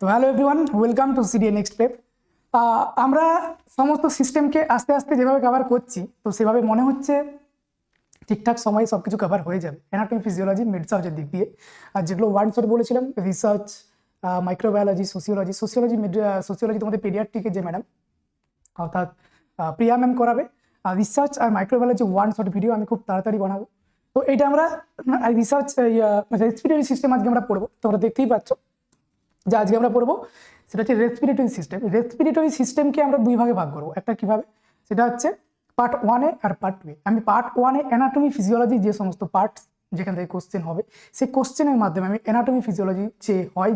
তো hello everyone, welcome to CDA next step. আমরা সমস্ত সিস্টেমকে আস্তে আস্তে যেভাবে কভার করছি, তো সেভাবে মনে হচ্ছে ঠিকঠাক সময়ে সব কিছু কভার হয়ে যাবে অ্যানাটমি, ফিজিওলজি, মিড সার্চের দিক দিয়ে। আর যেগুলো ওয়ার্ড শর্ট বলেছিলাম, রিসার্চ, মাইক্রোবায়োলজি, সোসিওলজি তোমাদের পেডিয়াট্রিকে যে ম্যাডাম অর্থাৎ প্রিয়া ম্যাম করাবে। আর রিসার্চ আর মাইক্রোবায়োলজি ওয়ান শর্ট ভিডিও আমি খুব তাড়াতাড়ি বানাবো। তো এটা আমরা রিসার্চ রেসপিরেটরি সিস্টেম আজকে আমরা পড়বো। তোমরা দেখতেই পাচ্ছ যে আজকে আমরা পড়বো সেটা হচ্ছে রেসপিরেটরি সিস্টেম। রেসপিরেটরি সিস্টেমকে আমরা দুই ভাগে ভাগ করবো। একটা কিভাবে, সেটা হচ্ছে পার্ট 1-এ আর পার্ট 2-এ। আমি পার্ট 1-এ অ্যানাটমি ফিজিওলজি যে সমস্ত পার্টস যেখান থেকে কোশ্চেন হবে, সেই কোশ্চেনের মাধ্যমে আমি অ্যানাটমি ফিজিওলজি যে হয়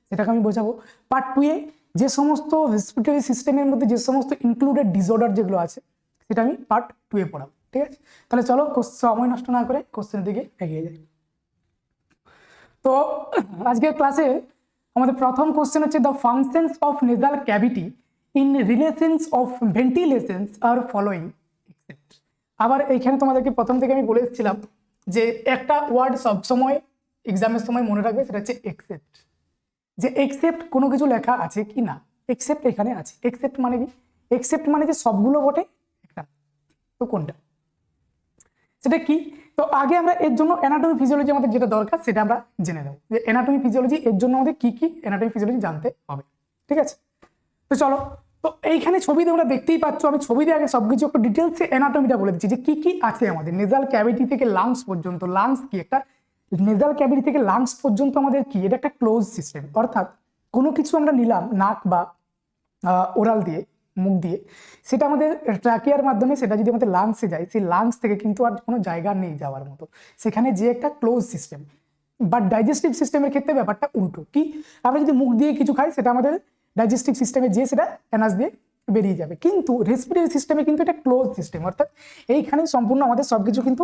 সেটাকে আমি বোঝাবো। পার্ট 2-এ যে সমস্ত রেসপিরেটরি সিস্টেমের মধ্যে যে সমস্ত ইনক্লুডেড ডিসঅর্ডার যেগুলো আছে সেটা আমি পার্ট 2-এ পড়াবো। ঠিক আছে, তাহলে চলো সময় নষ্ট না করে কোশ্চেনের দিকে এগিয়ে যাই। তো আজকের ক্লাসে আমাদের প্রথম কোশ্চেন হচ্ছে the functions of nasal cavity in relations of ventilations are following except. আবার এইখানে তোমাদেরকে প্রথম থেকে আমি বলে এসেছিলাম যে একটা ওয়ার্ড সবসময় এক্সামের সময় মনে রাখবে, সেটা হচ্ছে এক্সেপ্ট। যে এক্সেপ্ট কোনো কিছু লেখা আছে কি না, এক্সেপ্ট এখানে আছে। এক্সেপ্ট মানে কি? এক্সেপ্ট মানে যে সবগুলো বটে একটা, তো কোনটা সেটা কি? তো আগে আমরা এর জন্য অ্যানাটমি ফিজিওলজি আমাদের যেটা দরকার সেটা আমরা জেনে নেব, যে অ্যানাটমি ফিজিওলজি এর জন্য আমাদের কি কি অ্যানাটমি ফিজিওলজি জানতে হবে। ঠিক আছে, তো চলো। তো এইখানে ছবি তোমরা দেখতেই পাচ্ছ, আমি ছবিতে আগে সবকিছু একটু ডিটেলসে অ্যানাটমিটা বলে দিচ্ছি যে কি কি আছে আমাদের নেজাল ক্যাভিটি থেকে লাংস পর্যন্ত। লাংস কি? একটা নেজাল ক্যাভিটি থেকে লাংস পর্যন্ত আমাদের কি, এটা একটা ক্লোজ সিস্টেম। অর্থাৎ কোনো কিছু আমরা নিলাম নাক বা ওরাল দিয়ে, মুখ দিয়ে, সেটা আমাদের ট্রাকিয়ার মাধ্যমে সেটা যদি আমাদের লাংসে যায়, সেই লাংস থেকে কিন্তু আর কোনো জায়গা নেই যাওয়ার মতো, সেখানে যে একটা ক্লোজ সিস্টেম। বাট ডাইজেস্টিভ সিস্টেমের ক্ষেত্রে ব্যাপারটা উল্টো। কি, আমরা যদি মুখ দিয়ে কিছু খাই সেটা আমাদের ডাইজেস্টিভ সিস্টেমে যে সেটা অ্যানাস দিয়ে বেরিয়ে যাবে, কিন্তু রেসপিরেটরি সিস্টেমে কিন্তু এটা ক্লোজ সিস্টেম। অর্থাৎ এইখানে সম্পূর্ণ আমাদের সবকিছু কিন্তু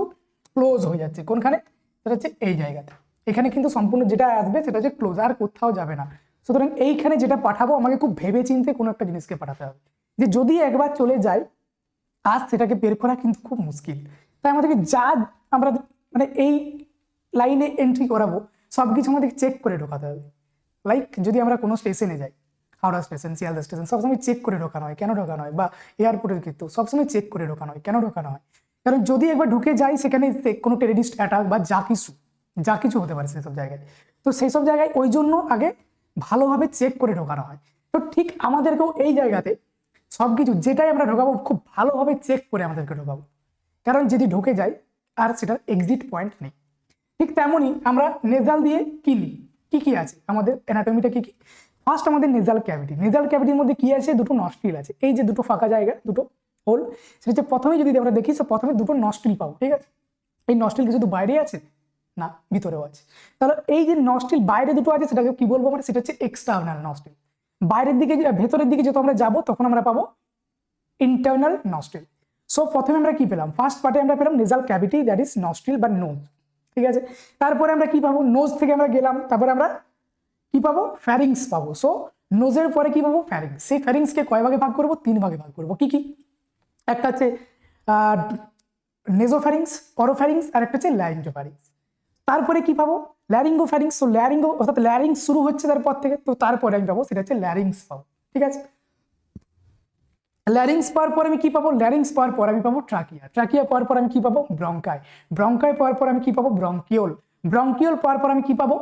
ক্লোজ হয়ে যাচ্ছে। কোনখানে? সেটা হচ্ছে এই জায়গাতে। এখানে কিন্তু সম্পূর্ণ যেটা আসবে সেটা হচ্ছে ক্লোজ, আর কোথাও যাবে না। সুতরাং এইখানে যেটা পাঠাবো আমাকে খুব ভেবে চিন্তে কোনো একটা জিনিসকে পাঠাতে হবে, যে যদি একবার চলে যায় আজ সেটাকে বের করা কিন্তু খুব মুশকিল। তাই আমাদেরকে যা আমরা মানে এই লাইনে এন্ট্রি করাবো সবকিছু আমাদেরকে চেক করে ঢোকাতে হবে। লাইক যদি আমরা কোনো স্টেশনে যাই, হাওড়া স্টেশন, শিয়ালদা স্টেশন, সবসময় চেক করে ঢোকানো হয়। কেন ঢোকানো হয়? বা এয়ারপোর্টের ক্ষেত্রেও সবসময় চেক করে ঢোকানো হয়। কেন ঢোকানো হয়? কারণ যদি একবার ঢুকে যাই সেখানে কোনো টেররিস্ট অ্যাটাক বা যা কিছু হতে পারে সেসব জায়গায়, তো সেই সব জায়গায় ওই জন্য আগে ভালোভাবে চেক করে ঢোকানো হয়। তো ঠিক আমাদেরকেও এই জায়গাতে সবকিছু যেটাই আমরা ঢোকাবো খুব ভালোভাবে চেক করে আমাদেরকে ঢোকাবো, কারণ যদি ঢুকে যায় আর সেটার এক্সিট পয়েন্ট নেই। ঠিক তেমনই আমরা নেজাল দিয়ে কি নিই, কি কি আছে আমাদের অ্যানাটমিটা কি কি। ফার্স্ট আমাদের নেজাল ক্যাভিটি। নেজাল ক্যাভিটির মধ্যে কি আছে? দুটো নস্ট্রিল আছে। এই যে দুটো ফাঁকা জায়গা, দুটো হোল, সেটা হচ্ছে প্রথমে যদি আমরা দেখি প্রথমে দুটো নস্ট্রিল পাবো। ঠিক আছে, এই নস্ট্রিল কি শুধু বাইরে আছে? না, ভিতরেও আছে। তাহলে এই যে নস্ট্রিল বাইরে দুটো আছে সেটাকে কি বলবো আমরা? সেটা হচ্ছে এক্সটার্নাল নস্ট্রিল। বাইরের দিকে, ভেতরের দিকে যত আমরা যাবো তখন আমরা পাবো ইন্টারনাল নস্ট্রিল। সো প্রথমে আমরা কি পেলাম? ফার্স্ট পার্টে আমরা পেলাম nasal cavity, that is nostril বা নোজ। ঠিক আছে, তারপরে আমরা কি পাবো? নোজ থেকে আমরা গেলাম, তারপরে আমরা কি পাবো? ফ্যারিংস পাবো। সো নোজের পরে কি পাবো? ফ্যারিংস। সেই ফ্যারিংসকে কয় ভাগে ভাগ করবো? 3 ভাগে ভাগ করবো। কি কি? একটা হচ্ছে নেজোফ্যারিংস, অরোফ্যারিংস, আর একটা হচ্ছে ল্যারিঙ্গোফ্যারিংস। তারপরে কি পাবো? ল্যারিঙ্গোফ্যারিংস। সো ল্যারিঙ্গো অর্থাৎ ল্যারিংস শুরু হচ্ছে তারপর থেকে, তো তারপরে আমি পাবো সেটা হচ্ছে ল্যারিংস পাবো। ঠিক আছে, ল্যারিংস পাওয়ার পর আমি কি পাবো? ল্যারিংস পাওয়ার পর আমি পাবো ট্রাকিয়া। ট্রাকিয়া পাওয়ার পর আমি কি পাবো? ব্রঙ্কাই। ব্রঙ্কাই পাওয়ার পর আমি কি পাবো? ব্রঙ্কিওল। ব্রঙ্কিওল পাওয়ার পর আমি কি পাবো?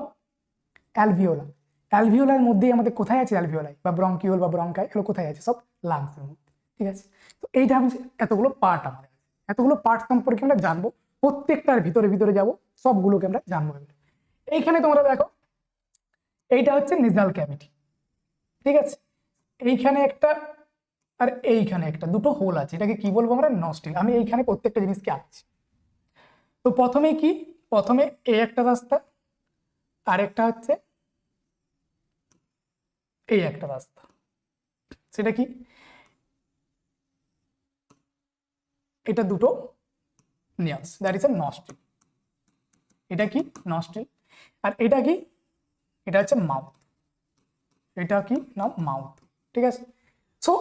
অ্যালভিওলা। অ্যালভিওলার মধ্যেই আমাদের কোথায় আছে? অ্যালভিওলাই বা ব্রঙ্কিওল বা ব্রঙ্কাই, এগুলো কোথায় আছে? সব লাংসের মধ্যে। ঠিক আছে, তো এইটা হচ্ছে এতগুলো পার্ট আমাদের আছে। এতগুলো পার্ট সম্পর্কে আমরা জানবো, প্রত্যেকটার ভিতরে ভিতরে যাবো, সবগুলোকে আমরা জানবো। এইখানে তোমরা দেখো, এইটা হচ্ছে নেজাল ক্যাভিটি। ঠিক আছে, এইখানে একটা আর এইখানে একটা, দুটো হোল আছে। এটাকে কি বলবো আমরা? নস্ট্রিল। আমি এইখানে প্রত্যেকটা জিনিসকে আঁকছি। তো প্রথমে কি? প্রথমে এই একটা রাস্তা, আর একটা হচ্ছে এই একটা রাস্তা। সেটা কি? এটা দুটো নিয়াস, দ্যাট ইজ এ নস্ট্রিল। এটা কি? নস্ট্রিল। আর এটা কি? এটা হচ্ছে মাউথ। এটা কি না? মাউথ। ঠিক আছে, সো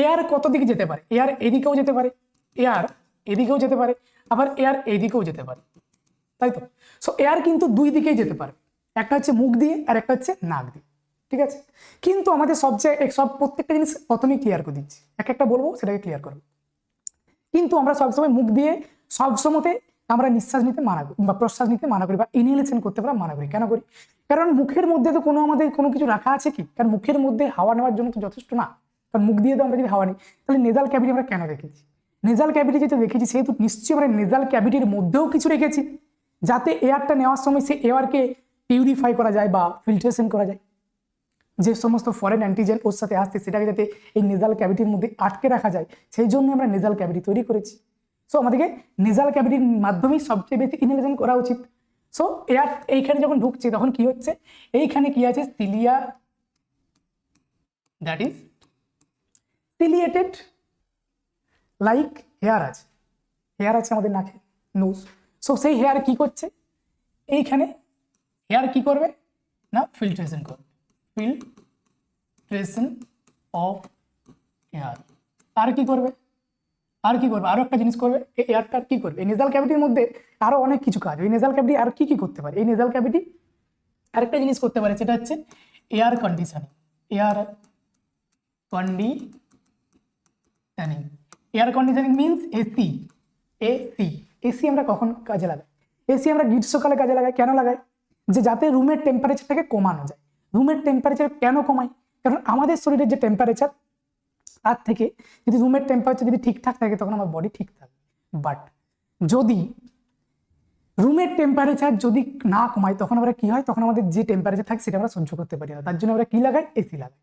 এয়ার কত দিকে যেতে পারে? এয়ার এদিকেও যেতে পারে, এয়ার এদিকেও যেতে পারে, আবার এয়ার এদিকেও যেতে পারে, তাই তো? সো এয়ার কিন্তু দুই দিকেই যেতে পারে, একটা হচ্ছে মুখ দিয়ে আর একটা হচ্ছে নাক দিয়ে। ঠিক আছে, কিন্তু আমাদের প্রত্যেকটা জিনিস প্রথমেই ক্লিয়ার করে দিচ্ছি, একটা বলবো সেটাকে ক্লিয়ার করবো। কিন্তু আমরা সবসময় মুখ দিয়ে সবসময়তে আমরা নিঃশ্বাস নিতে মানা করি বা প্রশ্বাস নিতে মানা করি বা ইনহেলেশন করতে আমরা মানা করি। কেন করি? কারণ মুখের মধ্যে তো আমাদের কোনো কিছু রাখা আছে কি? কারণ মুখের মধ্যে হাওয়া নেওয়ার জন্য তো যথেষ্ট না, কারণ মুখ দিয়ে তো আমরা যদি হাওয়া নিই, তাহলে নেজাল ক্যাভিটি আমরা কেন রেখেছি? নেজাল ক্যাভিটি যেহেতু রেখেছি সেহেতু নিশ্চয়ই আমরা নেজাল ক্যাভিটির মধ্যেও কিছু রেখেছি, যাতে এয়ারটা নেওয়ার সময় সেই এয়ারকে পিউরিফাই করা যায় বা ফিল্ট্রেশন করা যায়। যে সমস্ত ফরেন অ্যান্টিজেন ওর সাথে আসছে সেটাকে যাতে এই নেজাল ক্যাভিটির মধ্যে আটকে রাখা যায়, সেই জন্য আমরা নেজাল ক্যাভিটি তৈরি করেছি। সো আমাদেরকে নেজাল ক্যাভিটির মাধ্যমেই সবচেয়ে বেশি ইনহেলেশন করা উচিত। সো এয়ার এইখানে যখন ঢুকছে তখন কি হচ্ছে, এইখানে কি আছে, cilia, that is ciliated like hair আছে, হেয়ার আছে আমাদের নাকে, নোজ। সো সেই হেয়ার কি করছে, এইখানে হেয়ার কি করবে না, ফিল্ট্রেশন করবে, ফিল্ট্রেশন অফ এয়ার। আর কি করবে, আরো একটা জিনিস করবে, এই এয়ারটা কি করবে, এই নেজাল ক্যাভিটির মধ্যে আরো অনেক কিছু কাজ। এই নেজাল ক্যাভিটি আর কি করতে পারে, এই নেজাল ক্যাভিটি আরেকটা জিনিস করতে পারে, সেটা হচ্ছে air conditioning. Air conditioning means AC আমরা কখন কাজে লাগাই? এসি আমরা গ্রীষ্মকালে কাজে লাগাই। কেন লাগাই? যে যাতে রুমের টেম্পারেচারটাকে কমানো যায়। রুমের টেম্পারেচার কেন কমাই? কারণ আমাদের শরীরের যে টেম্পারেচার তার থেকে যদি রুমের টেম্পারেচার যদি ঠিকঠাক থাকে তখন আমার বডি ঠিক থাকবে। বাট যদি রুমের টেম্পারেচার যদি না কমাই তখন আমরা কি হয়, তখন আমাদের যে টেম্পারেচার থাকে সেটা আমরা সহ্য করতে পারি না, তার জন্য আমরা কি লাগাই, এসি লাগাই।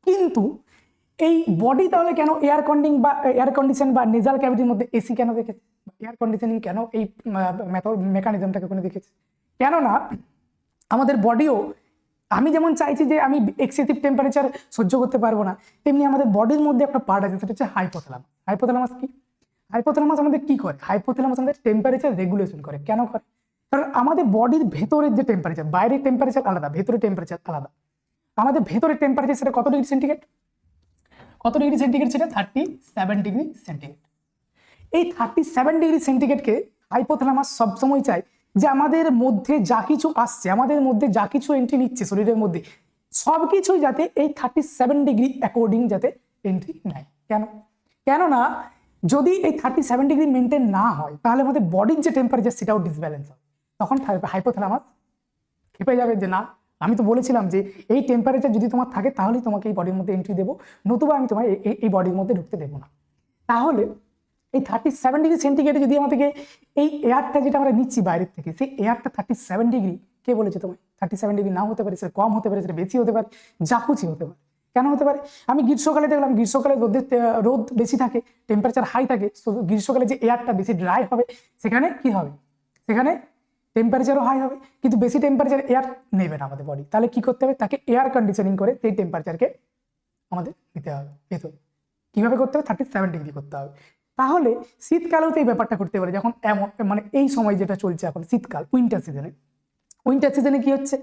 কিন্তু এই বডি তাহলে কেন এয়ার কন্ডিশন বা নেজাল ক্যাভিটির মধ্যে এসি কেন রেখেছে, এয়ার কন্ডিশনিং কেন এই মেকানিজমটাকে কোনো রেখেছে? কেননা আমাদের বডিও, আমি যেমন চাইছি যে আমি এক্সেসিভ টেম্পারেচার সহ্য করতে পারবো না, তেমনি আমাদের বডির মধ্যে একটা পার্ট আছে সেটা হচ্ছে হাইপোথ্যালামাস। হাইপোথ্যালামাস কি? হাইপোথ্যালামাস আমাদের কি করে? হাইপোথ্যালামাস আমাদের টেম্পারেচার রেগুলেশন করে। কেন করে? কারণ আমাদের বডির ভেতরের যে টেম্পারেচার, বাইরের টেম্পারেচার আলাদা, ভেতরের টেম্পারেচার আলাদা। আমাদের ভেতরের টেম্পারেচার সেটা কত ডিগ্রি সেন্টিগ্রেড? সেটা 37 ডিগ্রি সেন্টিগ্রেড। এই 37 ডিগ্রি সেন্টিগ্রেডকে হাইপোথ্যালামাস সবসময় চায় যে আমাদের মধ্যে যা কিছু আসছে, আমাদের মধ্যে যা কিছু এন্ট্রি নিচ্ছে শরীরের মধ্যে, সবকিছুই যাতে এই 37 ডিগ্রি অ্যাকর্ডিং যাতে এন্ট্রি নেয়। কেননা যদি এই 37 ডিগ্রি মেনটেন না হয় তাহলে আমাদের বডির যে টেম্পারেচার সেটাও ডিসব্যালেন্স হবে। তখন হাইপোথ্যালামাস খেপে যাবে যে না, আমি তো বলেছিলাম যে এই টেম্পারেচার যদি তোমার থাকে তাহলেই তোমাকে এই বডির মধ্যে এন্ট্রি দেবো, নতুবা আমি তোমার এই বডির মধ্যে ঢুকতে দেবো না। তাহলে এই 37 ডিগ্রি সেন্টিগ্রেডে যদি আমাদেরকে এই এয়ারটা যেটা আমরা নিচ্ছি বাইরের থেকে, সেই এয়ারটা 37 ডিগ্রি, কে বলেছে তোমায় 37 ডিগ্রি না হতে পারে, সেটা কম হতে পারে, সেটা বেশি হতে পারে, যা খুশি হতে পারে। কেন হতে পারে? আমি গ্রীষ্মকালে দেখলাম, গ্রীষ্মকালে রোদ বেশি থাকে, টেম্পারেচার হাই থাকে, গ্রীষ্মকালে যে এয়ারটা বেশি ড্রাই হবে সেখানে কি হবে, সেখানে টেম্পারেচারও হাই হবে, কিন্তু বেশি টেম্পারেচার এয়ার নেবে না আমাদের বডি। তাহলে কি করতে হবে, তাকে এয়ার কন্ডিশনিং করে সেই টেম্পারেচারকে আমাদের নিতে হবে ভেতর। কিভাবে করতে হবে? 37 ডিগ্রি করতে হবে। তাহলে শীতকালেও তো এই ব্যাপারটা করতে পারে, যখন এমন মানে এই সময় যেটা চলছে এখন শীতকাল, উইন্টার সিজনে কি হচ্ছে,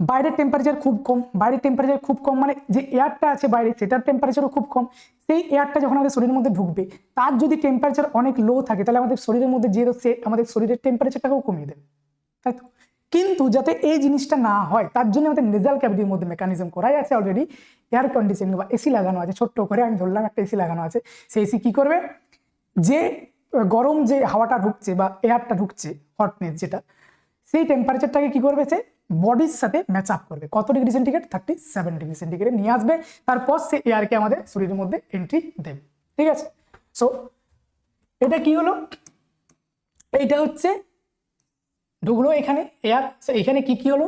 বাইরের টেম্পারেচার খুব কম, মানে যে এয়ারটা আছে বাইরে সেটার টেম্পারেচারও খুব কম। সেই এয়ারটা যখন আমাদের শরীরের মধ্যে ঢুকবে, তার যদি টেম্পারেচার অনেক লো থাকে তাহলে আমাদের শরীরের মধ্যে যে সে আমাদের শরীরের টেম্পারেচারটাকেও কমিয়ে দেবে, তাই তো? কিন্তু যাতে এই জিনিসটা না হয় তার জন্য আমাদের নেজাল ক্যাভিটির মধ্যে মেকানিজম করাই আছে অলরেডি, এয়ার কন্ডিশনিং বা এসি লাগানো আছে, ছোট্ট করে আমি ধরলাম একটা এসি লাগানো আছে। সেই এসি কি করবে, যে গরম যে হাওয়াটা ঢুকছে বা এয়ারটা ঢুকছে, হটনেস যেটা, সেই টেম্পারেচারটাকে কি করবে, সে বডির সাথে ম্যাচ আপ করবে। কত ডিগ্রি সেন্টিগ্রেড? 37 ডিগ্রি সেন্টিগ্রেড নিয়ে আসবে, তারপর সে এয়ারকে আমাদের শরীরের মধ্যে এন্ট্রি দেবে। ঠিক আছে? সো এটা কি হলো, এইটা হচ্ছে ঢুকলো এখানে এয়ার, এখানে কি কি হলো,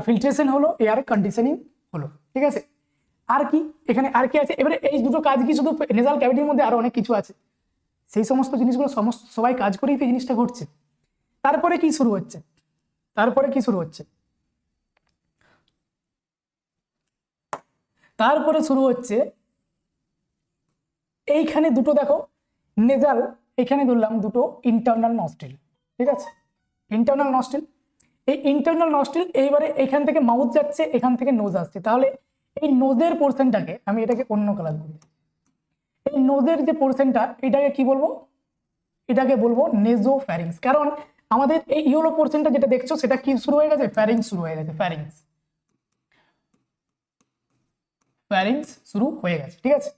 ফিল্ট্রেশন হলো, এয়ার কন্ডিশনিং হলো। ঠিক আছে? আর কি এখানে আর কি আছে? এবারে এই দুটো কাজ কি শুধু নেজাল ক্যাভিটির মধ্যে, আরো অনেক কিছু আছে, সেই সমস্ত জিনিসগুলো সবাই কাজ করেই তো এই জিনিসটা ঘটছে। তারপরে কি শুরু হচ্ছে, তারপরে শুরু হচ্ছে এইখানে দুটো দেখো নেজাল, এখানে ধরলাম দুটো ইন্টারনাল নস্ট্রিল। ঠিক আছে? ইন্টারনাল নস্ট্রিল, এই ইন্টারনাল নস্ট্রিল এইবারে এখান থেকে মাউথ যাচ্ছে, এখান থেকে নোজ আসছে। তাহলে এই নোজের পোর্শনটাকে আমি এটাকে অন্য কালার বলি, এই নোজের যে পোর্শনটা এটাকে কি বলবো, এটাকে বলবো নেজোফ্যারিংস। কারণ আমাদের এই ইয়েলো পোর্শনটা যেটা দেখছো সেটা কি শুরু হয়ে গেছে, ফ্যারিংস শুরু হয়ে গেছে, ফ্যারিংস। ফ্যারিংস শুরু হয়ে গেছে, ঠিক আছে।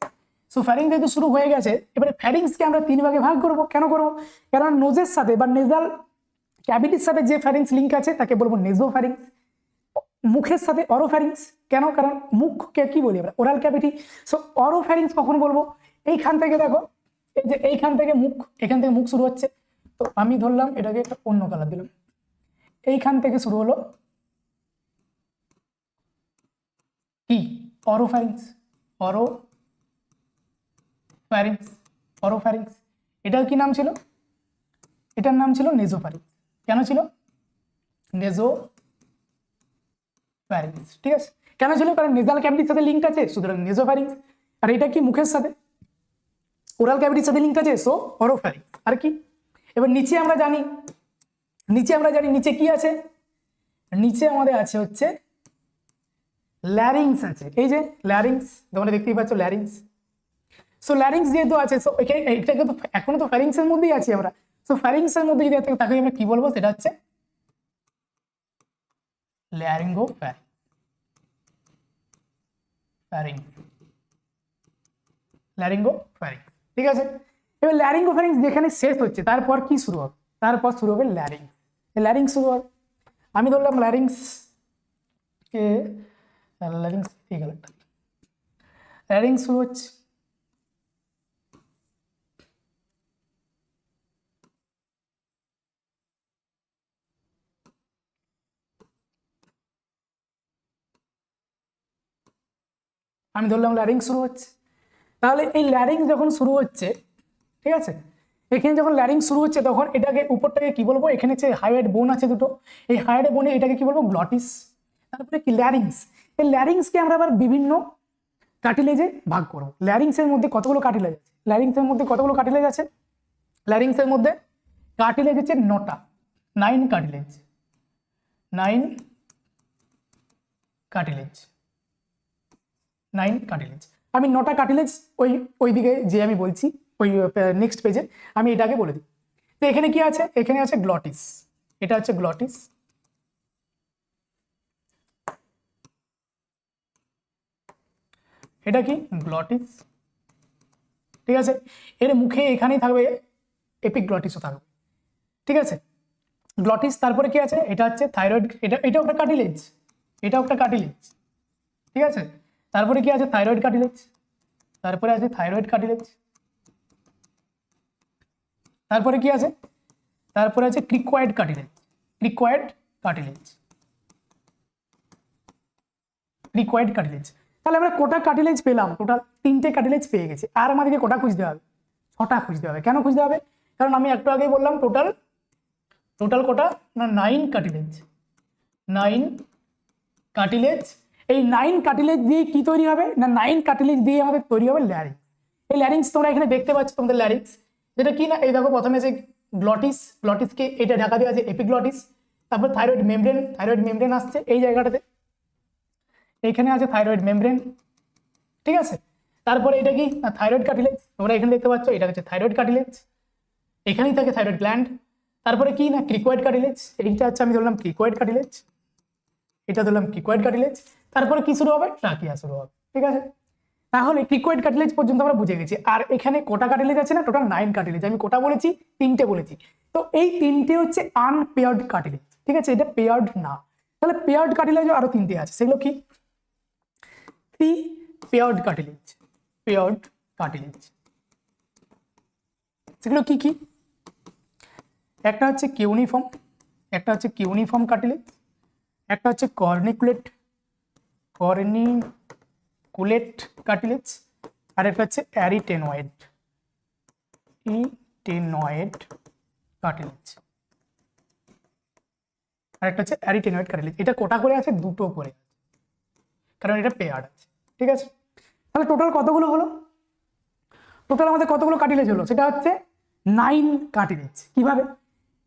সো ফ্যারিংস যেহেতু শুরু হয়ে গেছে, এবারে ফ্যারিংসকে আমরা 3 ভাগে ভাগ করব। কেন করব? কারণ নোজের সাথে বা নেজাল ক্যাভিটির সাথে যে ফ্যারিংস লিঙ্ক আছে তাকে বলবো নেজোফ্যারিংস। মুখের সাথে অরোফ্যারিংস। কেন? কারণ মুখকে কি বলি আমরা? Oral cavity. সো অরোফ্যারিংস কখন বলবো? এইখান থেকে দেখো, এই যে এইখান থেকে মুখ, এখান থেকে মুখ শুরু হচ্ছে, তো আমি ধরলাম এটাকে একটা অন্য কালার দিলাম, এইখান থেকে শুরু হলো কি? অরোফ্যারিংস। অরোফ্যারিংস, অরোফ্যারিংস। এটার কি নাম ছিল? এটার নাম ছিল নেজোফ্যারিংস। কেন ছিল? নেজোফ্যারিংস, ঠিক আছে। কেন ছিল? কারণ নেজাল ক্যাভিটির সাথে লিঙ্ক আছে, সুতরাং নেজোফ্যারিংস। আর এটা কি? মুখের সাথে, ওরাল ক্যাভিটির সাথে লিঙ্ক আছে, সো অরোফ্যারিংস। আর কি? এবার নিচে আমরা জানি, নিচে কি আছে? নিচে আমাদের আছে হচ্ছে ল্যারিংস আছে। এই যে ল্যারিংস, তোমরা দেখতেই পাচ্ছ ল্যারিংস। সো ল্যারিংস যেহেতু আছে, সো এটা কিন্তু এখনো তো ফ্যারিংস এর মধ্যেই আছি আমরা। সো ফ্যারিংস এর মধ্যে যদি থাকে তাকে আমরা কি বলবো? সেটা হচ্ছে ল্যারিঙ্গোফ্যারিংস। ল্যারিঙ্গোফ্যারিংস, ঠিক আছে। এবার ল্যারিঙ্গোফ্যারিংস যেখানে শেষ হচ্ছে তারপর কি শুরু হবে? তারপর শুরু হবে ল্যারিংস। ল্যারিংস শুরু হবে, আমি ধরলাম ল্যারিংস কে, ল্যারিংস এই কালারটা, ল্যারিংস শুরু হচ্ছে। আমি ধরলাম ল্যারিংস শুরু হচ্ছে। তাহলে এই ল্যারিংস যখন শুরু হচ্ছে, ঠিক আছে, এখানে যখন ল্যারিংস শুরু হচ্ছে তখন এটাকে উপরটাকে কি বলবো? এখানে যে হাইওয়েড বোন আছে দুটো, এই হাইওয়েড বোনে এটাকে কি বলবো? গ্লটিস। তারপরে কি? ল্যারিংস। এই ল্যারিংসকে আমরা আবার বিভিন্ন কার্টিলেজে ভাগ করব। ল্যারিংসের মধ্যে কতগুলো কার্টিলেজ আছে? ল্যারিংসের মধ্যে কতগুলো কার্টিলেজ আছে? ল্যারিংসের মধ্যে কার্টিলেজ হচ্ছে 9টা, 9 কার্টিলেজ, 9 কার্টিলেজ, 9 কার্টিলেজ। আমি 9টা কার্টিলেজ ওইদিকে যে আমি বলছি, ওই নেক্সট পেজে আমি এটাকে বলে দিই। তো এখানে কি আছে? এখানে আছে গ্লটিস, এটা হচ্ছে গ্লটিস। এটা কি? গ্লটিস, ঠিক আছে। এর মুখে এখানেই থাকবে এপিগ্লটিসও থাকবে, ঠিক আছে, গ্লটিস। তারপরে কি আছে? এটা হচ্ছে থাইরয়েড, এটাও একটা কার্টিলেজ, এটাও একটা কার্টিলেজ, ঠিক আছে। তারপরে কি আছে? Thyroid cartilage. তারপরে আছে থাইরয়েড কার্টিলেজ। তারপরে কি আছে? তারপরে আছে cricoid cartilage, cricoid cartilage, cricoid cartilage. তাহলে আমরা কোটা কার্টিলেজ পেলাম? টোটাল 3টে কার্টিলেজ পেয়ে গেছি। আর আমাদেরকে কোটা খুঁজতে হবে? 6টা খুঁজতে হবে। কেন খুঁজতে হবে? কারণ আমি একটু আগেই বললাম টোটাল কোটা না 9 কার্টিলেজ, 9 কার্টিলেজ। এই 9 কার্টিলেজ দিয়ে কি তৈরি হবে? না 9 কার্টিলেজ দিয়ে আমাদের তৈরি হবে ল্যারিংস। এই ল্যারিংস তোমরা এখানে দেখতে পাচ্ছ, তোমাদের ল্যারিংস যেটা কি না, এই দেখো প্রথমে যে গ্লটিস, গ্লটিসকে এটা ঢাকা দেওয়া আছে এপিগ্লটিস। তারপর থাইরয়েড মেমব্রেন আসছে এই জায়গাটাতে, এখানে আছে থাইরয়েড মেমব্রেন, ঠিক আছে। তারপরে এটা কি? থাইরয়েড কার্টিলেজ, তোমরা এখানে দেখতে পাচ্ছ এটা হচ্ছে থাইরয়েড কার্টিলেজ, এখানেই থাকে থাইরয়েড গ্ল্যান্ড। তারপরে কি না? ক্রিকয়েড কার্টিলেজ, এইটা হচ্ছে আমি ধরলাম ক্রিকয়েড কার্টিলেজ, এটা ধরলাম ক্রিকয়েড কার্টিলেজ। তারপরে কি শুরু হবে? ট্রাকিয়া শুরু হবে, ঠিক আছে। তাহলে ক্রিকয়েড কার্টিলেজ পর্যন্ত আমরা বুঝে গেছি। আর এখানে কোটা কার্টিলেজ আছে না, টোটাল 9 কার্টিলেজ। আমি কোটা বলেছি, 3টে বলেছি। তো এই 3টে হচ্ছে আনপেয়ার্ড কার্টিলেজ, ঠিক আছে, এটা পেয়ার্ড না। তাহলে পেয়ার্ড কার্টিলেজ আরো 3টে আছে, সেগুলো কি? 3 পেয়ার্ড কার্টিলেজ, পেয়ার্ড কার্টিলেজ, সেগুলো কি কি? একটা হচ্ছে কিউনিফর্ম, একটা হচ্ছে কিউনিফর্ম কার্টিলেজ, একটা হচ্ছে কর্নিকুলেট কার্টিলেজ, আর একটা হচ্ছে অ্যারিটেনয়েড কার্টিলেজ, আর একটা হচ্ছে অ্যারিটেনয়েড কার্টিলেজ। এটা কোটা করে আছে, 2টো করে আছে, কারণ এটা পেয়ার্ড আছে, ঠিক আছে। তাহলে টোটাল কতগুলো হলো? টোটাল আমাদের কতগুলো কার্টিলেজ হলো? সেটা হচ্ছে 9 কার্টিলেজ। কিভাবে?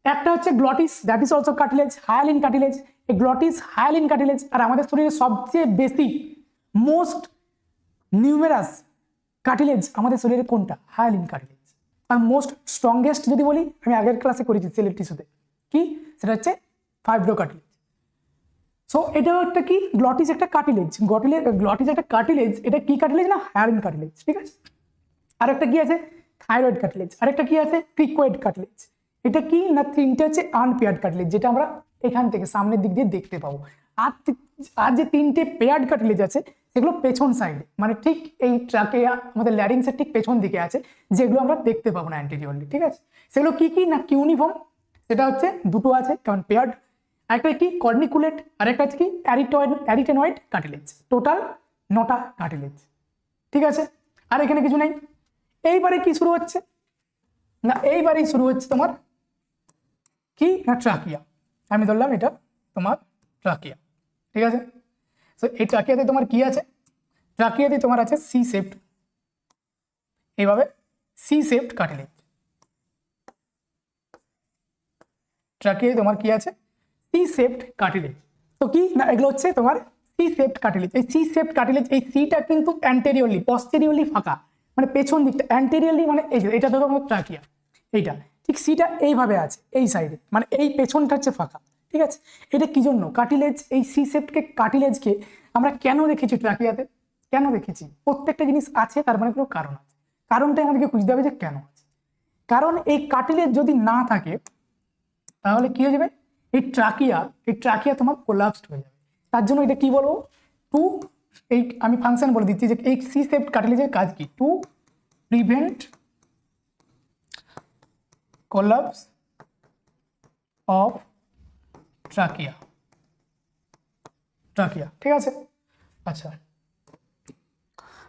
একটা হচ্ছে glottis, that is also cartilage, hyaline cartilage. এই গ্লটিস, হায়ালিন কার্টিলেজ। আর আমাদের শরীরে সবচেয়ে বেশি মোস্ট নিউমেরাস কার্টিলেজ আমাদের শরীরে কোনটা? Hyaline cartilage. আর মোস্ট স্ট্রংগেস্ট যদি বলি, আমি আগের ক্লাসে করেছি সেলের টিস্যুতে, কি? সেটা হচ্ছে ফাইব্রো কার্টিলেজ। সো এটাও একটা কি গ্লটিস একটা কার্টিলেজ, গ্লটিস একটা কার্টিলেজ। এটা কি কার্টিলেজ না হায়ালিন কার্টিলেজ, ঠিক আছে। আর একটা কি আছে থাইরয়েড কার্টিলেজ, আরেকটা কি আছে ক্রিকয়েড কার্টিলেজ। এটা কি না তিনটে হচ্ছে আনপেয়ার্ড কার্টিলেজ, যেটা আমরা এখান থেকে সামনের দিক দিয়ে দেখতে পাবো। আর যে তিনটে পেয়ার্ড কার্টিলেজ আছে সেগুলো পেছন সাইডে, মানে ঠিক এই ট্রাকেয়া আমাদের ল্যারিংসের ঠিক পেছন দিকে আছে, যেগুলো আমরা দেখতে পাবো না অ্যান্টেরিয়রলি, ঠিক আছে। সেগুলো কি কি না কিউনিফর্ম, সেটা হচ্ছে দুটো আছে কারণ পেয়ার্ড। আরেকটা কি কর্নিকুলেট, আরেকটা হচ্ছে কি অ্যারিটেনয়েড কার্টিলেজ। টোটাল 9টা কার্টিলেজ, ঠিক আছে। আর এখানে কিছু নেই। এইবারে কি শুরু হচ্ছে না, এইবারেই শুরু হচ্ছে তোমার কি না ট্রাকিয়া। আমি ধরলাম এটা তোমার ট্রাকিয়া, ঠিক আছে। তো এই ট্রাকিয়াতে তোমার কি আছে, ট্রাকিয়াতে তোমার আছে সি শেপড, এইভাবে সি শেপড কার্টিলেজ। ট্রাকিয়ায় তোমার কি আছে সি শেপড কার্টিলেজ। তো কি না এগুলো হচ্ছে তোমার সি শেপড কার্টিলেজ। এই সি শেপড কার্টিলেজ, এই সিটা কিন্তু অ্যান্টেরিয়রলি পস্টেরিয়রলি ফাঁকা, মানে পেছন দিকটা অ্যান্টেরিয়রলি, মানে এই যে এটা ধরো আমার ট্রাকিয়া, এইটা ঠিক সিটা এইভাবে আছে এই সাইডে, মানে এই পেছনটা হচ্ছে ফাঁকা, ঠিক আছে। এটা কি জন্য কার্টিলেজ, এই সি শেপডকে কার্টিলেজকে আমরা কেন রেখেছি ট্রাকিয়াতে, কেন রেখেছি? প্রত্যেকটা জিনিস আছে তার মানে কোনো কারণ আছে, কারণটা আমাদেরকে বুঝতে হবে যে কেন আছে। কারণ এই কার্টিলেজ যদি না থাকে তাহলে কি হয়ে যাবে, এই ট্রাকিয়া তোমার কোলাপসড হয়ে যাবে। তার জন্য এটা কি বলবো, টু এই আমি ফাংশন বলে দিচ্ছি যে এই সি শেপড কার্টিলেজের কাজ কি, to prevent collapse of trachea, ঠিক আছে। আচ্ছা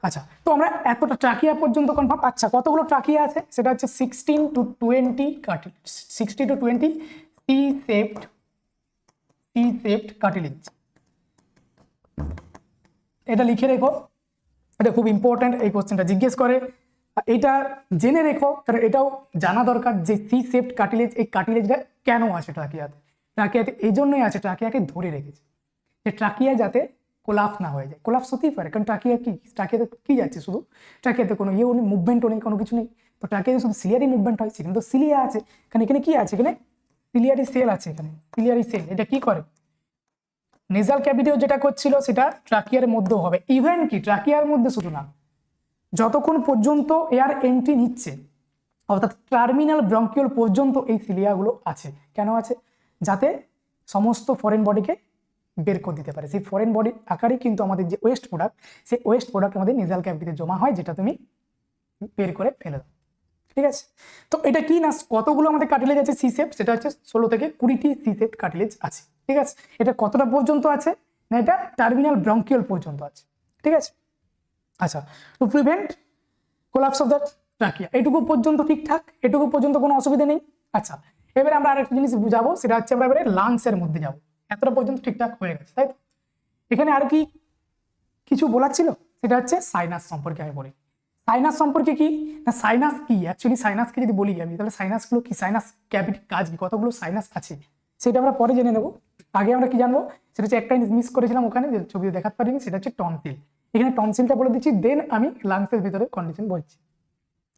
আচ্ছা, তো আমরা এতটা ট্রাকিয়া পর্যন্ত কনফার্ম। আচ্ছা কতগুলো ট্রাকিয়া আছে, সেটা হচ্ছে 16 to 20 cartilage, 60 to 20 C shaped cartilage. এটা লিখে রেখো, এটা খুব ইম্পর্টেন্ট, এই কোশ্চেনটা জিজ্ঞেস করে, এটা জেনে রেখো কারণ এটাও জানা দরকার যে সি শেপড কার্টিলেজ, এই কার্টিলেজটা কেন আছে ট্রাকিয়াতে। ট্রাকিয়াতে এই জন্যই আছে, ট্রাকিয়াকে ধরে রেখেছে যে ট্রাকিয়া যাতে কোলাপস না হয়ে যায়। কোলাপস হতেই পারে কারণ ট্রাকিয়াতে কি যাচ্ছে, শুধু ট্রাকিয়াতে কোনো ইয়েও নেই, মুভমেন্টও নেই, কোনো কিছু নেই। তো ট্রাকিয়াতে শুধু সিলিয়ারি মুভমেন্ট হয়, সেখানে তো সিলিয়া আছে, কারণ এখানে কি আছে, এখানে সিলিয়ারি সেল আছে, এখানে সিলিয়ারি সেল। এটা কি করে, নেজাল ক্যাভিটিও যেটা করছিল সেটা ট্রাকিয়ার মধ্যেও হবে। ইভেন কি ট্রাকিয়ার মধ্যে শুধু না, যতক্ষণ পর্যন্ত এয়ার এন্ট্রি নিচ্ছে অর্থাৎ টার্মিনাল ব্রঙ্কিওল পর্যন্ত এই সিলিয়াগুলো আছে। কেন আছে, যাতে সমস্ত ফরেন বডিকে বের করে দিতে পারে। সেই ফরেন বডির আকারে কিন্তু আমাদের যে ওয়েস্ট প্রোডাক্ট, সেই ওয়েস্ট প্রোডাক্ট আমাদের নেজাল ক্যাভিটিতে জমা হয়, যেটা তুমি বের করে ফেলে দাও, ঠিক আছে। তো এটা কি না কতগুলো আমাদের কার্টিলেজ আছে সি শেপ, সেটা হচ্ছে 16 থেকে 20টি সি শেপ কার্টিলেজ আছে, ঠিক আছে। এটা কতটা পর্যন্ত আছে না, এটা টার্মিনাল ব্রঙ্কিওল পর্যন্ত আছে, ঠিক আছে। আচ্ছা, to prevent collapse of the trachea, এটুকু পর্যন্ত ঠিকঠাক, এটুকু পর্যন্ত কোনো অসুবিধা নেই। আচ্ছা এবারে আমরা আরেকটা জিনিস বুঝাবো, সেটা হচ্ছে আমরা এবারে লাংসের মধ্যে যাবো। এতটা পর্যন্ত ঠিকঠাক হয়ে গেছে, তাই তো? এখানে আর কি কিছু বলার ছিল, সেটা হচ্ছে সাইনাস সম্পর্কে আমি বলি। সাইনাস সম্পর্কে কি না, সাইনাস কি অ্যাকচুয়ালি, সাইনাসকে যদি বলি আমি তাহলে সাইনাসগুলো কি, সাইনাস ক্যাভিটি কাজ কি, কতগুলো সাইনাস আছে সেটা আমরা পরে জেনে নেবো। আগে আমরা কি জানবো, সেটা হচ্ছে একটা জিনিস মিস করেছিলাম ওখানে, যে ছবিতে দেখাতে পারিনি, সেটা হচ্ছে টনসিল। এখানে টনসিলটা বলে দিচ্ছি, দেন আমি লাংসের ভিতরে কন্ডিশন বলছি।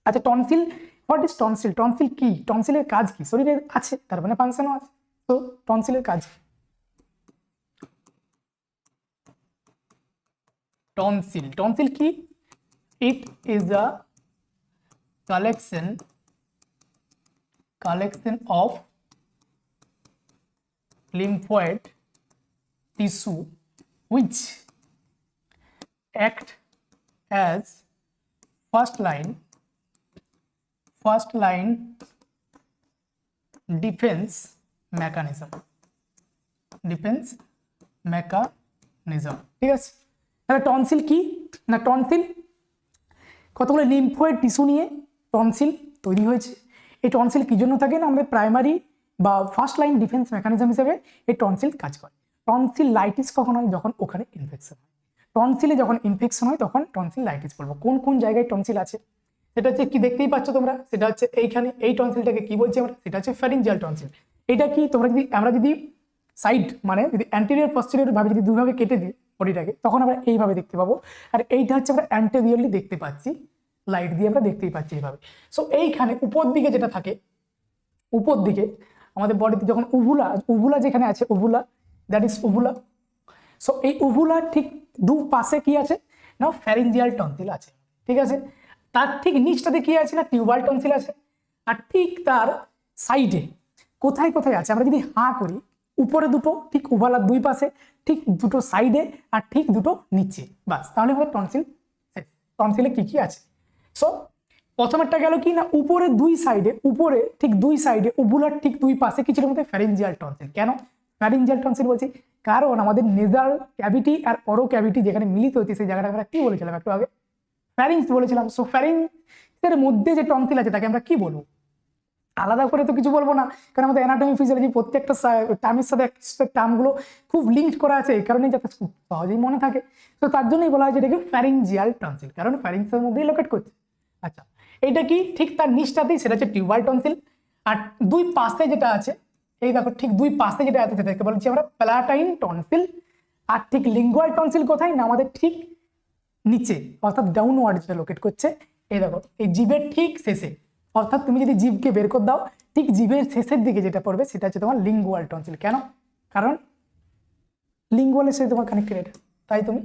আচ্ছা tonsil, what is tonsil, tonsil কি, টনসিলের কাজ কি, শরীরে আছে তার মানে ফাংশনও আছে। তো টনসিলের কাজ কি, টনসিল কি, it is a collection of lymphoid tissue which act as first line defense mechanism, ঠিক আছে। তাহলে টনসিল কি না, টনসিল কতগুলো লিম্ফয়েড টিস্যু নিয়ে টনসিল তৈরি হয়েছে। এই টনসিল কি জন্য থাকে না, আমাদের প্রাইমারি বা ফার্স্ট লাইন ডিফেন্স মেকানিজম হিসেবে এই টনসিল কাজ করে। টনসিল লাইটিস কখন হয়, যখন ওখানে ইনফেকশন হয়। টনসিলে যখন ইনফেকশন হয় তখন টনসিল লাইটিস বলবো। কোন কোন জায়গায় টনসিল আছে সেটা হচ্ছে কি দেখতেই পাচ্ছ তোমরা, সেটা হচ্ছে এইখানে, এই টনসিলটাকে কি বলছি আমরা, সেটা হচ্ছে ফ্যারিঞ্জিয়াল টনসিল। এটা কি তোমরা যদি আমরা যদি সাইড মানে যদি অ্যান্টেরিয়র পস্টেরিয়র ভাবে যদি দুইভাবে কেটে দিই বডিটাকে, তখন আমরা এইভাবে দেখতে পাবো। আর এইটা হচ্ছে আমরা অ্যান্টেরিয়রলি দেখতে পাচ্ছি, লাইট দিয়ে আমরা দেখতেই পাচ্ছি এইভাবে। সো এইখানে উপর দিকে যেটা থাকে, উপর দিকে আমাদের বডিতে যখন উভুলা যেখানে আছে, উভুলা দ্যাট ইজ উভুলা, সো এই উভুলার ঠিক দু পাশে কি আছে না ফ্যারিঞ্জিয়াল টনসিল আছে, ঠিক আছে। তার ঠিক নিচটাতে কি আছে না টিউবাল টনসিল আছে। আর ঠিক তার সাইডে কোথায় কোথায় আছে আমরা যদি হাঁ করি, উপরে দুটো ঠিক উভালার দুই পাশে, ঠিক দুটো সাইডে, আর ঠিক দুটো নিচে, বাস তাহলে হবে টনসিল। টনসিলে কি কি আছে? সো প্রথমেরটা গেল কি না উপরে দুই সাইডে, উপরে ঠিক দুই সাইডে উভুলার ঠিক দুই পাশে কিছুর মধ্যে ফ্যারিঞ্জিয়াল টনসিল। কেন ফ্যারিঞ্জিয়াল টনসিল বলছি? কারণ আমাদের নেজাল ক্যাভিটি আর অরো ক্যাভিটি যেখানে মিলিত হচ্ছে সেই জায়গাটা আমরা কি বলেছিলাম একটু আগে? ফ্যারিংস বলেছিলাম। সো ফ্যারিংসের মধ্যে যে টনসিল আছে তাকে আমরা কি বলবো? আলাদা করে তো কিছু বলবো না, কারণ আমাদের অ্যানাটমি ফিজিওলজি প্রত্যেকটা টার্মের সাথে টার্মগুলো খুব লিঙ্ক করা আছে, এই কারণেই যাতে সহজেই মনে থাকে। তো তার জন্যই বলা হয় যেটাকে ফ্যারিঞ্জিয়াল টনসিল, কারণ ফ্যারিংসের মধ্যেই লোকেট করছে। আচ্ছা, এটা কি ঠিক তার নিচটাতেই, সেটা হচ্ছে টিউবাল টনসিল। আর দুই পাশে যেটা আছে, এই দেখো ঠিক দুই পাশে যেটা আছে সেটাকে বলছি আমরা প্যালাটাইন টনসিল। আর ঠিক লিঙ্গুয়াল টনসিল কোথায় না আমাদের ঠিক নিচে, অর্থাৎ ডাউনওয়ার্ড যেটা লোকেট করছে, এই দেখো এই জিভের ঠিক শেষে, অর্থাৎ তুমি যদি জিভকে বের করে দাও ঠিক জিভের শেষের দিকে যেটা পড়বে সেটা হচ্ছে তোমার লিঙ্গুয়াল টনসিল। কেন? কারণ লিঙ্গুয়ালের সাথে তোমার কানেক্টেড এটা, তাই তুমি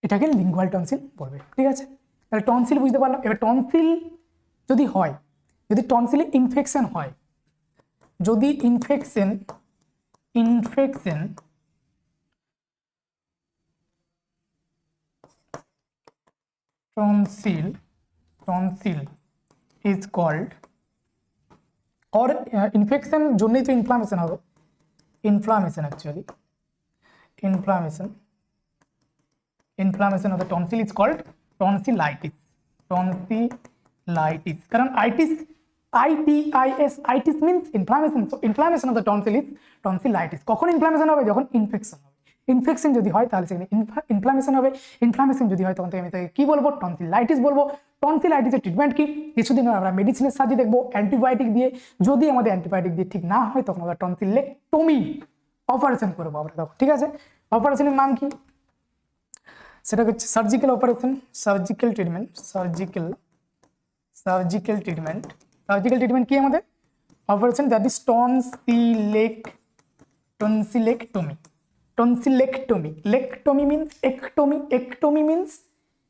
এটাকে লিঙ্গুয়াল টনসিল পড়বে, ঠিক আছে। তাহলে টনসিল বুঝতে পারলাম। এবার টনসিল যদি হয়, যদি টনসিলে ইনফেকশন হয়, যদি infection tonsil is called, or infection জন্যই তো ইনফ্লামেশন হবে, inflammation actually inflammation of the tonsil is called tonsillitis. কারণ itis means inflammation. So inflammation of the tonsil is tonsillitis. কখন ইনফ্লামেশন হবে? যখন ইনফেকশন হবে। ইনফেকশন যদি হয় তাহলে সেখানে ইনফ্লামেশন হবে। ইনফ্লামেশন যদি হয় তখন থেকে আমি তাকে কি বলবো? টনসিলাইটিস বলবো। টনসিলাইটিসের ট্রিটমেন্ট কি? কিছুদিন আমরা মেডিসিনের সাহায্যে দেখবো, অ্যান্টিবায়োটিক দিয়ে। যদি আমাদের অ্যান্টিবায়োটিক দিয়ে ঠিক না হয় তখন আমরা টনসিলেক্টমি অপারেশন করবো আমরা তখন, ঠিক আছে। অপারেশনের নাম কি? সেটা হচ্ছে সার্জিক্যাল অপারেশন, সার্জিক্যাল ট্রিটমেন্ট কি আমাদের? Operation that is tonsillectomy. Lectomy means ectomy means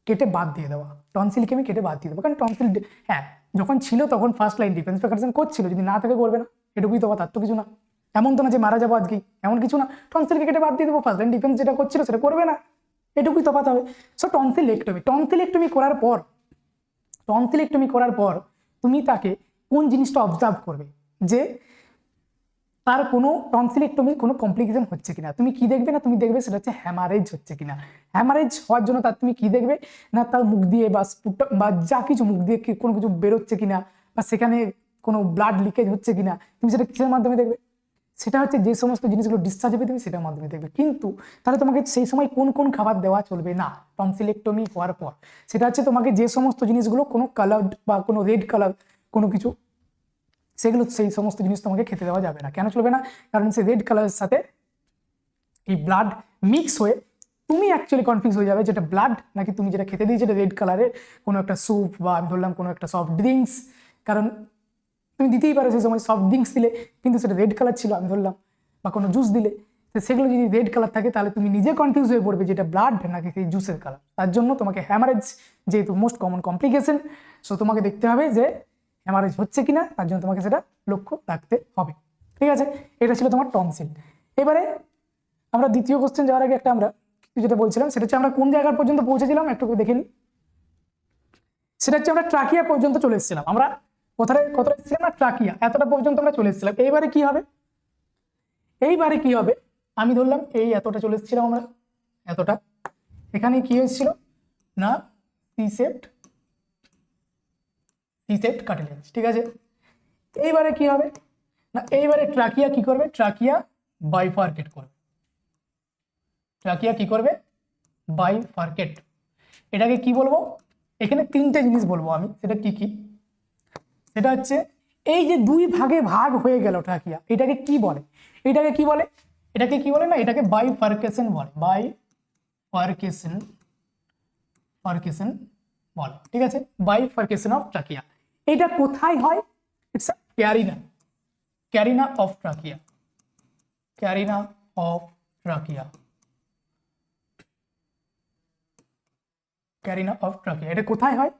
কেটে বাদ দিয়ে দেওয়া। টনসিলকে আমি কেটে বাদ দিয়ে দেবো, কারণ টনসিল হ্যাঁ যখন ছিল তখন ফার্স্ট লাইন ডিফেন্স প্রিপারেশন করছিল, যদি না থাকে করবে না, এটুকুই তো, তার তো কিছু না। এমন তো না যে মারা যাবো আজকেই, এমন কিছু না। টনসিলকে কেটে বাদ দিয়ে দেবো, ফার্স্ট লাইন ডিফেন্স যেটা করছিল সেটা করবে না, এটুকুই তফাৎ হবে। সো টনসিলেক্টমি করার পর তুমি তাকে কোন জিনিসটা অবজার্ভ করবে যে তার কোনো টনসিলেক্টমি কোনো কমপ্লিকেশন হচ্ছে কিনা। তুমি কি দেখবে না? তুমি দেখবে সেটা হচ্ছে হ্যামারেজ হচ্ছে কিনা। হ্যামারেজ হওয়ার জন্য তার তুমি কি দেখবে না? তার মুখ দিয়ে বা যা কিছু মুখ দিয়ে কোনো কিছু বেরোচ্ছে কিনা, বা সেখানে কোনো ব্লাড লিকেজ হচ্ছে কিনা, তুমি সেটা কিসের মাধ্যমে দেখবে? সেটা হচ্ছে যে সমস্ত জিনিসগুলো ডিসচার্জ হবে তুমি সেটার মাধ্যমে দেখবে। কিন্তু তাহলে তোমাকে সেই সময় কোন কোন খাবার দেওয়া চলবে না টনসিলেক্টমি হওয়ার পর? সেটা হচ্ছে তোমাকে যে সমস্ত জিনিসগুলো কোনো কালার বা কোনো রেড কালার কোনো কিছু, সেগুলো সেই সমস্ত জিনিস তোমাকে খেতে দেওয়া যাবে না। কেন চলবে না? কারণ সেই রেড কালারের সাথে এই ব্লাড মিক্স হয়ে তুমি অ্যাকচুয়ালি কনফিউজ হয়ে যাবে যেটা ব্লাড নাকি তুমি যেটা খেতে দিয়েছো রেড কালারের কোনো একটা স্যুপ বা আমি ধরলাম কোনো একটা সফট ড্রিঙ্কস। কারণ তুমি দিতেই পারো সেই সময় সফট ড্রিঙ্কস দিলে কিন্তু সেটা রেড কালার ছিল আমি ধরলাম, বা কোনো জুস দিলে সেগুলো যদি রেড কালার থাকে তাহলে তুমি নিজে কনফিউজ হয়ে পড়বে যেটা ব্লাড নাকি সেই জুসের কালার। তার জন্য তোমাকে হ্যামারেজ যেহেতু মোস্ট কমন কমপ্লিকেশন, সো তোমাকে দেখতে হবে যে হ্যামারেজ হচ্ছে কিনা, তার জন্য তোমাকে সেটা লক্ষ্য রাখতে হবে, ঠিক আছে। এটা ছিল তোমার টনসিল। এবারে আমরা দ্বিতীয় কোশ্চেন যাওয়ার আগে একটা আমরা যেটা বলছিলাম সেটা হচ্ছে আমরা কোন জায়গা পর্যন্ত পৌঁছেছিলাম একটু দেখে নিই। সেটা হচ্ছে আমরা ট্রাকিয়া পর্যন্ত চলে এসেছিলাম। আমরা কোথায় এসেছিলাম না? ট্রাকিয়া, এতটা পর্যন্ত আমরা চলে এসেছিলাম। এইবারে কি হবে? আমি ধরলাম এই এতটা চলে এসেছিলাম আমরা, এতটা। এখানে কি হয়েছিল না সি শেপড কার্টিলেজ, ঠিক আছে। এইবারে কি হবে না? এইবারে ট্রাকিয়া কি করবে? ট্রাকিয়া বাইফার্কেট করবে। এটাকে কি বলবো? এখানে তিনটে জিনিস বলবো আমি, সেটা কি কি? সেটা হচ্ছে এই যে দুই ভাগে ভাগ হয়ে গেল ট্রাকিয়া, এটাকে কি বলে? এটাকে কি বলে না? এটাকে বাইফার্কেশন বলে, বলে, ঠিক আছে। Bifurcation of trachea. এটা কোথায় হয়? It's corona of trachea, of trachea, corona of trachea. এটা কোথায় হয়?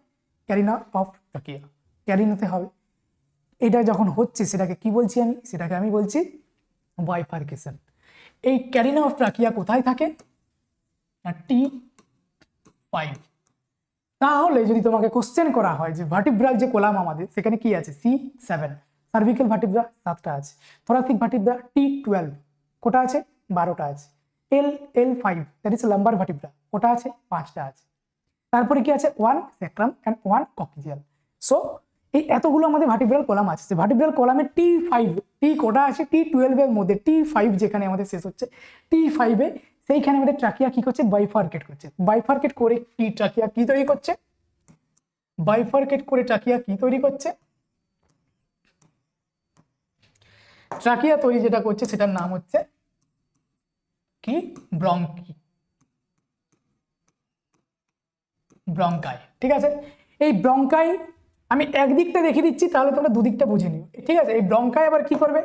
ক্যারিনা অফ ট্রাকিয়া, ক্যারিনাতে হবে। এটা যখন হচ্ছে সেটাকে কি বলছি আমি? সেটাকে আমি বলছি বাইফার্কেশন। এই ক্যারিনা অফ ট্রাকিয়া কোথায় থাকে? না T5। তাহলে যদি তোমাকে কোশ্চেন করা হয় যে ভার্টিব্রাল যে কলাম আমাদের সেখানে কি আছে? C7। সার্ভিক্যাল ভার্টিব্রা 7টা আছে, থোরাসিক ভার্টিব্রা T12 কোটা আছে? 12টা আছে। L5 that is lumbar vertebra কোটা আছে? 5টা আছে। তারপরে কি আছে? 1 স্যাক্রাম এন্ড 1 কক্সিয়াল। সো এই এতগুলো আমাদের ভার্টিব্রাল কলাম আছে। ভার্টিব্রাল কলামে T5 টি কোটা আছে T12 এর মধ্যে, T5 যেখানে আমাদের শেষ হচ্ছে T5 এ, সেইখানে আমাদের ট্রাকিয়া কি করছে? বাইফার্কেট করছে। বাইফার্কেট করে কি ট্রাকিয়া কি তৈরি করছে? বাইফার্কেট করে ট্রাকিয়া কি তৈরি করছে? ট্রাকিয়া তৈরি যেটা করছে সেটার নাম হচ্ছে কি? ব্রঙ্কি, ব্রঙ্কাই। ঠিক আছে, এই ব্রঙ্কাই আমি একদিকটা দেখিয়ে দিচ্ছি, তাহলে তোমরা দুদিকটা বুঝে নিও। ঠিক আছে, এই ব্রঙ্কাই আবার কি করবে?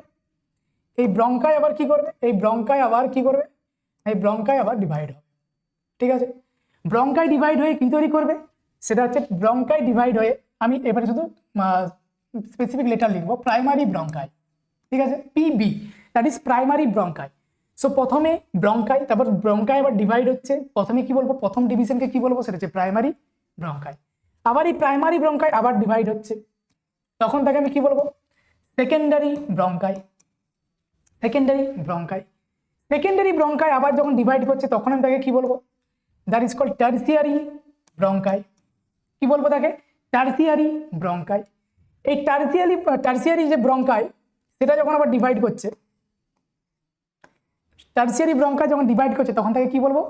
এই ব্রঙ্কাই আবার কি করবে? এই ব্রঙ্কাই আবার কি করবে? এই ব্রঙ্কাই আবার ডিভাইড হবে। ঠিক আছে, ব্রঙ্কাই ডিভাইড হয়ে কি তৈরি করবে? সেটা হচ্ছে ব্রঙ্কাই ডিভাইড হয়ে, আমি এবারে শুধু স্পেসিফিক লেটার লিখবো, প্রাইমারি ব্রঙ্কাই। ঠিক আছে, PB that is primary ব্রঙ্কাই। So প্রথমে ব্রঙ্কাই, তারপর ব্রঙ্কাই আবার ডিভাইড হচ্ছে। প্রথমে কি বলবো? প্রথম ডিভিশনকে কি বলবো? সেটা হচ্ছে প্রাইমারি ব্রঙ্কাই। আবার এই প্রাইমারি ব্রঙ্কাই আবার ডিভাইড হচ্ছে, তখন তাকে আমি কি বলবো? Secondary bronchi. Secondary bronchi. Secondary bronchi আবার যখন ডিভাইড করছে তখন আমি তাকে কি বলবো? That is called tertiary bronchi. কি বলবো তাকে? Tertiary bronchi. এই টার্সিয়ারি যে ব্রঙ্কাই সেটা যখন আবার ডিভাইড করছে, টার্সিয়ারি ব্রঙ্কাই যখন ডিভাইড করছে তখন তাকে কি বলবো?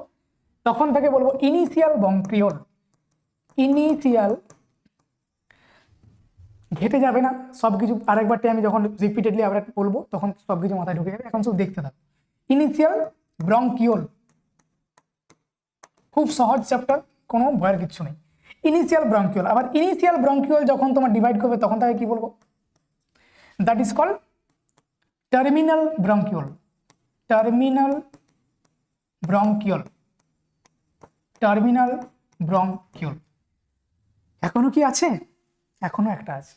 তখন তাকে বলবো ইনিশিয়াল ব্রঙ্কিওল। ইনিশিয়াল ঘেটে যাবে না সবকিছু, আরেকবারটি আমি যখন রিপিটেডলি আবার বলবো তখন সবকিছু মাথায় ঢুকে যাবে, এখন শুধু দেখতে থাকো। ইনিশিয়াল ব্রঙ্কিওল, খুব সহজ চ্যাপ্টার, কোনো ভয়ের কিছু নেই। Initial bronchiole. আবার ইনিশিয়াল ব্রঙ্কিওল যখন তোমার ডিভাইড করবে তখন তাকে কি বলবো? That is called terminal bronchiole. Terminal bronchiole, terminal bronchiole. এখনো কি আছে? এখনো একটা আছে।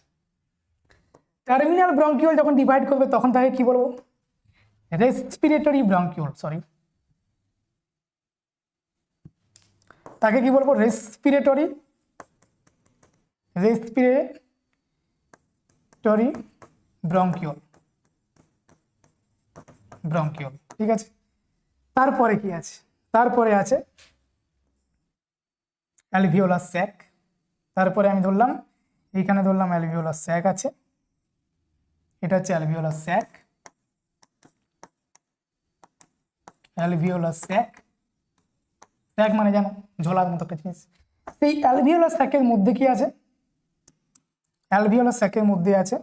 টার্মিনাল ব্রঙ্কিওল যখন ডিভাইড করবে তখন তাকে কি বলবো? Respiratory bronchiole. সরি, তাকে কি বলবো? Respiratory bronchiole. ব্রঙ্কিওল। ঠিক আছে, তারপরে কি আছে? তারপরে আছে অ্যালভিওলার স্যাক। তারপরে আমি ধরলাম এইখানে ধরলাম অ্যালভিওলার স্যাক আছে, এটা হচ্ছে alveolar sac. Alveolar sac, sac মানে জানো ঝোলার মতো একটা জিনিস। সেই অ্যালভিওলার স্যাকের মধ্যে কি আছে? অ্যালভিওলার স্যাকের মধ্যে আছে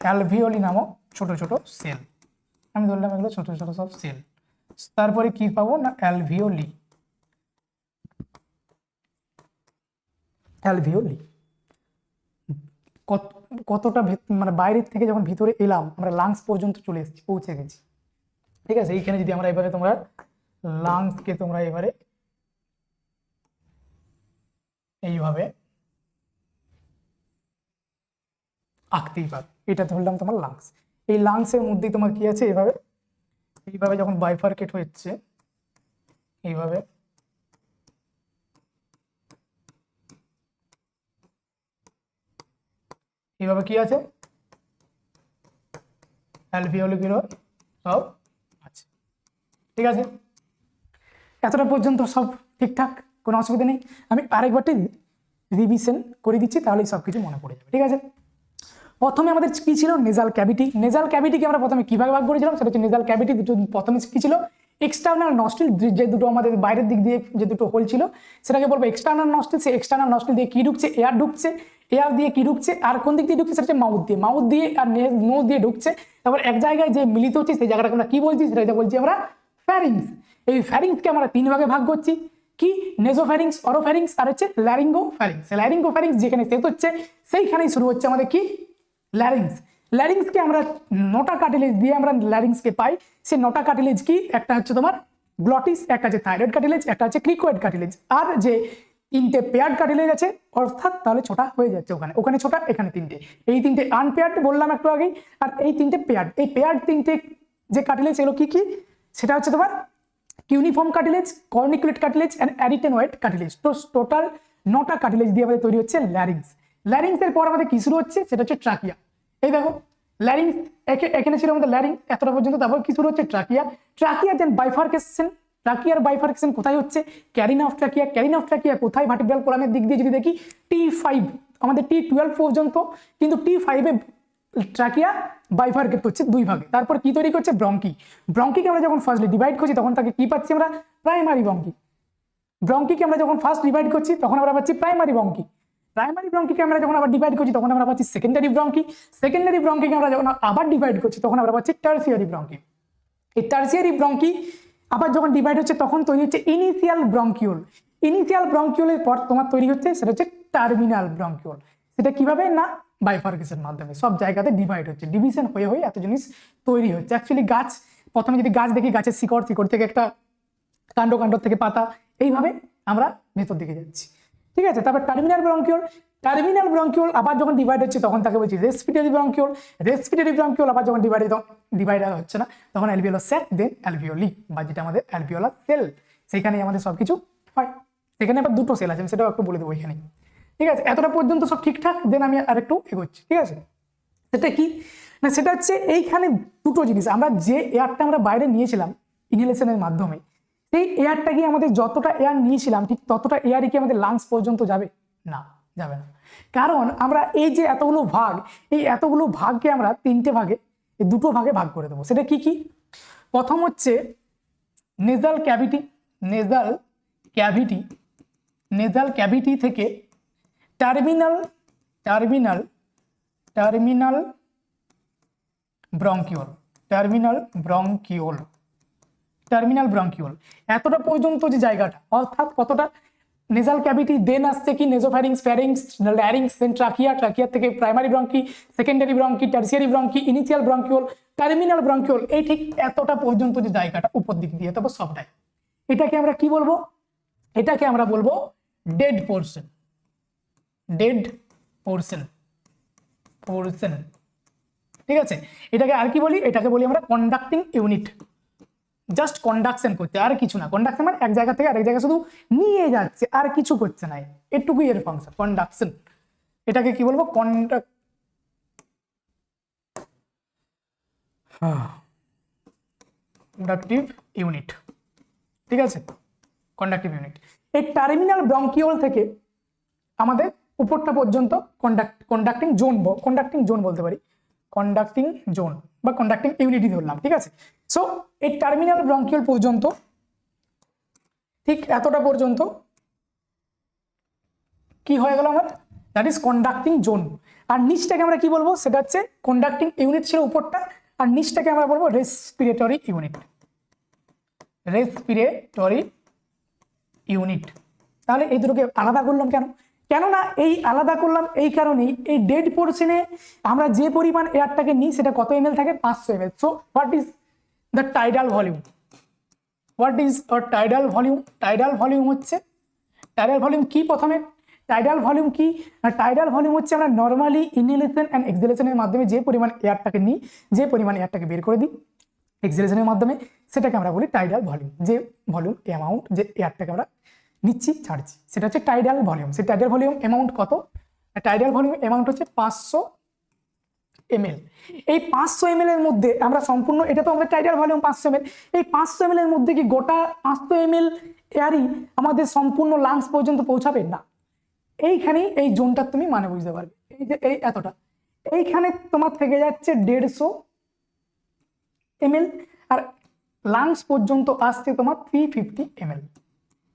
অ্যালভিওলি নামক ছোট ছোট সেল। আমি ধরলাম এগুলো ছোট ছোট সব সেল। তারপরে কি পাবো? না অ্যালভিওলি। অ্যালভিওলি কতটা মানে বাইরের থেকে যখন ভিতরে এলাম আমরা লাংস পর্যন্ত চলে এসেছি, পৌঁছে গেছি। ঠিক আছে, এইখানে যদি আমরা এবারে তোমরা লাংসকে তোমরা এবারে এইভাবে আঁকতেই পারবে। এটা ধরলাম তোমার লাংস। এই লাংসের মধ্যেই তোমার কি আছে? এইভাবে এইভাবে যখন বাইফার্কেট হচ্ছে এইভাবে, এইভাবে কি আছে? অ্যালভিওলিগুলো সব আছে। ঠিক আছে, এতটা পর্যন্ত সব ঠিকঠাক, কোনো অসুবিধা নেই। আমি আরেকবারটি রিভিশন করে দিচ্ছি, তাহলেই সব কিছু মনে পড়ে যাবে। ঠিক আছে, প্রথমে আমাদের কি ছিল? Nasal cavity. নেজাল ক্যাভিটিকে আমরা প্রথমে কিভাবে ভাগ করেছিলাম? সেটা হচ্ছে নেজাল ক্যাভিটি দুটো, প্রথমে কি ছিল? এক্সটার্নাল নস্ট্রিল, যে দুটো আমাদের বাইরের দিক দিয়ে যে দুটো হোল ছিল সেটাকে বলবো এক্সটার্নাল নস্ট্রিল। সেই এক্সটার্নাল নস্ট্রিল দিয়ে কি ঢুকছে? এয়ার ঢুকছে। এয়ার দিয়ে কি ঢুকছে? আর কোন দিক দিয়ে ঢুকছে? সেটা হচ্ছে মাউথ দিয়ে। মাউথ দিয়ে আর নোজ দিয়ে ঢুকছে। তারপর এক জায়গায় যে মিলিত হচ্ছে সেই জায়গাটাকে আমরা কি বলছি? সেটা বলছি আমরা ফ্যারিংস। এই ফ্যারিংসকে আমরা 3 ভাগে ভাগ করছি। কি? নেজোফ্যারিংস, অরোফ্যারিংস আর হচ্ছে ল্যারিঙ্গোফ্যারিংস। ল্যারিঙ্গোফ্যারিংস যেখানে শেষ হচ্ছে সেইখানেই শুরু হচ্ছে আমাদের কি? ল্যারিংস। ল্যারিংসকে আমরা 9টা কার্টিলেজ দিয়ে আমরা ল্যারিংসকে পাই। সেই 9টা কার্টিলেজ কি, একটা হচ্ছে তোমার গ্লটিস, একটা হচ্ছে থাইরয়েড কার্টিলেজ, একটা হচ্ছে ক্রিকোয়েড কার্টিলেজ, আর যে 3টে পেয়ার্ড কার্টিলেজ আছে, অর্থাৎ তাহলে 6টা হয়ে যাচ্ছে। ওখানে 6টা, এখানে 3টে। এই 3টে আনপেয়ার্ড বললাম একটু আগেই, আর এই 3টে পেয়ার্ড। এই পেয়ার্ড 3টে যে কার্টিলেজ এগুলো কি কি, সেটা হচ্ছে তোমার cuneiform cartilage, corniculate cartilage and arytenoid cartilage. তো টোটাল 9টা কার্টিলেজ দিয়ে আমাদের তৈরি হচ্ছে ল্যারিংস। ল্যারিংসের পর আমাদের কি শুরু হচ্ছে, সেটা হচ্ছে ট্রাকিয়া। এই দেখো ল্যারিংস, এখানে ছিল আমাদের ল্যারিংস এতটা পর্যন্ত, তারপর কি শুরু হচ্ছে ট্রাকিয়া। ট্রাকিয়া দেন বাইফার্কেশন। ট্রাকিয়ার বাইফার্কেশন কোথায় হচ্ছে, corona of trachea. Corona of trachea কোথায়, ভার্টিব্রাল কলামের দিক দিয়ে যদি দেখি T5 আমাদের T12 পর্যন্ত, কিন্তু T5 এ ট্রাকিয়া বাইফার্কেট হচ্ছে 2 ভাগে। তারপর কি তৈরি করছে, ব্রঙ্কি। ব্রঙ্কিকে আমরা যখন ফার্স্টলি ডিভাইড করছি তখন তাকে কি পাচ্ছি আমরা, প্রাইমারি ব্রঙ্কি। ব্রঙ্কিকে আমরা যখন ফার্স্ট ডিভাইড করছি তখন আমরা পাচ্ছি প্রাইমারি ব্রঙ্কি। প্রাইমারি ব্রঙ্কিকে আমরা যখন আবার ডিভাইড করছি তখন আমরা পাচ্ছি সেকেন্ডারি ব্রঙ্কি। সেকেন্ডারি ব্রঙ্কিকে আমরা যখন আবার ডিভাইড করছি তখন আমরা পাচ্ছি টার্সিয়ারি ব্রঙ্কি। এই টার্সিয়ারি ব্রঙ্কি আবার যখন ডিভাইড হচ্ছে তখন তৈরি হচ্ছে ইনিশিয়াল ব্রঙ্কিউল। ইনিশিয়াল ব্রঙ্কিউলের পর তোমার তৈরি হচ্ছে সেটা হচ্ছে টার্মিনাল ব্রঙ্কিউল। সেটা কিভাবে না, বাইফার্কেশন মাধ্যমে। সব জায়গাতে ডিভাইড হচ্ছে, ডিভিশন হয়ে হয়ে এত জিনিস তৈরি হচ্ছে। অ্যাকচুয়ালি গাছ, প্রথমে যদি গাছ দেখি, গাছের শিকড়, শিকড় থেকে একটা কাণ্ড, কাণ্ড থেকে পাতা, এইভাবে আমরা ভেতর দিকে যাচ্ছি। ঠিক আছে, তারপর টার্মিনাল ব্রঙ্কিউল। টার্মিনাল ব্রঙ্কিউল আবার যখন ডিভাইড হচ্ছে তখন তাকে বলছি রেসপিরেটরি ব্রঙ্কিউল। রেসপিরেটরি ব্রঙ্কিউল আবার যখন ডিভাইড হচ্ছে না তখন অ্যালভিওলার স্যাক, দেন অ্যালভিওলি, বা যেটা আমাদের অ্যালভিওলার সেল, সেখানেই আমাদের সবকিছু হয়। সেখানে আবার 2টো সেল আছে, আমি সেটাও একটু বলে দেবো এখানে। ঠিক আছে, এতটা পর্যন্ত সব ঠিকঠাক, দেন আমি আরেকটু এগোচ্ছি। ঠিক আছে, সেটা কি না, সেটা হচ্ছে এইখানে 2টো জিনিস। আমরা যে এয়ারটা আমরা বাইরে নিয়েছিলাম ইনহেলেশনের মাধ্যমে, সেই এয়ারটা কি আমাদের যতটা এয়ার নিয়েছিলাম ঠিক ততটা এয়ারই কি আমাদের লাংস পর্যন্ত যাবে? না, যাবে না। কারণ আমরা এই যে এতগুলো ভাগ, এই এতগুলো ভাগকে আমরা 3টে ভাগে, এই 2টো ভাগে ভাগ করে দেবো। সেটা কি কি, প্রথম হচ্ছে nasal cavity. Nasal cavity, nasal cavity থেকে terminal terminal terminal bronchiole. Terminal bronchiole, terminal bronchiole এতটা পর্যন্ত যে জায়গাটা, অর্থাৎ কতটা, নেজাল ক্যাভিটি, দেন আসছে কি নেজোফ্যারিংস, ফ্যারিংস, ল্যারিংস, দেন ট্রাকিয়া, ট্রাকিয়া থেকে primary bronchi, secondary bronchi, tertiary bronchi, initial bronchiole, terminal bronchiole. এই ঠিক এতটা পর্যন্ত যে জায়গাটা উপর দিক দিয়ে, তারপর সবটাই, এটাকে আমরা কি বলবো, এটাকে আমরা বলবো dead portion. Dead portion, portion. ঠিক আছে, এটাকে আর কি বলি, এটাকে বলি আমরা কন্ডাক্টিং ইউনিট। জাস্ট কন্ডাকশন করতে, আর কিছু না। কন্ডাকশন মানে এক জায়গা থেকে আরেক জায়গায় শুধু নিয়ে যাচ্ছে, আর কিছু করছে না, এটুকুই এর ফাংশন, কন্ডাকশন। এটাকে কি বলবো, কন্ডাক্টিভ ইউনিট। ঠিক আছে, কন্ডাক্টিভ ইউনিট। এই টার্মিনাল ব্রঙ্কিউল থেকে আমাদের উপরটা পর্যন্ত কন্ডাক্টিং জোন বলতে পারি, কন্ডাক্টিং জোন বা কন্ডাক্টিং ইউনিটই ধরলাম। ঠিক আছে, সো এই টার্মিনাল ব্রঙ্কিউল পর্যন্ত, ঠিক এতটা পর্যন্ত কি হয়ে গেল আমার, দ্যাট ইজ কন্ডাক্টিং জোন। আর নিচটাকে আমরা কি বলবো, সেটা হচ্ছে কন্ডাক্টিং ইউনিট ছিল উপরটা, আর নিচটাকে আমরা বলবো রেসপিরেটরি ইউনিট। Respiratory unit. তাহলে এই দুটোকে আলাদা করলাম কেন, কেননা এই আলাদা করলাম এই কারণেই, এই ডেড পোর্শনে আমরা যে পরিমাণ এয়ারটাকে নিই সেটা কত ml থাকে, 500 ml। So what is the tidal volume, what is a tidal volume? Tidal volume হচ্ছে, টাইডাল ভলিউম কি, প্রথমে টাইডাল ভলিউম কি, টাইডাল ভলিউম হচ্ছে আমরা নর্মালি ইনহেলেশন অ্যান্ড এক্সহেলেশনের মাধ্যমে যে পরিমাণ এয়ারটাকে নিই, যে পরিমাণ এয়ারটাকে বের করে দিই এক্সহেলেশনের মাধ্যমে, সেটাকে আমরা বলি টাইডাল ভলিউম। যে ভলিউম অ্যামাউন্ট, যে এয়ারটাকে আমরা নিচ্ছি ছাড়ছি, সেটা হচ্ছে টাইডাল ভলিউম। সেই টাইডাল ভলিউম অ্যামাউন্ট কত, টাইডাল ভলিউম অ্যামাউন্ট হচ্ছে 500 ml। এই 500 ml এর মধ্যে আমরা সম্পূর্ণ, এটা তো আমাদের টাইডাল ভলিউম 500 ml, এই 500 ml এর মধ্যে কি গোটা 500 ml এয়ারই আমাদের সম্পূর্ণ লাংস পর্যন্ত পৌঁছাবে না। এইখানেই এই জোনটা তুমি মানে বুঝতে পারবে, এই যে এই এতটা, এইখানে তোমার থেকে যাচ্ছে 150 ml, আর লাংস পর্যন্ত আসছে তোমার 350 ml।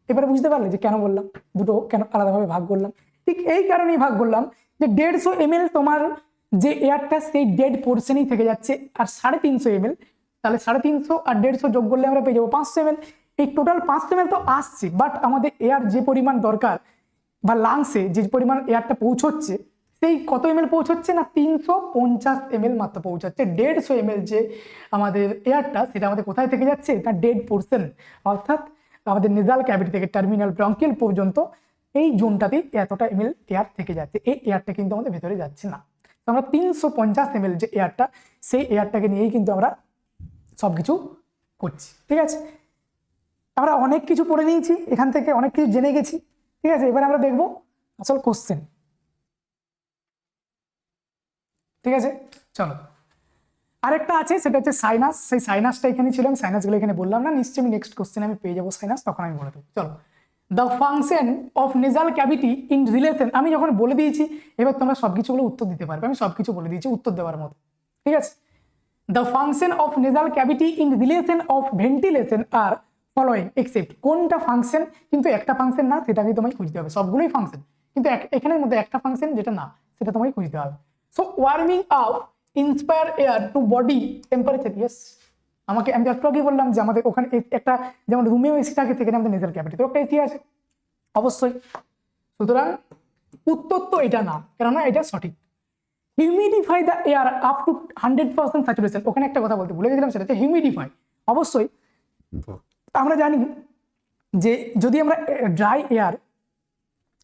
এবারে বুঝতে পারলে যে কেন বললাম দুটো কেন আলাদাভাবে ভাগ করলাম, ঠিক এই কারণেই ভাগ করলাম যে 150 ml তোমার যে এয়ারটা সেই ডেড পোর্শনেই থেকে যাচ্ছে, আর 350 ml, তাহলে 350 আর 150 যোগ করলে আমরা পেয়ে যাবো 500 ml। এই টোটাল 500 ml তো আসছে, বাট আমাদের এয়ার যে পরিমাণ দরকার বা লাংসে যে পরিমাণ এয়ারটা পৌঁছচ্ছে সেই কত এমএল পৌঁছচ্ছে না 350 এমএল মাত্র পৌঁছাচ্ছে। 150 এমএল যে আমাদের এয়ারটা সেটা আমাদের কোথায় থেকে যাচ্ছে, এটা ডেড পোর্শন, অর্থাৎ আমাদের নেজাল ক্যাভিটি থেকে টার্মিনাল ব্রঙ্কিয়াল পর্যন্ত এই জোনটাতেই এতটা এমএল এয়ার থেকে যাচ্ছে। এই এয়ারটা কিন্তু আমাদের ভেতরে যাচ্ছে না। তো আমরা 350 এমএল যে এয়ারটা, সেই এয়ারটাকে নিয়েই কিন্তু আমরা সবকিছু করছি। ঠিক আছে, আমরা অনেক কিছু পড়ে নিয়েছি, এখান থেকে অনেক কিছু জেনে গেছি। ঠিক আছে, এবার আমরা দেখবো আসল কোশ্চেন। ঠিক আছে, চলো আরেকটা আছে, সেটা হচ্ছে সাইনাস। সেই সাইনাসটা এখানে ছিল, আমি সাইনাসগুলো এখানে বললাম না, নিশ্চয়ই আমি নেক্সট কোশ্চেন আমি পেয়ে যাবো সাইনাস, তখন আমি বলে দেবো। চলো, the function of nasal cavity in relation, আমি যখন বলে দিয়েছি এবার তোমরা সবকিছুগুলো উত্তর দিতে পারবে, আমি সবকিছু বলে দিয়েছি উত্তর দেওয়ার মতো। ঠিক আছে, the function of nasal cavity in relation of ventilation আর ফলোয়িং এক্সেপ্ট, কোনটা ফাংশন, কিন্তু একটা ফাংশন না, সেটাকে তোমায় খুঁজতে হবে। সবগুলোই ফাংশন, কিন্তু এখানের মধ্যে একটা ফাংশন যেটা না, সেটা তোমায় খুঁজতে হবে। So warming up inspire air to body temperature, yes, আমাকে আমি একটু আগে বললাম যে আমাদের ওখানে একটা যেমন রুমেও এসি থাকে, সেখানে আমাদের নেজাল ক্যাভিটি তো একটা এসি আছে অবশ্যই। সুতরাং উত্তর তো এটা না, কেননা এটা সঠিক। Humidify the air up to 100% saturation, ওখানে একটা কথা বলতে ভুলে গেছিলাম, সেটা হচ্ছে হিউমিডিফাই। অবশ্যই আমরা জানি যে যদি আমরা ড্রাই এয়ার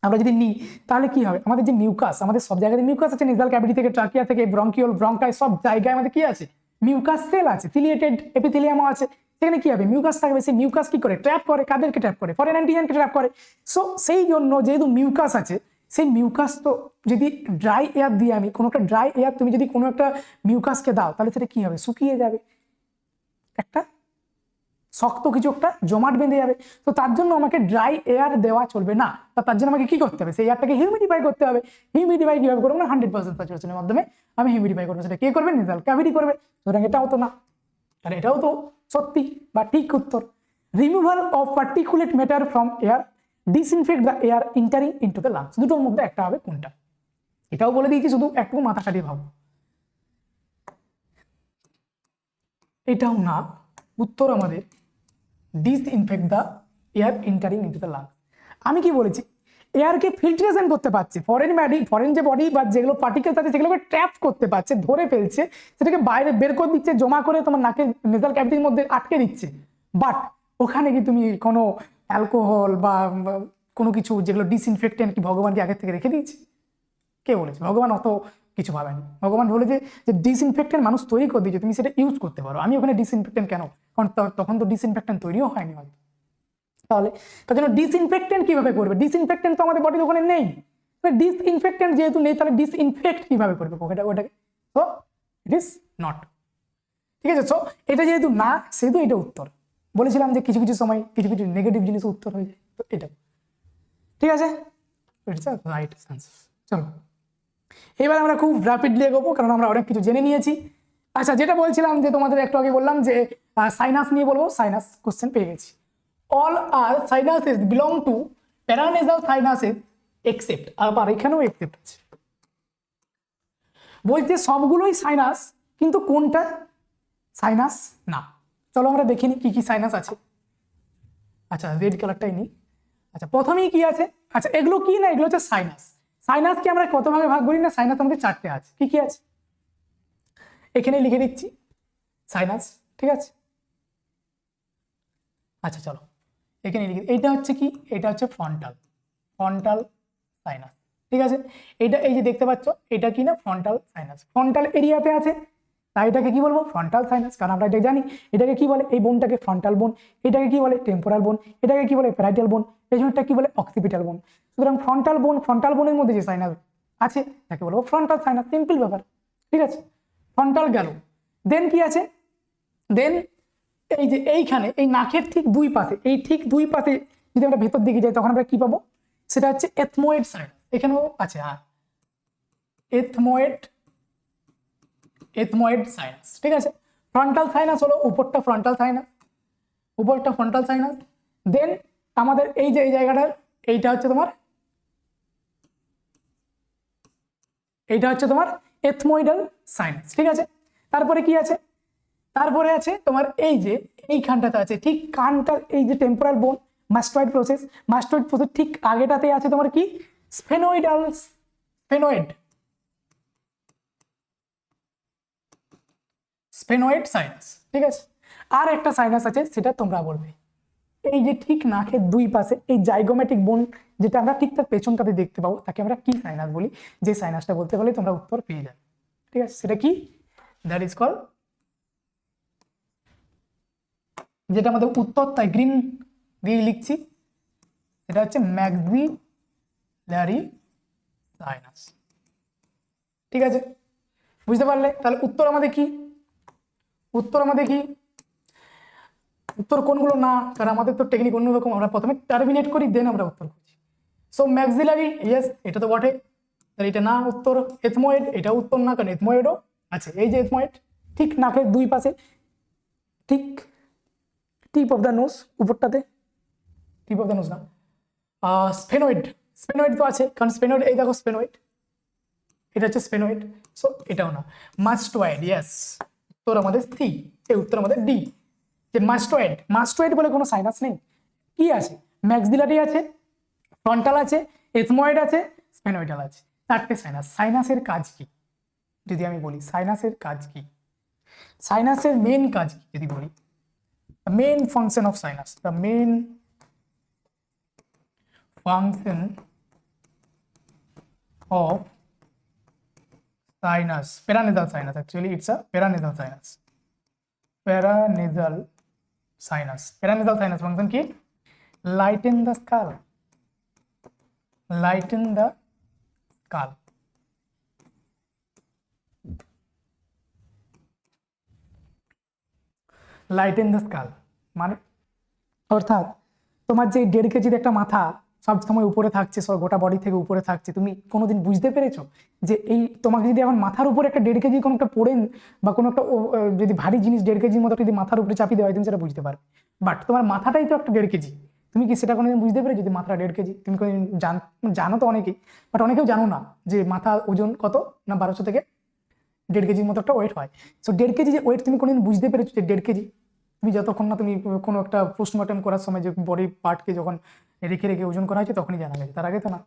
আমরা যদি নিই তাহলে কি হবে, আমাদের যে মিউকাস, আমাদের সব জায়গায় মিউকাস আছে, নেজাল ক্যাভিটি থেকে ট্রাকিয়া থেকে ব্রঙ্কিওল ব্রঙ্কাই সব জায়গায় আমাদের কি আছে, মিউকাস সেল আছে, সিলিয়েটেড এপিথেলিয়ামও আছে, সেখানে কি হবে মিউকাস থাকবে। সেই মিউকাস কি করে ট্র্যাপ করে, কাদেরকে ট্র্যাপ করে, ফরেন অ্যান্টিজেনকে ট্র্যাপ করে। সো সেই জন্য যেহেতু মিউকাস আছে, সেই মিউকাস তো যদি ড্রাই এয়ার দিয়ে আমি কোনো একটা ড্রাই এয়ার তুমি যদি কোনো একটা মিউকাসকে দাও, তাহলে সেটা কি হবে, শুকিয়ে যাবে, একটা শক্ত কিছু একটা জমাট বেঁধে যাবে। তো তার জন্য আমাকে ড্রাই এয়ার দেওয়া চলবে না, তার জন্য আমাকে কি করতে হবে, সেই এয়ারটাকে হিউমিডিফাই করতে হবে। হিউমিডিফাই কিভাবে করবো না, 100% স্যাচুরেশনের মাধ্যমে আমি হিউমিডিফাই করবো। সেটা কে করবে, নেজাল ক্যাভিটি করবে। সুতরাং এটাও তো না, তাহলে এটাও তো সত্যি বা ঠিক উত্তর। Removal of particulate matter from air disinfect the air entering into the lungs, দুটোর মধ্যে একটা হবে কোনটা, এটাও বলে দিয়েছি, শুধু একটু মাথা খাটিয়ে ভাবো। এটাও না, উত্তর আমাদের disinfect the air entering into the lungs. আমি কি বলেছি, এয়ারকে ফিল্ট্রেশন করতে পারছে, ফরেন যে বডি বা যেগুলো পার্টিকেলস আছে সেগুলোকে ট্র্যাপ করতে পারছে, ধরে ফেলছে, সেটাকে বাইরে বের করে দিচ্ছে, জমা করে তোমার নাকের নেজাল ক্যাভিটির মধ্যে আটকে দিচ্ছে। বাট ওখানে কি তুমি কোনো অ্যালকোহল বা কোনো কিছু যেগুলো ডিসইনফেক্টেন্ট কি ভগবান কি আগের থেকে রেখে দিয়েছে? কে বলেছে? ভগবান অত কিছু ভাবেনি। ভগবান বলেছে যে ডিসইনফেক্টেন্ট মানুষ তৈরি করে দিয়েছে, তুমি সেটা ইউজ করতে পারো। আমি ওখানে ডিসইনফেক্টেন্ট কেন, কারণ তখন তো ডিসইনফেক্টেন্ট তৈরিও হয়নি হয়তো। তাহলে তার জন্য ডিসইনফেক্টেন্ট কিভাবে করবে, ডিসইনফেক্টেন্ট তো আমাদের বডির ওখানে নেই, ডিসইনফেক্টেন্ট যেহেতু নেই তাহলে ডিসইনফেক্ট কিভাবে করবে ওটাকে, তো ইট ইজ নট। ঠিক আছে, সো এটা যেহেতু না, সেহেতু এটা উত্তর। বলেছিলাম যে কিছু কিছু সময় কিছু কিছু নেগেটিভ জিনিস উত্তর হয়ে যায়, তো এটা ঠিক আছে, ইটস আ রাইট আনসার। চলো এবার আমরা খুব র্যাপিডলি এগোবো, কারণ আমরা অনেক কিছু জেনে নিয়েছি। আচ্ছা, যেটা বলছিলাম যে তোমাদের একটু আগে বললাম যে সাইনাস নিয়ে বলবো, সাইনাস কোশ্চেন পেয়ে গেছি। All are sinuses belong to paranasal sinuses except, আবার এখানেও এক্সেপ্ট আছে, বলছে সবগুলোই সাইনাস কিন্তু কোনটা সাইনাস না। চলো আমরা দেখিনি কি কি সাইনাস আছে। আচ্ছা, রেড কালারটাই নিই। আচ্ছা, প্রথমেই কি আছে, আচ্ছা এগুলো কি না, এগুলো হচ্ছে সাইনাস। সাইনাসকে আমরা কত ভাগে ভাগ করি না, সাইনাস আমাদের 4টে আছে। কি কি আছে এখানে লিখে দিচ্ছি, সাইনাস, ঠিক আছে। আচ্ছা চলো এখানে লিখে, এইটা হচ্ছে কি, এটা হচ্ছে ফ্রন্টাল সাইনাস, ঠিক আছে। এটা এই যে দেখতে পাচ্ছ, এটা কি না ফ্রন্টাল সাইনাস, ফ্রন্টাল এরিয়াতে আছে, তাই এটাকে কি বলবো, ফ্রন্টাল সাইনাস। কারণ আমরা এটা জানি, এটাকে কি বলে, এই বোনটাকে ফ্রন্টাল বোন, এটাকে কি বলে টেম্পোরাল বোন, এটাকে কি বলে প্যারাইটাল বোন, পেছনটা কি বলে অক্সিপিটাল বোন। সুতরাং ফ্রন্টাল বোনের মধ্যে যে সাইনাস আছে তাকে বলবো ফ্রন্টাল সাইনাস, সিম্পল ব্যাপার, ঠিক আছে। ফ্রন্টাল গেল, দেন কি আছে, দেন এই যে এইখানে এই নাকের ঠিক দুই পাশে, এই ঠিক দুই পাশে যদি আমরা ভেতর দিকে যাই তখন আমরা কি পাবো, সেটা হচ্ছে এথময়েড সাইনাস, এখানেও আছে, হ্যাঁ এথময়েড সাইনাস, ঠিক আছে। ফ্রন্টাল সাইনাস হলো উপরটা ফ্রন্টাল সাইনাস, দেন আমাদের এই যে এই জায়গাটার এইটা হচ্ছে তোমার এথময়েডাল সাইনাস, ঠিক আছে। তারপরে কি আছে, তারপরে আছে তোমার এই যে এইখানটাতে আছে ঠিক কানটা, এই যে টেম্পোরাল বোন, মাস্টয়েড প্রসেস ঠিক আগেটাতে আছে তোমার কি স্ফেনয়েড, স্ফেনয়েড সাইনাস, ঠিক আছে। আর একটা সাইনাস আছে, সেটা তোমরা বলবে। এই যে ঠিক নাকের দুই পাশে এই জাইগোম্যাটিক বোন, যেটা আমরা ঠিক তার পেছনটাতে দেখতে পাবো, তাকে আমরা কি সাইনাস বলি? যে সাইনাসটা বলতে পারলে তোমরা উত্তর পেয়ে যাবে, ঠিক আছে। সেটা কি? দ্যাট ইজ কল, যেটা আমাদের উত্তর তাই গ্রিন দিয়ে লিখছি, এটা হচ্ছে ম্যাক্সিলারি সাইনাস, ঠিক আছে। বুঝতে পারলে? তাহলে উত্তর আমাদের কি? উত্তর কোনগুলো না, কারণ আমাদের তো টেকনিক অন্যরকম, আমরা প্রথমে টার্মিনেট করি, দেন আমরা উত্তর করছি। সো ম্যাক্সিলারি, ইয়েস, এটা তো বটে, তাহলে এটা না উত্তর। এথময়েড, এটা উত্তর না, কারণ এথময়েডও আছে। এই যে এথময়েড, ঠিক নাকের দুই পাশে, ঠিক টিপ অফ দ্য নোজ, উপরটাতে, টিপ অফ দ্য নোজ না, স্ফেনয়েড, স্ফেনয়েড তো আছে, কারণ স্ফেনয়েড, এই দেখো স্ফেনয়েড, এটা হচ্ছে স্ফেনয়েড। সো এটাও না। মাস্টয়েড, ইয়েস, উত্তর আমাদের সি, এই উত্তর আমাদের ডি, যে মাস্টয়েড। মাস্টয়েড বলে কোনো সাইনাস নেই। কি আছে? ম্যাক্সিলারি আছে, ফ্রন্টাল আছে, এথময়েড আছে, স্ফেনয়েডাল আছে, চারটে সাইনাস। সাইনাসের কাজ কি যদি আমি বলি? সাইনাসের কাজ কি? সাইনাসের মেন কাজ কি যদি বলি? Main function of sinus, the main function of sinus, paranasal sinus, actually it's a paranasal sinus, paranasal sinus, paranasal sinus function ki? Lighten the skull, lighten the skull, lighten the skull মানে অর্থাৎ তোমার যে 1.5 কেজির একটা মাথা সব সময় উপরে থাকছে, সব গোটা বডি থেকে উপরে থাকছে, তুমি কোনোদিন বুঝতে পেরেছো যে এই তোমাকে যদি এখন মাথার উপরে একটা 1.5 কেজি কোনো একটা পড়ে বা কোনো একটা যদি ভারী জিনিস 1.5 কেজির মতো যদি মাথার উপরে চাপিয়ে দেওয়া হয়, তুমি সেটা বুঝতে পারবে। বাট তোমার মাথাটাই তো একটা 1.5 কেজি, তুমি কি সেটা কোনোদিন বুঝতে পেরেছো যে মাথাটা 1.5 কেজি? তুমি কোনোদিন জানো তো অনেকেই, বাট অনেকেও জানো না যে মাথা ওজন কত না 1200 থেকে 1.5 কেজির মতো একটা ওয়েট হয়। সো 1.5 কেজি যে ওয়েট তুমি কোনোদিন বুঝতে পেরেছো যে 1.5 কেজি? তুমি যতক্ষণ না তুমি কোনো একটা পোস্টমর্টম করার সময় যে বডি পার্টকে যখন রেখে রেখে ওজন করা হয়েছে তখনই জানা গেছে, তার আগে তো না।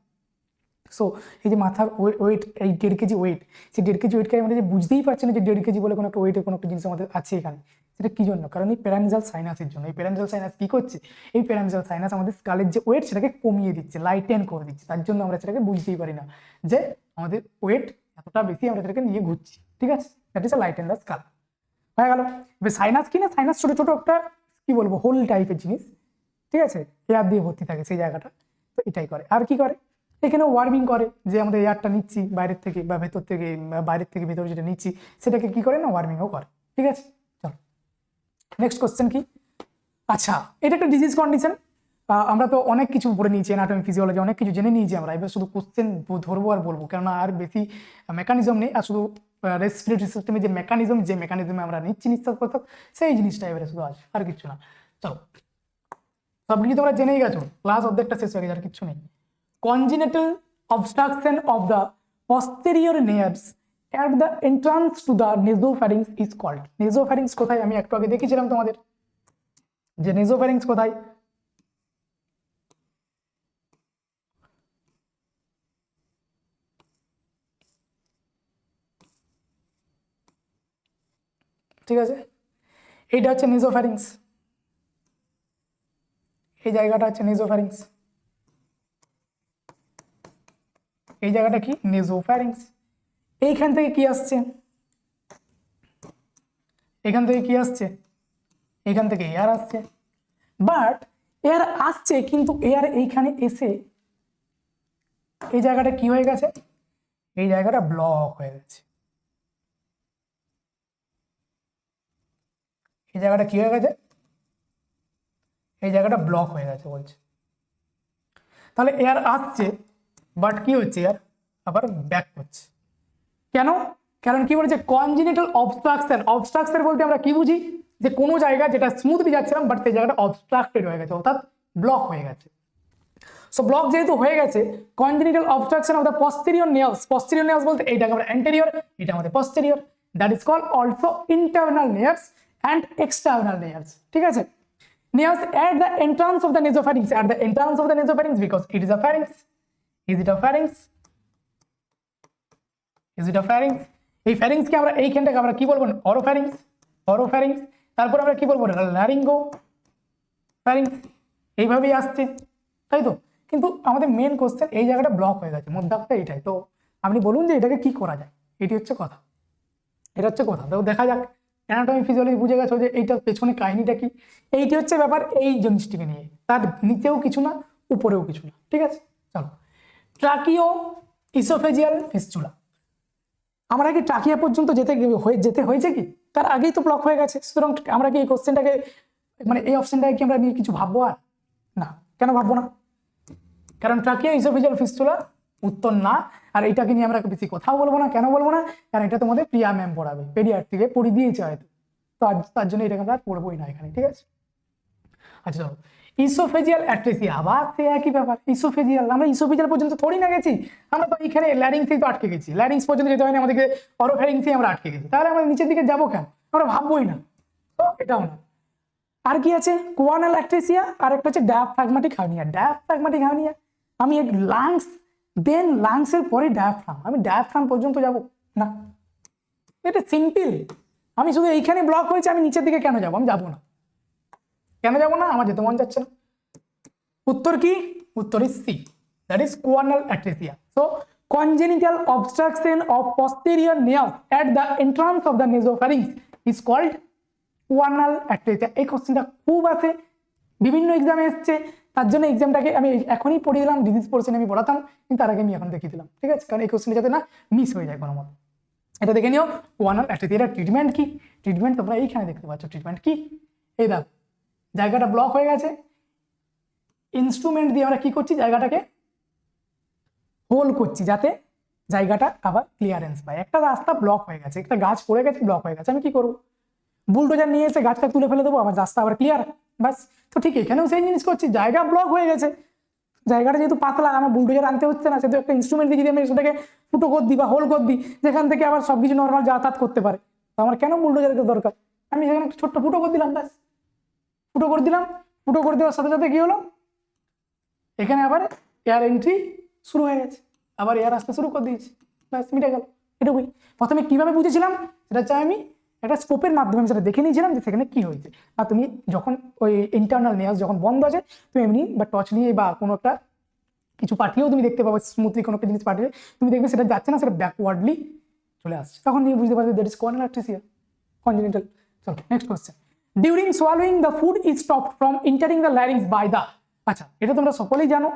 সো এই যে মাথার ওয়েট, এই 1.5 কেজি ওয়েট, সেই 1.5 কেজি ওয়েটকে আমাদের যে বুঝতেই পারছি না যে 1.5 কেজি বলে কোনো একটা ওয়েটের কোনো একটা জিনিস আমাদের আছে এখানে, সেটা কি জন্য? কারণ এই প্যারানেজাল সাইনাসের জন্য। এই প্যারানেজাল সাইনাস কি করছে? এই প্যারানেজাল সাইনাস আমাদের স্কালের যে ওয়েট সেটাকে কমিয়ে দিচ্ছে, লাইটেন করে দিচ্ছে, তার জন্য আমরা সেটাকে বুঝতেই পারি না যে আমাদের ওয়েট এতটা বেশি, আমরা সেটাকে নিয়ে ঘুরছি, ঠিক আছে। That is a lighten the skull, হয়ে গেল। এবার সাইনাস কি না, সাইনাস ছোট ছোট একটা কি বলবো হোল টাইপের জিনিস, ঠিক আছে, এয়ার দিয়ে ভর্তি থাকে সেই জায়গাটা, তো এটাই করে। আর কি করে? এখানে ওয়ার্মিং করে, যে আমাদের এয়ারটা নিচ্ছি বাইরের থেকে বা ভেতর থেকে, বাইরের থেকে ভেতরে যেটা নিচ্ছি সেটাকে কি করে না, ওয়ার্মিংও করে, ঠিক আছে। চলো নেক্সট কোশ্চেন কি? আচ্ছা, এটা একটা ডিজিজ কন্ডিশন। আমরা তো অনেক কিছু পড়ে নিয়েছি, অ্যানাটমি, ফিজিওলজি, অনেক কিছু জেনে নিয়েছি আমরা। এবার শুধু কোশ্চেন ধরবো আর বলবো, কেননা আর বেশি মেকানিজম নেই, আর শুধু রেসপিরেটরি সিস্টেমে যে মেকানিজমে আমরা নিচ্ছি নিঃশ্বাস প্রশ্বাস, সেই জিনিসটা এবারে শুধু আছে, আর কিছু না। চলো, সব কিছু তোমরা জেনেই গেছো, ক্লাস অর্ধেকটা শেষ হয়ে গেছে, আর কিছু নেই। Congenital obstruction of the posterior nerves at the entrance to the nasopharynx is called. Nasopharynx কোথায়? আমি একটু আগে দেখিয়েছিলাম তোমাদের যে nasopharynx কোথায়। ঠিক আছে, এইটা হচ্ছে nasopharynx, এই জায়গাটা হচ্ছে nasopharynx, এই জায়গাটা কি? nasopharynx। এইখান থেকে কি আসছে? এখান থেকে কি আসছে? এখান থেকে এয়ার আসছে, বাট এয়ার আসছে কিন্তু এয়ার এইখানে এসে এই জায়গাটা কি হয়ে গেছে? এই জায়গাটা ব্লক হয়ে গেছে। এই জায়গাটা কি হয়ে গেছে? এই জায়গাটা ব্লক হয়ে গেছে বলছে। তাহলে এয়ার আসছে, বাট কি হচ্ছে? এয়ার আবার ব্যাক করছে। কেন? কারণ কি বলেছে? Congenital obstruction. অবস্ট্রাকশন বলতে আমরা কি বুঝি? যে কোনো জায়গা যেটা স্মুথলি যাচ্ছিলাম, বাট সেই জায়গাটা অবস্ট্রাক্টেড হয়ে গেছে, অর্থাৎ ব্লক হয়ে গেছে। সো ব্লক যেহেতু হয়ে গেছে, congenital obstruction of the posterior nares. Posterior nares বলতে এইটাকে আমরা অ্যান্টেরিয়র, এটা আমাদের posterior, that is called also internal nares and external nares, ঠিক আছে। Nails at the entrance of the nasopharynx, at the entrance of the nasopharynx, because it is a pharynx. Is it a pharynx? Is it a pharynx? এই pharynx কে আমরা এইখানটাকে আমরা কি বলবো? অরোফ্যারিংস। অরোফ্যারিংস, তারপর আমরা কি বলবো ল্যারিঙ্গো ফ্যারিংস, এইভাবেই আসছে, তাই তো। কিন্তু আমাদের মেন কোশ্চেন এই জায়গাটা ব্লক হয়ে গেছে, মধ্যাকটা এইটাই। তো আপনি বলুন যে এটাকে কি করা যায়, এটি হচ্ছে কথা, এটা হচ্ছে কথা। তো দেখা যাক, অ্যানাটমি ফিজিওলজি বুঝে গেছো যে এইটার পেছনে কাহিনীটা কি। এইটি হচ্ছে ব্যাপার এই জিনিসটিকে নিয়ে, তার নিচেও কিছু না উপরেও কিছু না, ঠিক আছে। চলো, ট্রাকিও ইসোফেজিয়াল ফিস্চুলা। আমরা কি ট্রাকিয়া পর্যন্ত যেতে হয়েছে কি, তার আগেই তো ব্লক হয়ে গেছে। সুতরাং আমরা কি এই কোশ্চেনটাকে মানে এই অপশনটাকে কি আমরা নিয়ে কিছু ভাববো আর না? কেন ভাববো না? কারণ ট্রাকিয়া ইসোফেজিয়াল ফিস্চুলা উত্তর না। আর এইটাকে নিয়ে আমরা বেশি কথাও বলবো না। কেন বলবো না? কারণ এটা তোমাদের প্রিয়া ম্যাম পড়াবে, পেডিয়াট্রিকে পড়িয়ে দিয়েছে হয়তো, তো তার জন্য এটাকে আমরা পড়বোই না এখানে, ঠিক আছে। আচ্ছা চলো, ইসোফেজিয়াল অ্যাট্রেসিয়া, আবার সে একই ব্যাপার। ইসোফেজিয়াল, আমরা ইসোফেজিয়াল পর্যন্ত থোড়ি না গেছি, আমরা তো এখানে ল্যারিংসেই তো আটকে গেছি। ল্যারিংস পর্যন্ত যেতে হয়নি আমাদেরকে, অরোফ্যারিংসেই আমরা আটকে গেছি। তাহলে আমরা নিচের দিকে যাবো কেন? আমরা ভাববোই না, তো এটাও না। আর কি আছে? কোয়ানাল অ্যাট্রেসিয়া, আর একটা হচ্ছে ডায়াফ্রাগমাটিক হার্নিয়া। ডায়াফ্রাগমাটিক হার্নিয়া, আমি এক লাংস, দেন লাংসের পরে ডায়াফ্রাম, আমি ডায়াফ্রাম পর্যন্ত যাব না। এটা সিম্পল। আমি শুধু এইখানে ব্লক হয়েছে, আমি নিচের দিকে কেন যাবো? আমি যাবো না। কেন যাবো না? আমার যেতে মন যাচ্ছে না। উত্তর কি? উত্তর is C, that is choanal atresia. So congenital obstruction of posterior nerve at the entrance of the nasopharynx is called choanal atresia. এই কোশ্চেনটা খুব আছে, বিভিন্ন এক্সামে এসছে, তার জন্য এক্সামটাকে আমি এখনই পড়ে দিলাম। ডিজিজ পোর্শন আমি পড়াতাম, কিন্তু তার আগে আমি এখন দেখিয়ে দিলাম, ঠিক আছে। কারণ এই কোশ্চেনটা যাতে না মিস হয়ে যায় কোনো মতো। এটা দেখে নিও, কোয়ানাল অ্যাট্রেসিয়া। ট্রিটমেন্ট কি? ট্রিটমেন্ট তোমরা এইখানে দেখতে পাচ্ছ। ট্রিটমেন্ট কি? এই দেখো, জায়গাটা ব্লক হয়ে গেছে, ইনস্ট্রুমেন্ট দিয়ে আমরা কি করছি? জায়গাটাকে হোল করছি, যাতে জায়গাটা আবার ক্লিয়ারেন্স পায়। একটা রাস্তা ব্লক হয়ে গেছে, একটা গাছ পড়ে গেছে, ব্লক হয়ে গেছে, আমি কি করবো? বুলডোজার নিয়ে এসে গাছটা তুলে ফেলে দেবো, আবার রাস্তা আবার ক্লিয়ার, বাস। তো ঠিক এখানেও সেই জিনিস করছি, জায়গা ব্লক হয়ে গেছে, জায়গাটা যেহেতু পাতলা, আমার বুলডোজার আনতে হচ্ছে না, সেহেতু একটা ইনস্ট্রুমেন্ট দিয়ে যদি আমি সেটাকে ফুটো করে দিই বা হোল করে দিই, যেখান থেকে আবার সবকিছু নর্মাল যাতায়াত করতে পারে, তো আমার কেন বুলডোজারের দরকার? আমি সেখানে একটা ছোট্ট ফুটো করে দিলাম, ব্যাস। ফুটো করে দিলাম, ফুটো করে দেওয়ার সাথে সাথে কি হলো? এখানে আবার এয়ার এন্ট্রি শুরু হয়ে গেছে, আবার এয়ার আসতে শুরু করে দিয়েছি, ব্যাস মিটে গেল। এটুকুই। প্রথমে কিভাবে বুঝেছিলাম সেটা হচ্ছে আমি একটা স্কোপের মাধ্যমে আমি সেটা দেখে নিয়েছিলাম যে সেখানে কি হয়েছে। আর তুমি যখন ওই ইন্টারনাল নেয়াস যখন বন্ধ আছে, তুমি এমনি বা টর্চ নিয়ে বা কোনো একটা কিছু পাঠিয়েও তুমি দেখতে পাবো, স্মুথলি কোনো একটা জিনিস পাঠিয়ে তুমি দেখবে সেটা যাচ্ছে না, সেটা ব্যাকওয়ার্ডলি চলে আসছে, তখন তুমি বুঝতে পারবে that is choanal atresia, congenital. চলো next question. During swallowing the food is stopped from entering the larynx by the. আচ্ছা, এটা তোমরা সকলেই জানো,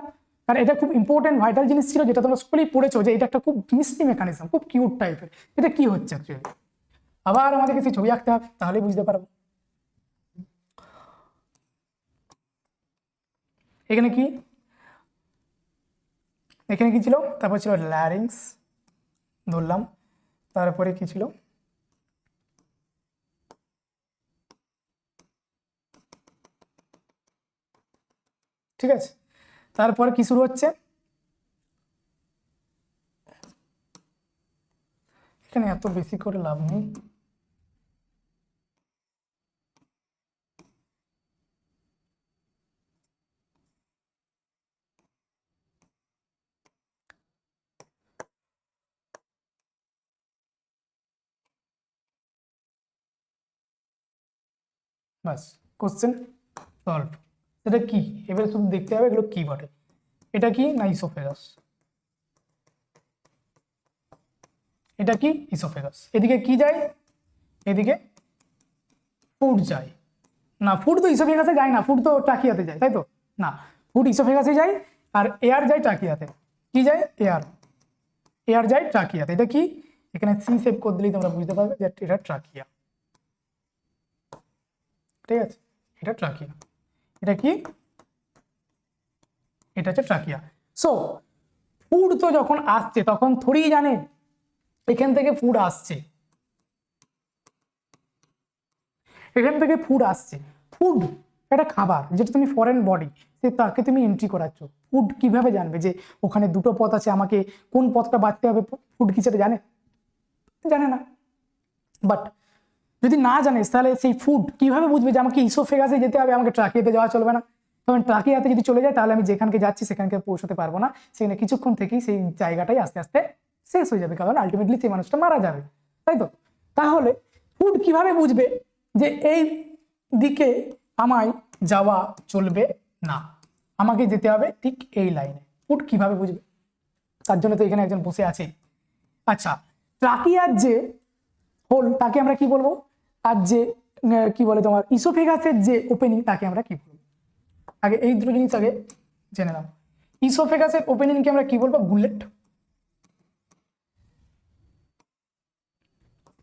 কারণ এটা খুব ইম্পর্টেন্ট ভাইটাল জিনিস ছিল, যেটা তোমরা সকলেই পড়েছো, যে এটা একটা খুব মিষ্টি মেকানিজম, খুব কিউট টাইপের। এটা কি হচ্ছে অ্যাকচুয়ালি? আবার আমাদেরকে সেই ছবি আঁকতে হবে, তাহলেই বুঝতে পারবো। এখানে কি, এখানে কি ছিল? তারপর ছিল ল্যারিংস ধরলাম, তারপরে কি ছিল? ঠিক আছে, তারপরে কি শুরু হচ্ছে? এখানে এত বেশি করে লাভ নেই। বাস, কোশ্চেন সলভ। এটা কি? এবারে শুধু দেখতে হবে এগুলো কি বটে। এটা কি না ইসোফেগাস, এটা কি ইসোফেগাস। এদিকে কি যায়? এদিকে ফুড যায় না, ফুড তো ইসোফেগাসে যায় না, ফুড তো ট্রাকিয়াতে যায়, তাই তো? না, ফুড ইসোফেগাসে যায়, আর এয়ার যায় ট্রাকিয়াতে। কি যায়? এয়ার, এয়ার যায় ট্রাকিয়াতে। এটা কি? এখানে সি সেভ করে দিলেই তোমরা বুঝতে পারবে যে এটা ট্রাকিয়া, ঠিক আছে। এটা ট্রাকিয়া, এটা কি? এটা হচ্ছে ট্রাকিয়া। সো ফুড তো যখন আসছে তখন থোড়ি জানে এখান থেকে ফুড আসছে, এখান থেকে ফুড আসছে। ফুড একটা খাবার, যেটা তুমি ফরেন বডি, সে তাকে তুমি এন্ট্রি করাচ্ছ। ফুড কিভাবে জানবে যে ওখানে দুটো পথ আছে, আমাকে কোন পথটা বাঁচতে হবে? ফুড কি সেটা জানে? জানে না। বাট যদি না জানিস, তাহলে সেই ফুড কিভাবে বুঝবে যে আমাকে ইসোফেগাসে যেতে হবে, আমাকে ট্রাকিয়াতে যাওয়া চলবে না? তখন ট্রাকিয়াতে যদি চলে যায়, তাহলে আমি যেখানকে যাচ্ছি সেখানকে পৌঁছতে পারবো না, সেখানে কিছুক্ষণ থেকেই সেই জায়গাটাই আস্তে আস্তে শেষ হয়ে যাবে, কারণ আলটিমেটলি সেই মানুষটা মারা যাবে, তাই তো? তাহলে ফুড কিভাবে বুঝবে যে এই দিকে আমায় যাওয়া চলবে না, আমাকে যেতে হবে ঠিক এই লাইনে। ফুড কিভাবে বুঝবে? তার জন্য তো এখানে একজন বসে আছে। আচ্ছা, ট্রাকিয়ার যে হোল তাকে আমরা কি বলবো? আর যে কি বলে তোমার ইসোফেগাসের যে ওপেনিং তাকে আমরা কি বলবো? আগে এই দুটো জিনিস আগে জেনে নাও। ইসোফেগাসের ওপেনিংকে আমরা কি বলবো? বুলেট।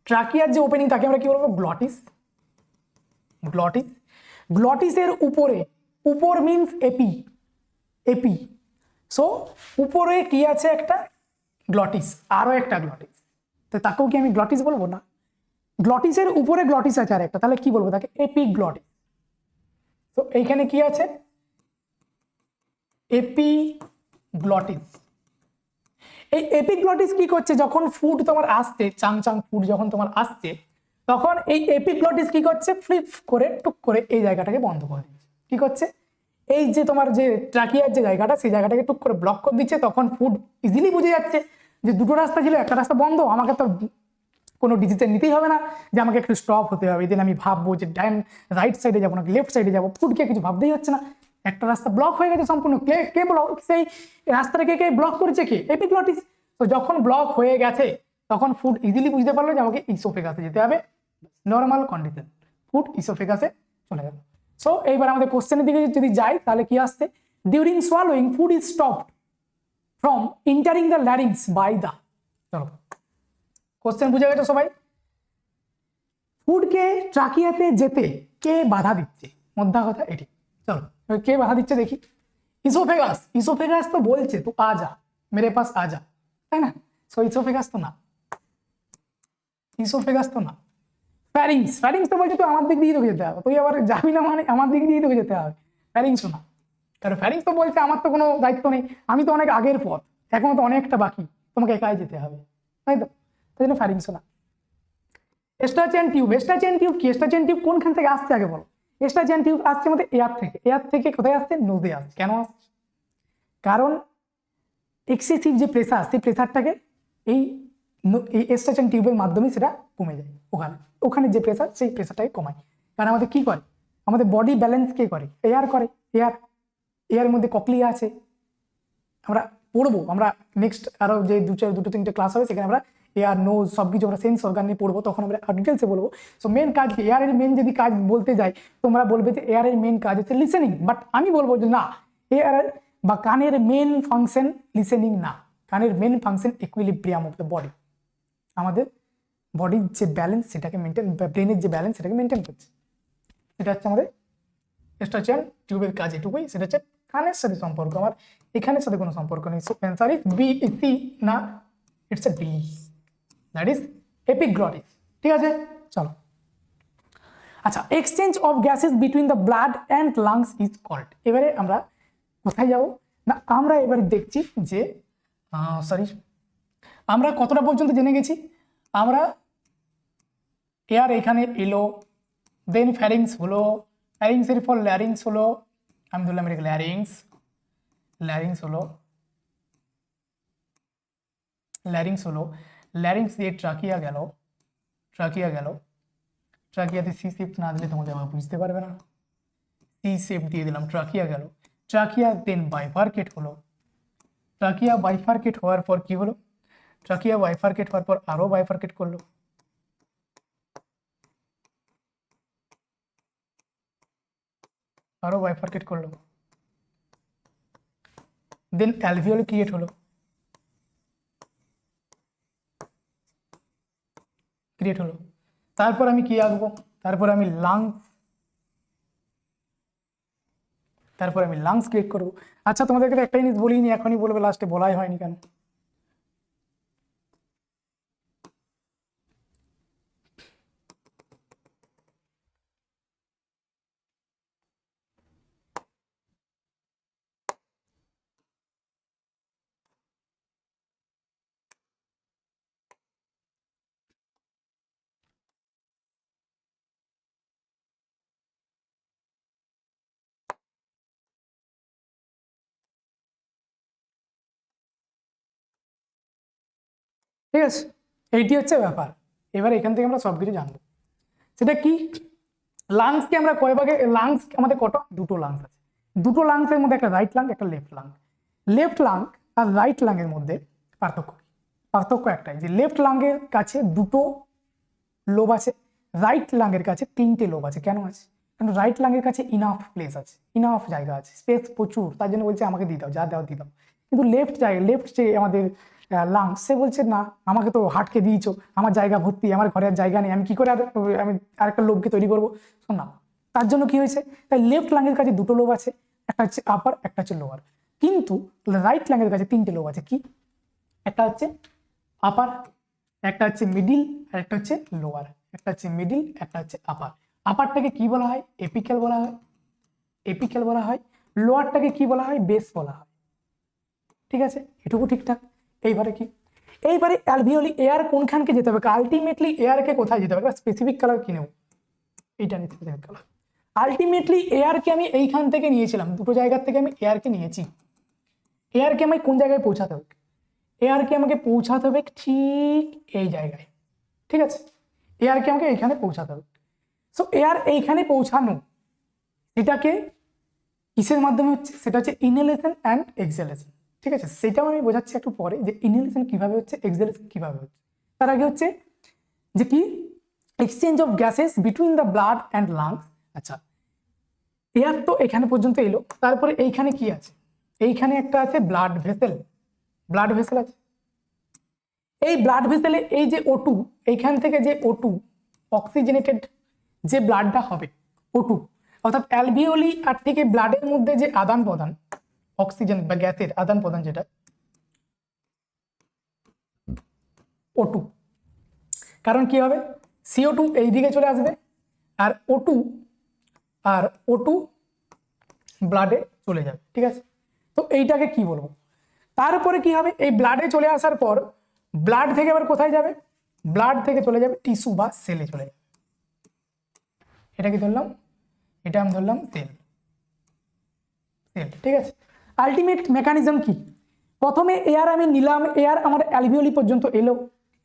ট্রাকিয়ার যে ওপেনিং তাকে আমরা কি বলবো? গ্লটিস। গ্লটিস। গ্লটিসের উপরে, উপর মিন্স এপি, এপি। সো উপরে কি আছে? একটা গ্লটিস, আরো একটা গ্লটিস। তো তাকেও কি আমি গ্লটিস বলবো? না, গ্লটিসের উপরে গ্লটিস আছে আর একটা, তাহলে কি বলবো তাকে? এপিগ্লটিস। তো এইখানে কি আছে? এপিগ্লটিস। এই এপিগ্লটিস কি করছে? যখন ফুড তোমার আসছে, চাং চাং ফুড যখন তোমার আসছে, তখন এই এপিগ্লটিস কি করছে? ফ্লিপ করে টুক করে এই জায়গাটাকে বন্ধ করে দিচ্ছে। কি করছে? এই যে তোমার যে ট্রাকিয়ার যে জায়গাটা, সেই জায়গাটাকে টুক করে ব্লক করে দিচ্ছে। তখন ফুড ইজিলি বুঝে যাচ্ছে যে দুটো রাস্তা ছিল, একটা রাস্তা বন্ধ, আমাকে তো কোনো ডিসিশন নিতেই হবে না যে আমাকে একটু স্টপ হতে হবে। এদিন আমি ভাববো যে রাইট সাইডে যাবো নাকি লেফট সাইডে যাবো, ফুডকে কিছু ভাবতেই হচ্ছে না। একটা রাস্তা ব্লক হয়ে গেছে সম্পূর্ণ। কে কে ব্লক? সেই রাস্তাটাকে কে ব্লক করেছে? কে? এপিগ্লটিস। তো যখন ব্লক হয়ে গেছে তখন ফুড ইজিলি বুঝতে পারলো যে আমাকে ইসোফেগাসে যেতে হবে। নর্মাল কন্ডিশন, ফুড ইসোফেগাসে চলে গেল। সো এইবার আমাদের কোশ্চেনের দিকে যদি যাই তাহলে কি আসছে? During swallowing food is stopped from entering the larynx by the. চলো, কোশ্চেন বুঝে গেছে সবাই? ফুডকে ট্রাকিয়াতে যেতে কে বাধা দিচ্ছে? মধ্যা কথা এটি। চলো, কে বাধা দিচ্ছে দেখি। ইসোফেগাস। ইসোফেগাস তো বলছে তু আ যা, মেরে পাস আ যা, তাই না? সো ইসোফেগাস তো না, ইসোফেগাস তো না। ফ্যারিংস। ফ্যারিংস তো বলছে তো আমার দিক দিয়ে তোকে যেতে হবে, তুই আবার যাবি না মানে আমার দিক দিয়ে তোকে যেতে হবে। ফ্যারিংসও না, কারণ ফ্যারিংস তো বলছে আমার তো কোনো দায়িত্ব নেই, আমি তো অনেক আগের পথ, এখনো তো অনেকটা বাকি, তোমাকে একাই যেতে হবে, তাই তো? তাই জন্য ফ্যারিংসও না। স্ট্রাচিয়ান টিউব। স্ট্রাচিয়ান টিউব কি? স্ট্রাচিয়ান টিউব কোনখান থেকে আসছে আগে বলো? স্ট্রাচিয়ান টিউব আসছে আমাদের এয়ার থেকে। এয়ার থেকে কোথায় আসছে? নোজে আসছে। কেন আসছে? কারণ এক্সেসিভ যে প্রেসার, সেই প্রেসারটাকে এই স্ট্রাচিয়ান টিউবের মাধ্যমে সেটা কমে যায়। ওখানে ওখানে যে প্রেসার, সেই প্রেসারটাকে কমায়। কারণ আমাদের কি করে? আমাদের বডি ব্যালেন্স কে করে? এয়ার করে। এয়ার, এয়ারের মধ্যে ককলিয়া আছে। আমরা পড়বো, আমরা নেক্সট আরো যে দুটো তিনটে ক্লাস হবে সেখানে আমরা এয়ার, নোজ সবকিছু আমরা সেন্স অর্গান নিয়ে পড়বো, তখন আমরা ডিটেলসে বলবো। সো মেন কাজ কি? এয়ারের মেন যদি কাজ বলতে যাই, তোমরা বলবে যে এয়ারের মেন কাজ হচ্ছে লিসেনিং, বাট আমি বলবো যে না, এয়ারের বা কানের মেন ফাংশন লিসেনিং না, কানের main function equilibrium of the body. আমাদের বডির যে ব্যালেন্স সেটাকে মেনটেন, ব্রেনের যে ব্যালেন্স সেটাকে মেনটেন করছে। এটা হচ্ছে আমাদের স্ট্রাকচার টিউবের কাজ এটুকুই। সেটা হচ্ছে কানের সাথে সম্পর্ক, আমার এখানের সাথে কোনো সম্পর্ক নেই। So answer is B, C না, it's a B, that is epiglottis. ঠিক আছে, চলো। আচ্ছা, exchange of gases between the blood and lungs is called. এবারে আমরা কোথায় যাব না, আমরা এবারে দেখছি যে সরি, আমরা কতটা পর্যন্ত জেনে গেছি? আমরা এয়ার এখানে এলো, দেন ফ্যারিংস হলো, ফ্যারিংসের পর ল্যারিংস হলো, আমি ধরলাম এটা ল্যারিংস, ল্যারিংস হলো, ল্যারিংস হলো, ল্যারিংস দিয়ে ট্রাকিয়া গেল, ট্রাকিয়া গেল, ট্রাকিয়াতে সি শিফট না দিলে তোমাদের আবার বুঝতে পারবে না। সি শিফট দিয়ে দিলাম, ট্রাকিয়া গেল, ট্রাকিয়া দেন বাইফার্কেট হলো, ট্রাকিয়া বাইফার্কেট হওয়ার পর কি হলো? ট্রাকিয়া বাইফার্কেট হওয়ার পর আরো বাইফার্কেট করলো, আরো বাইফার্কেট করলো, দেন অ্যালভিওল ক্রিয়েট হলো, ক্রিয়েট হলো। তারপর আমি কি আঁকবো? তারপর আমি লাংস, তারপর আমি লাংস ক্রিয়েট করবো। আচ্ছা, তোমাদেরকে একটা জিনিস বলিনি, এখনই বলবে, লাস্টে বলাই হয়নি কেন? ঠিক আছে, এইটি হচ্ছে ব্যাপার। এবার এখান থেকে আমরা সবকিছু জানবো। সেটা কি? লাংসকে আমরা কয় ভাগে, লাংস আমাদের কত, দুটো লাংস আছে। দুটো লাংসের মধ্যে একটা রাইট লাং একটা লেফট লাং। লেফট লাং আর রাইট লাংয়ের মধ্যে পার্থক্য কি? পার্থক্য একটাই যে লেফট লাংয়ের কাছে দুটো লোব আছে, রাইট লাংয়ের কাছে তিনটে লোব আছে। কেন আছে? কারণ রাইট লাংয়ের কাছে ইনাফ প্লেস আছে, ইনাফ জায়গা আছে, স্পেস প্রচুর, তার জন্য বলছে আমাকে দিয়ে দাও, যা দেওয়া দিয়ে দাও। কিন্তু লেফট যে আমাদের লাংস, সে বলছে না, আমাকে তো হার্টকে দিয়েছো, আমার জায়গা ভর্তি, আমার ঘরের জায়গা নেই, আমি কি করে আমি আরেকটা লোবকে তৈরি করবো? শোন না, তার জন্য কি হয়েছে, তাই লেফট লাংয়ের কাছে দুটো লোব আছে, একটা হচ্ছে আপার একটা হচ্ছে লোয়ার। কিন্তু রাইট লাংয়ের কাছে তিনটে লোব আছে। কি? একটা হচ্ছে আপার, একটা হচ্ছে মিডিল, আর একটা হচ্ছে লোয়ার। একটা হচ্ছে মিডিল, একটা হচ্ছে আপার। আপারটাকে কি বলা হয়? এপিক্যাল বলা হয়, এপিক্যাল বলা হয়। লোয়ারটাকে কি বলা হয়? বেস বলা হয়। ঠিক আছে, এটুকু ঠিকঠাক। এইবারে কি, এইবারে অ্যালভিওলি এয়ার কোনখানকে যেতে হবে? আলটিমেটলি এয়ারকে কোথায় যেতে হবে? স্পেসিফিক কালার কি নেব? এইটা নিতে স্পেসিফিক কালার। আলটিমেটলি এয়ারকে আমি এইখান থেকে নিয়েছিলাম, দুটো জায়গার থেকে আমি এয়ারকে নিয়েছি। এয়ারকে আমি কোন জায়গায় পৌঁছাতে হবে? এয়ারকে আমাকে পৌঁছাতে হবে ঠিক এই জায়গায়। ঠিক আছে, এয়ারকে আমাকে এইখানে পৌঁছাতে হবে। সো এয়ার এইখানে পৌঁছানো, এটাকে কিসের মাধ্যমে হচ্ছে? সেটা হচ্ছে ইনহেলেশন অ্যান্ড এক্সহেলেশন। ঠিক আছে, সেটাও আমি বোঝাচ্ছি একটু পরে যে ইনহেলেশন কিভাবে হচ্ছে, এক্সহেলেশন কিভাবে হচ্ছে। তার আগে হচ্ছে যে কি, exchange of gases between the blood and lungs. আচ্ছা, এয়ার তো এখানে পর্যন্ত এলো, তারপরে এইখানে কি আছে? এইখানে একটা আছে ব্লাড ভেসেল, ব্লাড ভেসেল আছে। এই ব্লাড ভেসেলে এই যে O2, এইখান থেকে যে O2 অক্সিজেনেটেড যে ব্লাডটা হবে, O2 অর্থাৎ অ্যালভিওলি আর থেকে ব্লাডের মধ্যে যে আদান প্রদান, অক্সিজেন বা গ্যাসের আদান প্রদান, যেটা O2, কারণ কি হবে, CO2 এই দিকে চলে আসবে আর O2 ব্লাডে চলে যাবে। ঠিক আছে, তো এইটাকে কি বলবো? তারপরে কি হবে, এই ব্লাডে চলে আসার পর ব্লাড থেকে আবার কোথায় যাবে? ব্লাড থেকে চলে যাবে টিস্যু বা সেলে চলে যাবে। এটা কি ধরলাম? এটা আমি ধরলাম সেল। সেল, ঠিক আছে। আলটিমেট মেকানিজম কি? প্রথমে এয়ার আমি নিলাম, এয়ার আমার অ্যালভিওলি পর্যন্ত এলো,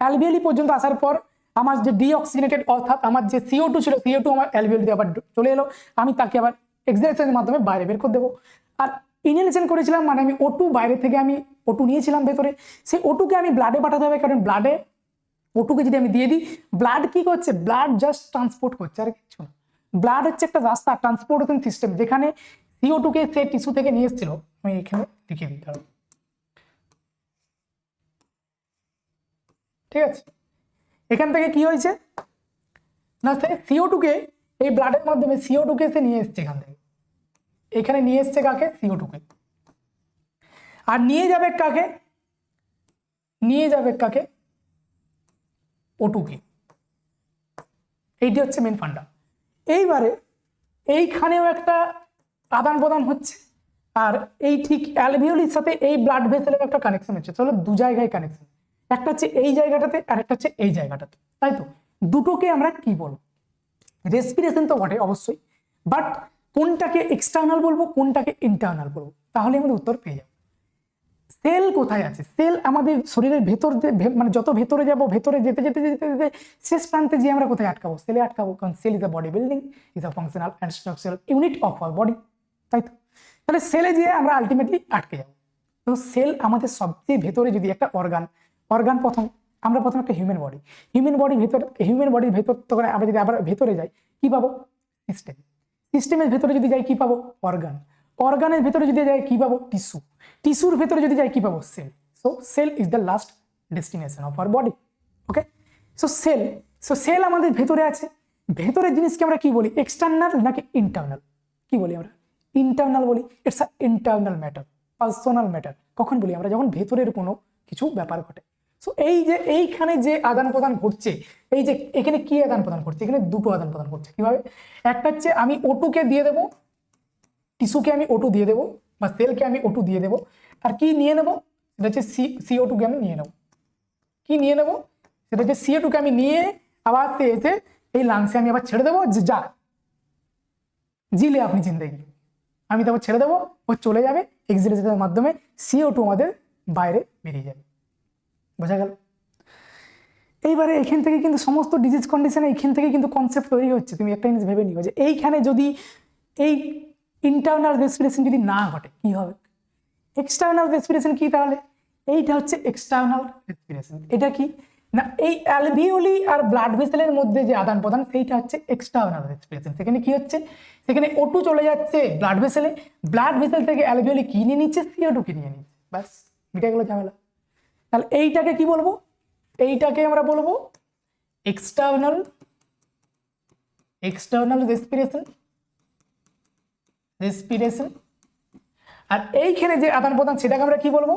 অ্যালভিওলি পর্যন্ত আসার পর আমার যে ডিঅক্সিজেনেটেড অর্থাৎ আমার যে CO2 ছিল, CO2 আমার অ্যালভিওলিতে আবার চলে এলো, আমি তাকে আবার এক্সহেলেশনের মাধ্যমে বাইরে বের করে দেবো। আর ইনহেলেশন করেছিলাম মানে আমি O2 বাইরে থেকে আমি O2 নিয়েছিলাম ভেতরে, সেই O2কে আমি ব্লাডে পাঠাতে হবে, কারণ ব্লাডে O2কে যদি আমি দিয়ে দিই, ব্লাড কি করছে? ব্লাড জাস্ট ট্রান্সপোর্ট করছে, আর কিছু না। ব্লাড হচ্ছে একটা রাস্তা, ট্রান্সপোর্টেশন সিস্টেম, যেখানে CO2কে সে টিস্যু থেকে নিয়ে এসেছিল। আমি এখানে লিখে দিই কারণ, ঠিক আছে, এখান থেকে কি হয়েছে না, সে CO2কে এই ব্লাডের মাধ্যমে CO2কে সে নিয়ে এসছে এখান থেকে, এখানে নিয়ে এসছে কাকে? CO2কে। আর নিয়ে যাবে কাকে? নিয়ে যাবে কাকে? O2কে। এইটি হচ্ছে মেন ফান্ডা। এইবারে এইখানেও একটা আদান প্রদান হচ্ছে, আর এই ঠিক অ্যালভিওলির সাথে এই ব্লাড ভেসেলের একটা কানেকশন হচ্ছে। তাহলে দু জায়গায় কানেকশন, একটা হচ্ছে এই জায়গাটাতে আর একটা হচ্ছে এই জায়গাটাতে, তাই তো? দুটোকে আমরা কি বলবো? রেসপিরেশন তো বটে অবশ্যই, বাট কোনটাকে এক্সটার্নাল বলবো, কোনটাকে ইন্টারনাল বলবো, তাহলে আমাদের উত্তর পেয়ে যাবো। সেল কোথায় আছে? সেল আমাদের শরীরের ভেতর, মানে যত ভেতরে যাব, ভেতরে যেতে যেতে যেতে যেতে শেষ প্রান্তে যে আমরা কোথায় আটকাবো? সেলে আটকাবো, কারণ cell is a body building, is a functional and structural unit of our body, তাই তো? তাহলে সেলে গিয়ে আমরা আলটিমেটলি আটকে যাবো। তো সেল আমাদের সবচেয়ে ভেতরে, যদি একটা অর্গান আমরা প্রথমে একটা হিউম্যান বডির ভেতর তখন আমরা যদি আবার ভেতরে যাই কি পাবো? সিস্টেমের ভেতরে যদি যাই কি পাবো? অর্গানের ভেতরে যদি যাই কি পাবো? টিস্যুর ভেতরে যদি যাই কি পাবো? Cell. So cell is the last destination of our body. Okay, so cell আমাদের ভেতরে আছে। ভেতরের জিনিসকে আমরা কি বলি? এক্সটার্নাল নাকি ইন্টারনাল? কি বলি আমরা? ইন্টারনাল বলি। It's a internal matter, personal matter. কখন বলি আমরা? যখন ভেতরের কোনো কিছু ব্যাপার ঘটে। সো এই যে এইখানে যে আদান প্রদান ঘটছে, এই যে এখানে কি আদান প্রদান করছে? এখানে দুটো আদান প্রদান করছে। কিভাবে? একটা হচ্ছে আমি O2কে দিয়ে দেবো, টিস্যুকে আমি O2 দিয়ে দেবো, বা সেলকে আমি O2 দিয়ে দেবো, আর কি নিয়ে নেবো? সেটা হচ্ছে CO2কে আমি নিয়ে নেবো। কি নিয়ে নেবো? সেটা হচ্ছে CO2কে আমি নিয়ে আবার এসে এই লাংসে আমি আবার ছেড়ে দেবো, যে যা জিলে আপনি জিন্দেগি, আমি তারপর ছেড়ে দেবো, ও চলে যাবে এক্সহেলেশনের মাধ্যমে, CO2 আমাদের বাইরে বেরিয়ে যাবে। বোঝা গেল? এইবারে এখান থেকে কিন্তু সমস্ত ডিজিজ কন্ডিশনে এইখান থেকে কিন্তু কনসেপ্ট তৈরি হচ্ছে। তুমি একটা জিনিস ভেবে নিও যে এইখানে যদি এই ইন্টারনাল রেসপিরেশন যদি না ঘটে কি হবে? এক্সটার্নাল রেসপিরেশন কি তাহলে? এইটা হচ্ছে এক্সটার্নাল রেসপিরেশন। এটা কি না, এই অ্যালভিওলি আর ব্লাড ভেসেলের মধ্যে যে আদান প্রদান সেইটা হচ্ছে এক্সটার্নাল রেসপিরেশন। সেখানে কি হচ্ছে? সেখানে O2 চলে যাচ্ছে ব্লাড ভেসেলে, ব্লাড ভেসেল থেকে অ্যালভিওলি কি নিয়ে নিচ্ছে? CO2 কে নিয়ে নিচ্ছে, ব্যাস মিটে গেল ঝামেলা। তাহলে এইটাকে কি বলবো? এইটাকে আমরা বলবো এক্সটার্নাল রেসপিরেশন। আর এইখানে যে আদান প্রদান সেটাকে আমরা কি বলবো?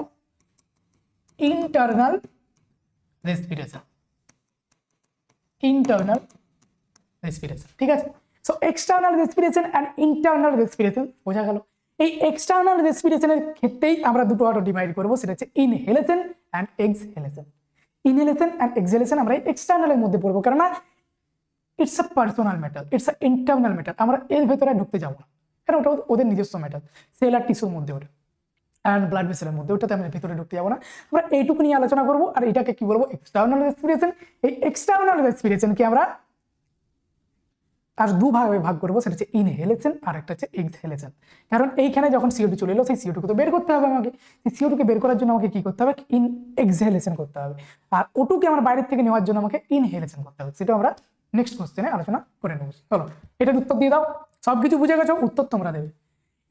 Internal respiration. ঠিক আছে। So external respiration and internal respiration বোঝা গেল। এই এক্সটার্নাল রেসপিরেশনের ক্ষেত্রেই আমরা দুটো আরো ডিভাইড করবো, সেটা হচ্ছে ইনহেলেশন অ্যান্ড এক্সহেলেশন। ইনহেলেশন অ্যান্ড এক্সহেলেশন আমরা এক্সটার্নালের মধ্যে পড়বো, কেননা it's a personal matter, it's a internal matter. আমরা এর ভেতরে ঢুকতে যাবো না, কারণ ওটা ওদের নিজস্ব ম্যাটার। সেল আর টিস্যুর মধ্যে ওটা, অ্যান্ড ব্লাড ভেসেলের মধ্যে, ওটাতে আমরা ভেতরে ঢুকতে যাবো না। আমরা এইটুকু নিয়ে আলোচনা করবো। আর এটাকে কি বলবো? External respiration. এই এক্সটার্নাল রেসপিরেশনকে আমরা আর দুভাবে ভাগ করবো, সেটা হচ্ছে ইনহেলেশন আর একটা হচ্ছে এক্সহেলেশন। কারণ এইখানে যখন CO2 চলে এলো, সেই CO2 কে তো বের করতে হবে আমাকে। সেই CO2 কে বের করার জন্য আমাকে কি করতে হবে? এক্সহেলেশন করতে হবে। আর O2 কে আমার বাইরের থেকে নেওয়ার জন্য আমাকে ইনহেলেশন করতে হবে। সেটা আমরা নেক্সট কোশ্চেনে আলোচনা করে নেব। চলো এটার উত্তর দিয়ে দাও। সবকিছু বুঝে গেছো, উত্তর তোমরা দেবে।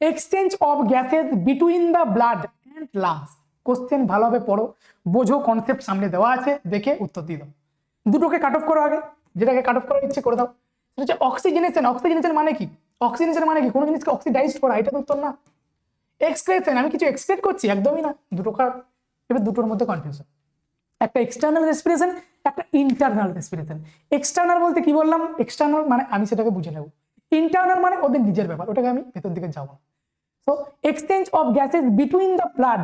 Exchange of gases between the blood and lungs. Question ভালোভাবে পড়ো, বোঝো, কনসেপ্ট সামনে দেওয়া আছে, দেখে উত্তর দিয়ে দাও। দুটোকে কাট অফ করো আগে, যেটাকে কাট অফ করার ইচ্ছে করে দাও। সেটা হচ্ছে অক্সিজেনেশন। অক্সিজেনেশন মানে কি? অক্সিজেনেশন মানে কি? কোনো জিনিসকে অক্সিডাইজ করা, এটা তো উত্তর না। এক্সক্রেশন, আমি কিছু এক্সক্রেট করছি, একদমই না। দুটো কাট। এবার দুটোর মধ্যে কনফিউশন, একটা এক্সটার্নাল রেসপিরেশন, একটা ইন্টারনাল রেসপিরেশন। এক্সটার্নাল বলতে কি বললাম? এক্সটার্নাল মানে আমি সেটাকে বুঝে নেব। ইন্টারনাল মানে ওদের নিজের ব্যাপার, ওটাকে আমি ভেতর দিকে যাবো না। So exchange of gases between the blood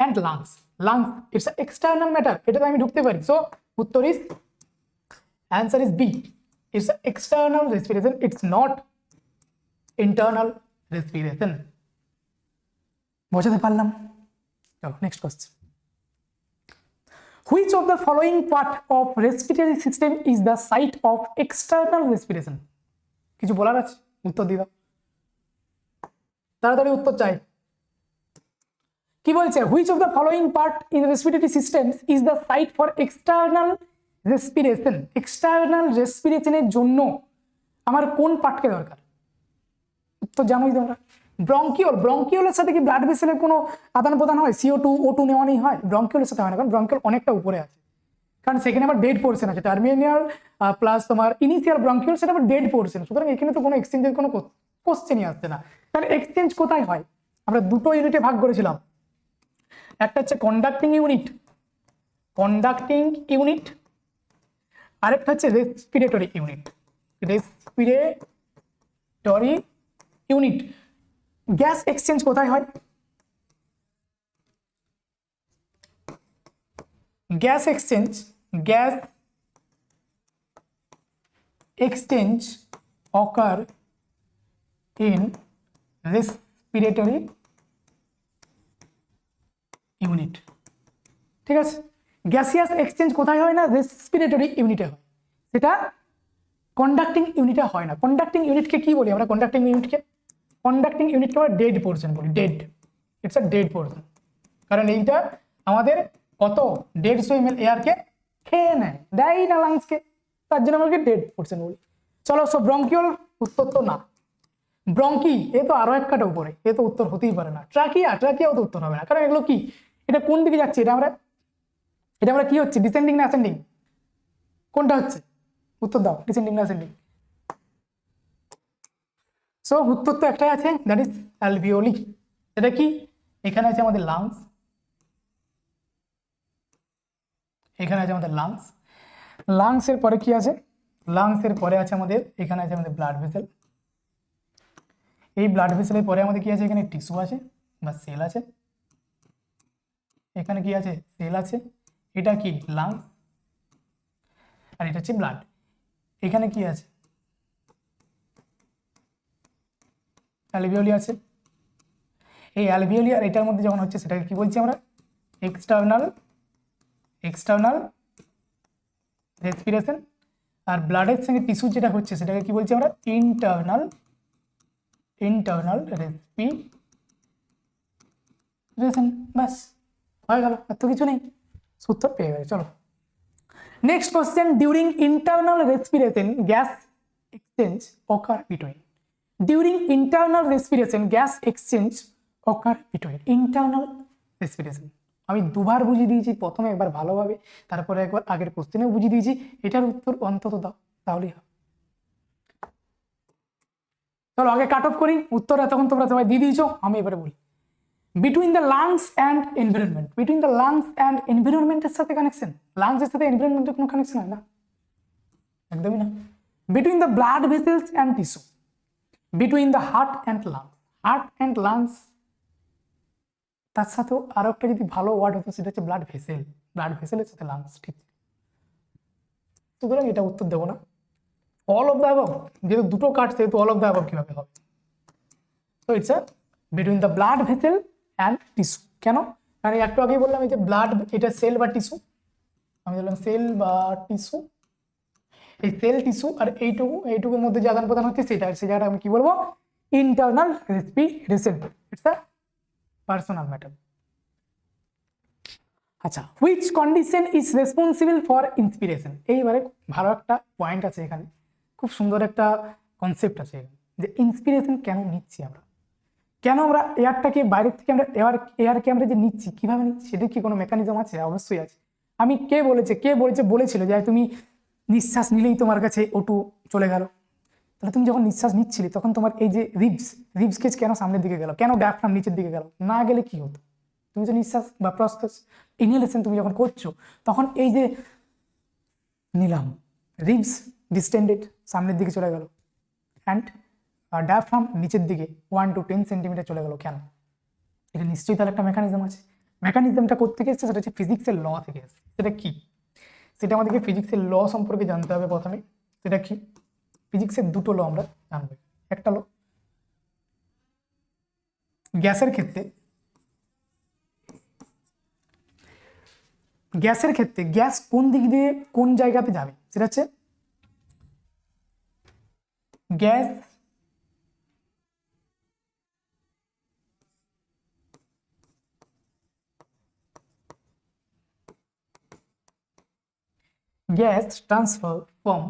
and lungs. It's an external matter. এটাতে আমি ঢুকতে পারি। So উত্তর is answer is B. It's an external respiration. It's not internal respiration. বোঝাতে পারলাম? চলো next question. Which of the following part of respiratory system is the site of external respiration? কিছু বলার আছে? উত্তর দিয়ে দাও, তাড়াতাড়ি উত্তর চাই। কি বলছে? Which of the following part in respiratory systems is the site for external respiration. External রেসপিরেশনের জন্য আমার কোন পার্টকে দরকার? উত্তর জানোই তোমরা, ব্রঙ্কিওল। ব্রঙ্কিওলের সাথে কি ব্লাড ভেসেলের কোনো আদান প্রদান হয়? CO2 O2 নেওয়া নেই হয়? ব্রঙ্কিওলের সাথে হয় না, কারণ ব্রঙ্কিওল অনেকটা উপরে আছে, কারণ সেখানে আবার ডেড পোর্শন আছে। টার্মিনাল প্লাস তোমার ইনিশিয়াল ব্রঙ্কিওল, সেটা আবার ডেড পোর্শন। সুতরাং এখানে তো কোনো এক্সচেঞ্জের কোনো কোশ্চেনই আসছে না। তাহলে এক্সচেঞ্জ কোথায় হয়? আমরা দুটো ইউনিটে ভাগ করেছিলাম, একটা হচ্ছে কন্ডাক্টিং ইউনিট, আরেকটা হচ্ছে রেসপিরেটরি ইউনিট। গ্যাস এক্সচেঞ্জ কোথায় হয়? Gas exchange occur in respiratory unit. ঠিক আছে, গ্যাসিয়াস এক্সচেঞ্জ কোথায় হয় না? রেসপিরেটরি ইউনিটে হয়। সেটা কন্ডাক্টিং ইউনিটে হয় না। কন্ডাক্টিং ইউনিটকে কি বলি আমরা? কন্ডাক্টিং ইউনিটকে আমরা ডেড পোর্শন বলি। ইটস আ ডেড পোর্শন, কারণ এইটা আমাদের কত 150 ml এয়ারকে খেয়ে নেয়, দেয় না লাংসকে, তার জন্য আমাকে ডেড পোর্শন বলি। চলো, সো ব্রঙ্কিওল উত্তর তো না। ব্রঙ্কি এ তো আরো এক কাটা উপরে, এ তো উত্তর হতেই পারে না। ট্রাকিয়াও তো উত্তর হবে না, কারণ এগুলো কি? এটা কোন দিকে যাচ্ছে? এটা আমরা কি হচ্ছে? ডিসেন্ডিং না অ্যাসেন্ডিং? কোনটা হচ্ছে? উত্তর দাও, ডিসেন্ডিং না অ্যাসেন্ডিং? সো উত্তর তো একটাই আছে, দ্যাট ইজ অ্যালভিওলি। এটা কি? এখানে আছে আমাদের লাংস, এখানে আছে আমাদের লাংসের পরে কি আছে? লাংসের পরে আছে আমাদের, এখানে আছে আমাদের ব্লাড ভেসেল। এই ব্লাড ভেসেলের পরে আমাদের কি আছে? এখানে টিস্যু আছে বা সেল আছে। এখানে কি আছে? সেল আছে। এটা কি? লাংস। আর এটা হচ্ছে ব্লাড। এখানে কি আছে? অ্যালভিওলি আছে। এই অ্যালভিওলি আর এটার মধ্যে যখন হচ্ছে, সেটাকে কি বলছি আমরা? এক্সটার্নাল রেসপিরেশন, আর ব্লাডের সঙ্গে টিস্যু যেটা হচ্ছে সেটাকে কি বলছি আমরা ইন্টারনাল রেসপিরেশন। ব্যাস হয়ে গেল, আর তো কিছু নেই, সূত্র পেয়ে গেছে। চলো next question, during internal respiration gas exchange occur between. During internal respiration gas exchange occur between. Internal respiration আমি দুবার বুঝিয়ে দিয়েছি, প্রথমে একবার ভালোভাবে, তারপরে একবার আগের কোশ্চেনেও বুঝিয়ে দিয়েছি। এটার উত্তর অন্তত দাও, তাহলেই হবে। চলো আগে কাট অফ করি, উত্তর এতক্ষণ তোমরা সবাই দিয়ে দিয়েছো, আমি এবারে বলি। Between the lungs and environment. Between the lungs and এনভায়রনমেন্টের সাথে কানেকশন? লাংসের সাথে এনভায়রনমেন্টের কোনো কানেকশন হয় না, একদমই না। Between the blood vessels and tissue. Between the heart and lungs. Heart and lungs, তার সাথেও আরো একটা যদি ভালো ওয়ার্ড হতো সেটা হচ্ছে ব্লাড ভেসেল। ব্লাড ভেসেলের সাথে লাংস, ঠিক। সুতরাং এটা উত্তর দেবো না। অল অফ দ্য অ্যাবভ, যেহেতু দুটো কাটছে তো অল অফ দ্য অ্যাবভ কিভাবে হবে? তো it's between the blood vessel and tissue. কেন? কারণ একটু আগেই বললাম এই যে ব্লাড, এটা সেল বা টিস্যু, আমি বললাম সেল বা টিস্যু। এই সেল টিস্যু আর এইটুকুর মধ্যে যে আদান প্রদান হচ্ছে সেটা, সেই জায়গাটা আমি কি বলবো? Internal respiration. It's a personal matter. আচ্ছা, which condition is responsible for inspiration. এইবারে ভালো একটা পয়েন্ট আছে এখানে, খুব সুন্দর একটা কনসেপ্ট আছে এখানে, যে ইন্সপিরেশন কেন নিচ্ছি আমরা, কেন আমরা এয়ারটাকে বাইরের থেকে আমরা এয়ারকে আমরা যে নিচ্ছি, কিভাবে নিচ্ছি, সেটা কি কোনো মেকানিজম আছে? অবশ্যই আছে। আমি কে বলেছিল যে তুমি নিঃশ্বাস নিলেই তোমার কাছে ওটু চলে গেল, তাহলে তুমি যখন নিঃশ্বাস নিচ্ছিলে তখন তোমার এই যে রিবস কেজ কেন সামনের দিকে গেল, কেন ডায়াফ্রাম নিচের দিকে গেল? না গেলে কি হতো? তুমি যে নিঃশ্বাস বা প্রশ্বাস ইনহেলেশন তুমি যখন করছো, তখন এই যে নিলাম, রিবস ডিস্টেন্ডেড সামনের দিকে চলে গেল, অ্যান্ড ডায়াফ্রাম নিচের দিকে 1 to 10 সেন্টিমিটার চলে গেল। কেন? এটা নিশ্চয়ই তাহলে একটা মেকানিজম আছে। মেকানিজমটা কোত্থেকে এসছে? সেটা হচ্ছে ফিজিক্সের ল থেকে এসছে। সেটা কি? সেটা আমাদেরকে ফিজিক্সের ল সম্পর্কে জানতে হবে প্রথমে। সেটা কি? ফিজিক্সের দুটো ল আমরা জানবো। একটা ল গ্যাসের ক্ষেত্রে, গ্যাস কোন দিক দিয়ে কোন জায়গাতে যাবে, সেটা হচ্ছে gas transfer from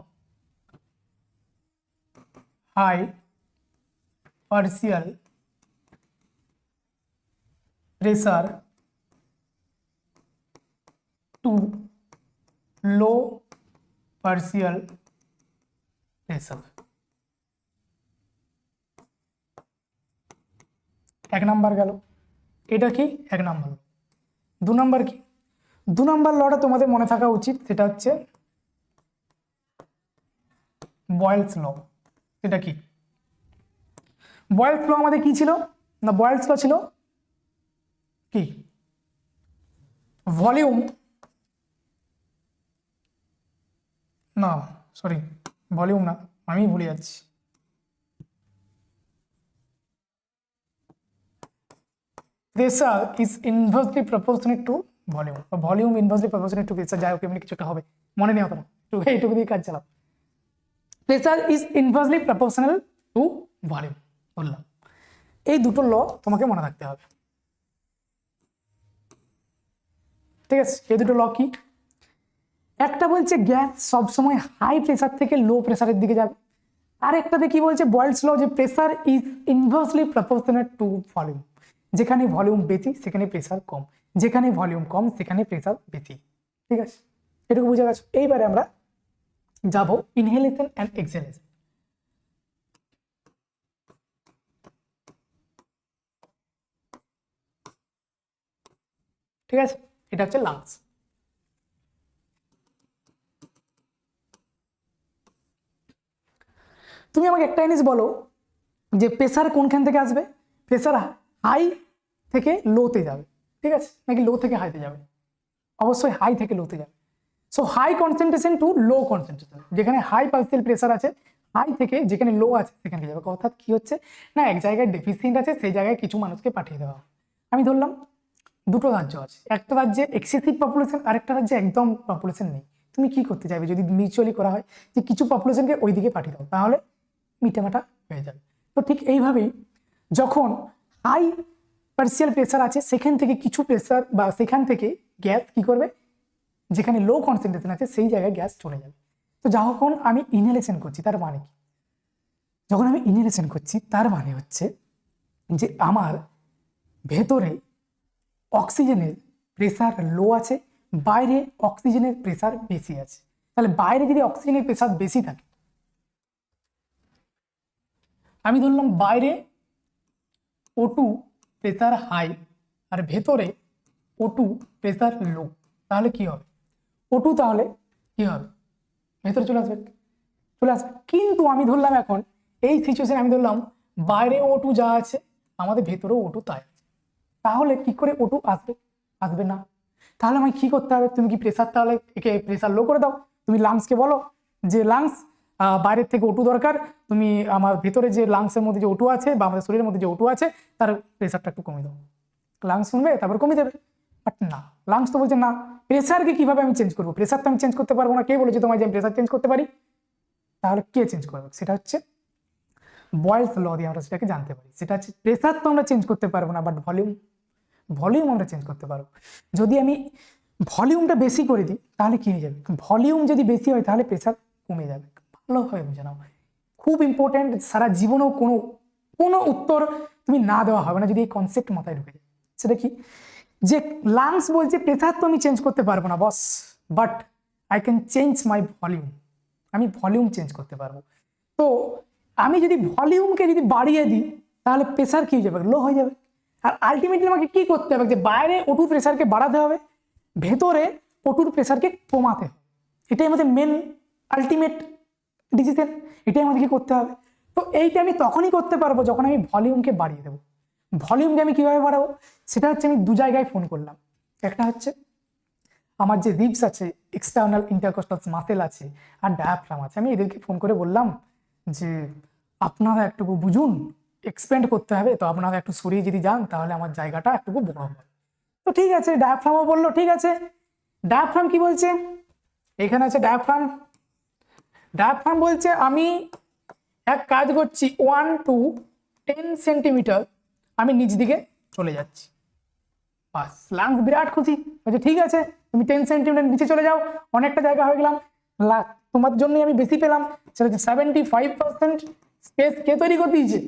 high partial pressure to low partial pressure। এক নাম্বার গেল, এটা কি? এক নাম্বার। দু নাম্বার কি? দু নাম্বার লটা তোমাদের মনে থাকা উচিত, সেটা হচ্ছে বয়েলস ল। সেটা কি? বয়েলস ল আমাদের কি ছিল না? বয়েলস ল ছিল কি? ভলিউম, না সরি ভলিউম না, আমি ভুলে যাচ্ছি। Pressure is inversely proportionate to volume, volume inversely proportionate to pressure. যাই হোক, এমনি কিছু একটা হবে, মনে নেই অতটা, এইটুকু দিয়ে কাজ চালাও। Pressure is inversely proportional to volume বললাম। এই দুটো ল তোমাকে মনে রাখতে হবে, ঠিক আছে? এই দুটো ল কি? একটা বলছে গ্যাস সবসময় হাই প্রেসার থেকে লো প্রেসারের দিকে যাবে, আর একটাতে কি বলছে বয়েলস ল, যে pressure is inversely proportionate to volume. যেখানে ভলিউম বেশি সেখানে প্রেসার কম, যেখানে ভলিউম কম সেখানে প্রেসার বেশি। ঠিক আছে, এটুকু বুঝে গেছো? এইবারে আমরা যাব ইনহেলেশন অ্যান্ড এক্সহেলেশন। ঠিক আছে, এটা হচ্ছে লাংস। তুমি আমাকে একটা জিনিস বলো, যে প্রেসার কোনখান থেকে আসবে? প্রেসার হাই থেকে লোতে যাবে, ঠিক আছে, নাকি লো থেকে হাইতে যাবে? অবশ্যই হাই থেকে লোতে যাবে। So high concentration to low concentration, যেখানে হাই পার্সিয়াল প্রেসার আছে, হাই থেকে যেখানে লো আছে সেখানে যাবে। অর্থাৎ কি হচ্ছে না, এক জায়গায় ডেফিসিয়েন্ট আছে, সেই জায়গায় কিছু মানুষকে পাঠিয়ে দেওয়া। আমি ধরলাম দুটো রাজ্য আছে, একটা রাজ্যে এক্সেসিভ পপুলেশন, আরেকটা রাজ্যে একদম পপুলেশন নেই। তুমি কি করতে চাইবে যদি মিউচুয়ালি করা হয় যে কিছু পপুলেশনকে ওই দিকে পাঠিয়ে দাও, তাহলে মিটামাটা হয়ে যাবে। তো ঠিক এইভাবেই যখন হাই পার্সিয়াল প্রেসার আছে সেখান থেকে কিছু প্রেসার বা সেখান থেকে গ্যাস কি করবে, যেখানে লো কনসেন্ট্রেশন আছে সেই জায়গায় গ্যাস চলে যাবে। তো যখন আমি ইনহেলেশন করছি তার মানে কি, যখন আমি ইনহেলেশন করছি তার মানে হচ্ছে যে আমার ভেতরে অক্সিজেনের প্রেসার লো আছে, বাইরে অক্সিজেনের প্রেসার বেশি আছে। তাহলে বাইরে যদি অক্সিজেনের প্রেসার বেশি থাকে, আমি ধরলাম বাইরে O2 প্রেসার হাই আর ভেতরে O2 প্রেসার লো, তাহলে কি হবে, O2 তাহলে কি হবে, ভেতরে চলে আসবে, চলে আসবে। কিন্তু আমি ধরলাম এখন এই সিচুয়েশনে আমি ধরলাম বাইরে O2 যা আছে আমাদের ভেতরেও O2 তাই আছে, তাহলে কি করে O2 আসবে, আসবে না। তাহলে আমায় কি করতে হবে, তুমি কি প্রেসার, তাহলে একে প্রেসার লো করে দাও, তুমি লাংসকে বলো যে লাংস বাইরের থেকে O2 দরকার, তুমি আমার ভেতরে যে লাংসের মধ্যে যে O2 আছে বা আমাদের শরীরের মধ্যে যে O2 আছে তার প্রেসারটা একটু কমিয়ে দাও। লাংস শুনবে, তারপর কমিয়ে দেবে। বাট না, লাংস তো বলছে না, প্রেসারকে কিভাবে আমি চেঞ্জ করবো, প্রেসার তো আমি চেঞ্জ করতে পারবো না। কে বলেছে তোমায় যে আমি প্রেসার চেঞ্জ করতে পারি? তাহলে কে চেঞ্জ করবে, সেটা হচ্ছে বয়েলস ল দিয়ে আমরা সেটাকে জানতে পারি। সেটা হচ্ছে প্রেসার তো আমরা চেঞ্জ করতে পারবো না, বাট ভলিউম আমরা চেঞ্জ করতে পারবো। যদি আমি ভলিউমটা বেশি করে দিই তাহলে কি হয়ে যাবে, ভলিউম যদি বেশি হয় তাহলে প্রেসার কমে যাবে। ভালোভাবে বুঝে নাও, খুব ইম্পর্টেন্ট, সারা জীবনেও কোনো কোনো উত্তর তুমি না দেওয়া হবে না যদি এই কনসেপ্ট মাথায় ঢুকে যায়। সেটা কি, যে লাংস বলছে প্রেসার তো আমি চেঞ্জ করতে পারবো না boss, but I can change my volume, আমি ভলিউম চেঞ্জ করতে পারবো। তো আমি যদি ভলিউমকে যদি বাড়িয়ে দিই তাহলে প্রেসার কি হয়ে যাবে, লো হয়ে যাবে। আর আলটিমেটলি আমাকে কি করতে হবে, যে বাইরে O2 প্রেসারকে বাড়াতে হবে, ভেতরে O2 প্রেসারকে কমাতে হবে। এটাই আমাদের মেন আলটিমেট ডিসিশন, এটাই আমাদেরকে করতে হবে। তো এইটা আমি তখনই করতে পারবো যখন আমি ভলিউমকে বাড়িয়ে দেবো। ভলিউমকে আমি কিভাবে বাড়াবো, সেটা হচ্ছে আমি দু জায়গায় ফোন করলাম। একটা হচ্ছে আমার যে রিবস আছে, এক্সটার্নাল ইন্টারকস্টাল মাসেল আছে আর ডায়াফ্রাম আছে, আমি এদেরকে ফোন করে বললাম যে আপনারা একটু বুঝুন, এক্সপেন্ড করতে হবে, তো আপনারা একটু সরিয়ে যদি যান তাহলে আমার জায়গাটা একটু বড় হবে। তো ঠিক আছে, ডায়াফ্রামও বললো ঠিক আছে। ডায়াফ্রাম কি বলছে, এখানে আছে ডায়াফ্রাম, ডায়াফ্রাম বলছে আমি এক কাজ করছি 1 to 10 সেন্টিমিটার আমি নিচ দিকে চলে যাচ্ছি। বাস, লাংস বিরাট খুশি, বলছে ঠিক আছে তুমি 10 সেন্টিমিটার নিচে চলে যাও, অনেকটা জায়গা হয়ে গেলাম, তোমার জন্যই আমি বেশি পেলাম। সেটা হচ্ছে 75% স্পেস কে তৈরি করে দিয়েছে,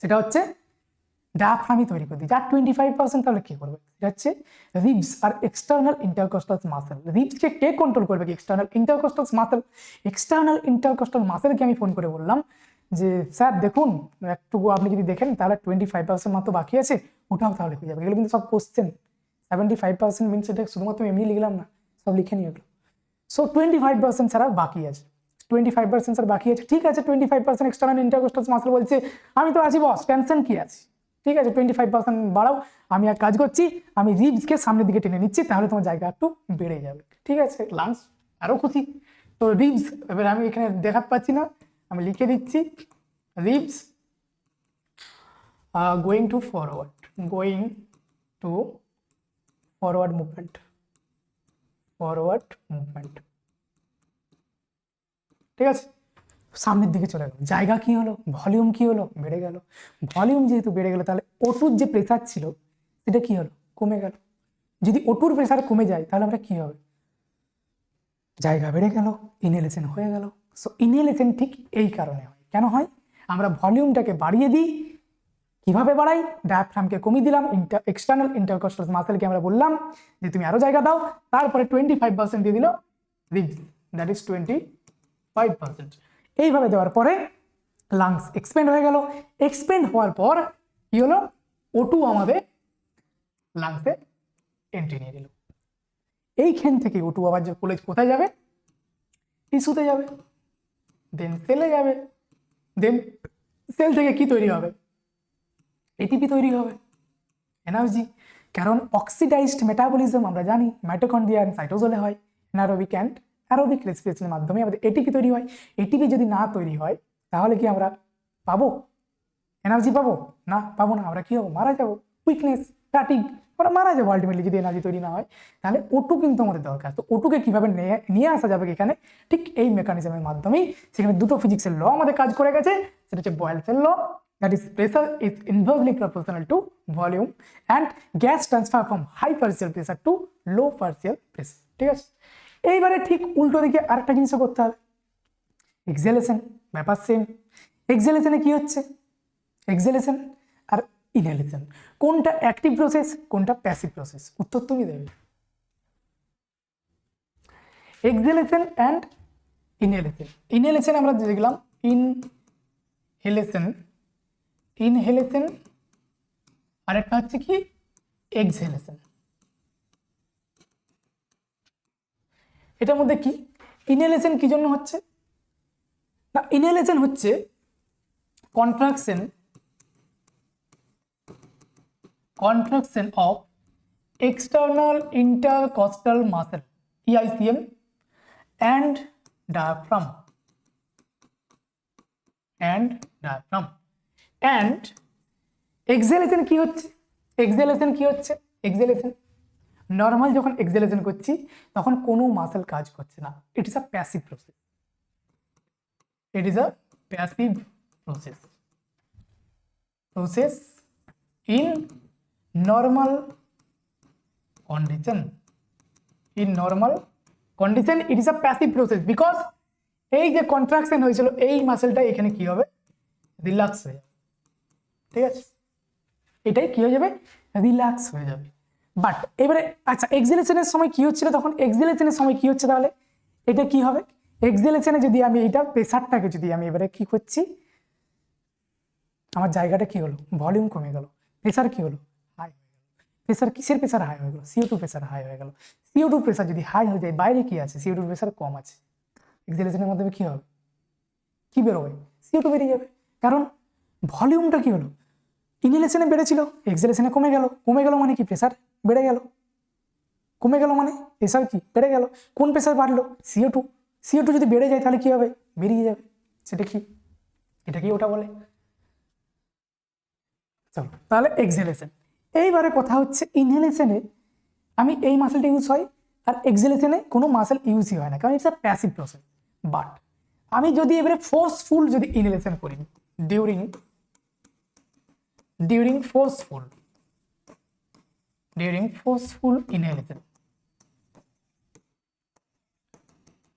সেটা হচ্ছে ডায়াফ্রামই তৈরি করে দিয়েছে। আর 25% তাহলে কে করবে, সেটা হচ্ছে রিবস আর এক্সটার্নাল ইন্টারকস্টাল মাসেল। রিবসকে কে কন্ট্রোল করবে, কি external intercostal muscle. External intercostal মাসেলকে আমি ফোন করে বললাম যে স্যার দেখুন একটু আপনি যদি দেখেন তাহলে 25% মাত্র বাকি আছে, ওটাও তাহলে হয়ে যাবে। এগুলো কিন্তু সব কোশ্চেন, 75% মিনস এটা শুধুমাত্র এমনি লিখলাম না, সব লিখে নিয়ে এগুলো। সো 25% ছাড়া বাকি আছে, 25% স্যার বাকি আছে, ঠিক আছে 25% এক্সটার্নাল ইন্টারকস্টাল মাসেল বলছে আমি তো আছি বস, টেনশন কি আছে, ঠিক আছে 25% বাড়াও। আমি এক কাজ করছি, আমি রিবসকে সামনের দিকে টেনে নিচ্ছি, তাহলে তোমার জায়গা একটু বেড়ে যাবে। ঠিক আছে, লাংস আরো খুশি। তো রিবস, এবার আমি এখানে দেখাতে পাচ্ছি না, আমি লিখে দিচ্ছি ribs going to forward movement, ঠিক আছে, সামনের দিকে চলে গেল। জায়গা কি হলো, ভলিউম কি হলো, বেড়ে গেল। ভলিউম যেহেতু বেড়ে গেল তাহলে O2 যে প্রেসার ছিল সেটা কি হলো, কমে গেল। যদি O2 প্রেসার কমে যায় তাহলে আমরা কি হবে, জায়গা বেড়ে গেল, ইনহেলেশন হয়ে গেল। সো ইনহেলেশন ঠিক এই কারণে হয়। কেন হয়, আমরা ভলিউমটাকে বাড়িয়ে দিই, কিভাবে বাড়াই, ডায়াফ্রামকে কমিয়ে দিলাম, এক্সটার্নাল ইন্টারকস্টাল মাসেলকে আমরা বললাম যে তুমি আরো জায়গা দাও, তারপরে 25% দিয়ে দিল রিবস, দ্যাট ইজ 25%। এইভাবে দেওয়ার পরে লাংস এক্সপেন্ড হয়ে গেল। এক্সপেন্ড হওয়ার পর কি হলো, O2 আমাদের লাংসে এন্ট্রি নিয়ে দিল। এইখান থেকে O2 আবার যে কলেজ কোথায় যাবে, টিস্যুতে যাবে, দেন সেলে যাবে, দেন সেল থেকে কি তৈরি হবে, এটিপি তৈরি হবে, এনার্জি। কারণ অক্সিডাইজড মেটাবলিজম আমরা জানি মাইটোকন্ড্রিয়া এন্ড সাইটোজোলে হয়, অ্যানারোবিক অ্যান্ড অ্যারোবিক রেসপিরেশনের মাধ্যমে আমাদের এটিপি তৈরি হয়। এটিপি যদি না তৈরি হয় তাহলে কি আমরা পাবো, এনার্জি পাবো না, পাবো না, আমরা কি হবো, মারা যাবো, উইকনেস, ফ্যাটিক, ওরা মারা যাবে আলটিমেটলি যদি এনার্জি তৈরি না হয়। তাহলে O2 কিন্তু আমাদের দরকার। তো O2কে কিভাবে নিয়ে আসা যাবে এখানে, ঠিক এই মেকানিজমের মাধ্যমেই। সেখানে দুটো ফিজিক্সের ল আমাদের কাজ করে গেছে, সেটা হচ্ছে বয়েলসের law, that is pressure is inversely proportional to volume and gas transfer from high partial pressure to low partial pressure. ঠিক আছে, এইবারে ঠিক উল্টো দিকে আরেকটা জিনিসও করতে হবে, এক্সেলেশন। ব্যাপার সেম। এক্সেলেশনে কি হচ্ছে, এক্সেলেশন আর ইনহেলেশন, কোনটা অ্যাক্টিভ প্রসেস কোনটা প্যাসিভ প্রসেস, উত্তর তুমি দেবে। Acceleration and inhalation. ইনহেলেশন আমরা দেখলাম ইনহেলেশন, ইনহেলেশন আর একটা হচ্ছে কি এক্সহেলেশন। এটার মধ্যে কি ইনহেলেশন কি জন্য হচ্ছে না, ইনহেলেশন হচ্ছে contraction of external intercostal muscle EICM and diaphragm and exhalation কি হচ্ছে, exhalation কি হচ্ছে, exhalation নর্মাল যখন exhalation করছি তখন কোনো মাসেল কাজ করছে না, it is a passive process, it is a passive process in normal condition, it is a passive process because এই যে কন্ট্রাকশন হয়েছিল এই মাসেলটা এখানে কি হবে, রিল্যাক্স হয়ে যাবে। ঠিক আছে, এটাই কি হয়ে যাবে, রিল্যাক্স হয়ে যাবে। বাট এবারে আচ্ছা এক্সহেলেশনের সময় কি হচ্ছিল, তখন এক্সহেলেশনের সময় কি হচ্ছে, তাহলে এটা কি হবে, এক্সহেলেশনে যদি আমি এইটা প্রেসারটাকে যদি আমি এবারে কি করছি, আমার জায়গাটা কি হলো, ভলিউম কমে গেল, প্রেসার কি হলো, হাই হয়ে গেল। প্রেসার কিসের প্রেসার হাই হয়ে গেল, CO2 প্রেসার হাই হয়ে গেল। CO2 প্রেসার যদি হাই হয়ে যায়, বাইরে কি আছে, CO2 প্রেসার কম আছে, এক্সহেলেশনের মাধ্যমে কি হবে, কি বেরোবে, CO2 বেরিয়ে যাবে। কারণ ভলিউমটা কি হলো, ইনহেলেশনে বেড়েছিল, এক্সহেলেশনে কমে গেল, কমে গেল মানে কি প্রেসার বেড়ে গেল, কমে গেল মানে প্রেসার কি বেড়ে গেল। কোন প্রেসার বাড়লো, CO2 যদি বেড়ে যায় তাহলে কি হবে, বেরিয়ে যাবে। সেটা কি, এটা কি ওটা বলে। চলো তাহলে এক্সহেলেশন। এইবারে কথা হচ্ছে ইনহেলেশনে আমি এই মাসেলটা ইউজ হয় আর এক্সহেলেশনে কোনো মাসেল ইউজই হয় না, কারণ it's a passive process. But আমি যদি এবারে ফোর্সফুল যদি ইনহেলেশন করি during forceful inhalation,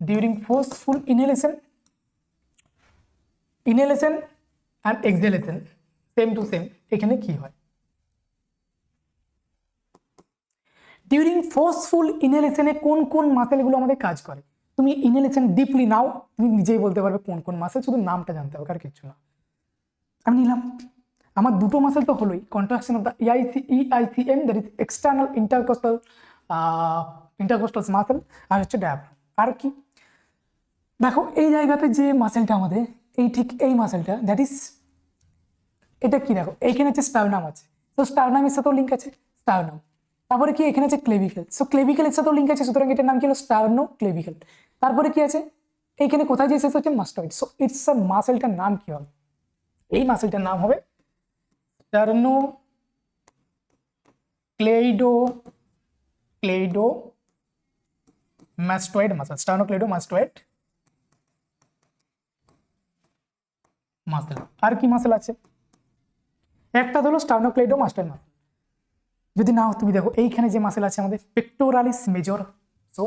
during forceful inhalation and exhalation same to same. এখানে কি হয়, ডিউরিং ফোর্সফুল ইনহেলেশনে কোন কোন মাসেলগুলো আমাদের কাজ করে, তুমি ইনহেলেশন ডিপলি নাও, তুমি নিজেই বলতে পারবে কোন কোন মাসেল, শুধু নামটা জানতে হবে, আর কিছু না। আমি নিলাম, আমার দুটো মাসেল তো হলোই, contraction of the EICM that is external intercostal muscle, আর হচ্ছে ডায়াফ্রাম। আর কি দেখো এই জায়গাতে যে মাসেলটা আমাদের এই ঠিক এই মাসেলটা দ্যাট ইজ, এটা কি দেখো এইখানে হচ্ছে স্টার্নাম আছে, তো স্টার্নামের সাথেও লিঙ্ক আছে স্টার্নাম। তারপরে কি এখানে আছে ক্লেভিকেল, সো ক্লেভিকেলের সাথেও লিঙ্ক আছে, সুতরাং এটার নাম কি হলো স্টার্নো ক্লেভিকেল। তারপরে কি আছে এইখানে কোথায় যে শেষ হচ্ছে মাস্টয়েড, সো ইটস আ মাসেলটার নাম কি হবে, এই মাসেলটার নাম হবে স্টার্নো ক্লেইডো মাস্টয়েড মাসেল, স্টার্নো ক্লেইডো মাস্টয়েড মাসেল। আর কি মাসেল আছে, একটা হলো স্টার্নোক্লেইডো মাস্টার মাসেল। যদি নাও তুমি দেখো এইখানে যে মাসেল আছে আমাদের pectoralis major, so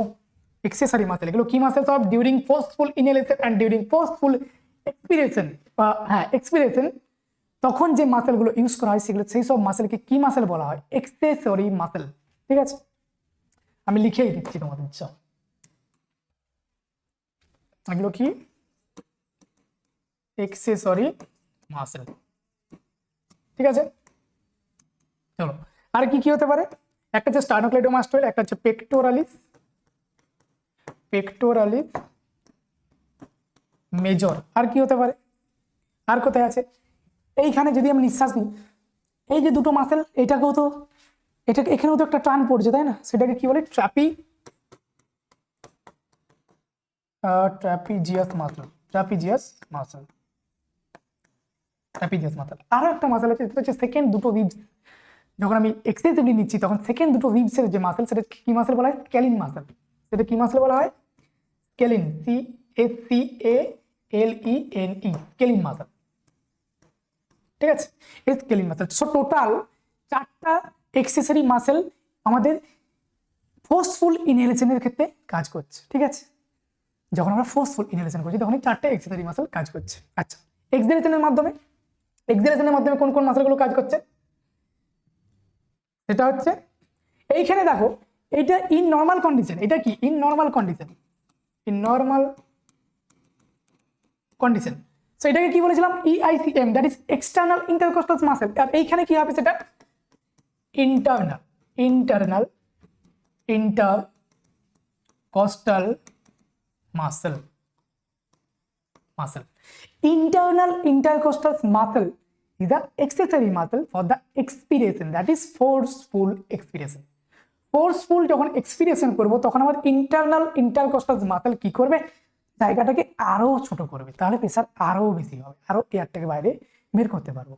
accessory muscle, এগুলো কি মাসেল সব, during forceful inhalation and during forceful expiration, expiration তখন যে মাসেলগুলো ইউজ করা হয় সেগুলো, সেই সব মাসেলকে কি মাসেল বলা হয়, এক্সেসরি মাসেল। ঠিক আছে, আমি লিখেই দিচ্ছি তোমাদের ইচ্ছা, এগুলো কি এক্সেসরি মাসেল। ঠিক আছে, চলো আর কি কি হতে পারে, একটা হচ্ছে স্টার্নোক্লেইডোমাস্টয়েড, একটা হচ্ছে পেক্টোরালিস মেজর। আর কি হতে পারে, আর কোথায় আছে, এইখানে যদি আমি নিঃশ্বাস নিই, এই যে দুটো মাসেল এটাকেও তো, এটা এখানেও তো একটা টান পড়ছে তাই না, সেটাকে কি বলে ট্রাপিজিয়াস মাসেল। আরো একটা মাসেল আছে, সেটা হচ্ছে সেকেন্ড দুটো রিবস যখন আমি এক্সটেন্সিভলি নিচ্ছি তখন সেকেন্ড দুটো রিবসের যে মাসেল সেটা কি মাসেল বলা হয়? Scaling muscle. সেটা কি মাসেল বলা হয়? Scaling, SCALENE, scaling muscle. ঠিক আছে, এই স্কেলিন মাসেল। সো টোটাল 4টা এক্সেসরি মাসেল আমাদের ফোর্সফুল ইনহেলেশনের ক্ষেত্রে কাজ করছে। ঠিক আছে, যখন আমরা ফোর্সফুল ইনহেলেশন করছি তখন 4টা এক্সেসরি মাসেল কাজ করছে। আচ্ছা, এক্সহেলেশনের মাধ্যমে কোন কোন মাসেলগুলো কাজ করছে সেটা হচ্ছে এইখানে দেখো, এটা ইন নর্মাল কন্ডিশন। এটা কি in normal condition? In normal condition. So এটাকে কি বলেছিলাম? EICM, that is external intercostal muscle. আর এইখানে কি হবে সেটা internal intercostal muscle. Internal intercostal muscle is the accessory muscle for the expiration, that is forceful expiration. Forceful যখন expiration করব তখন আমার ইন্টারনাল ইন্টারকস্টাল মাসেল কি করবে? জায়গাটাকে আরো ছোট করবে, তাহলে প্রেসার আরো বেশি হবে, আরো এয়ারটাকে বাইরে বের করতে পারবো।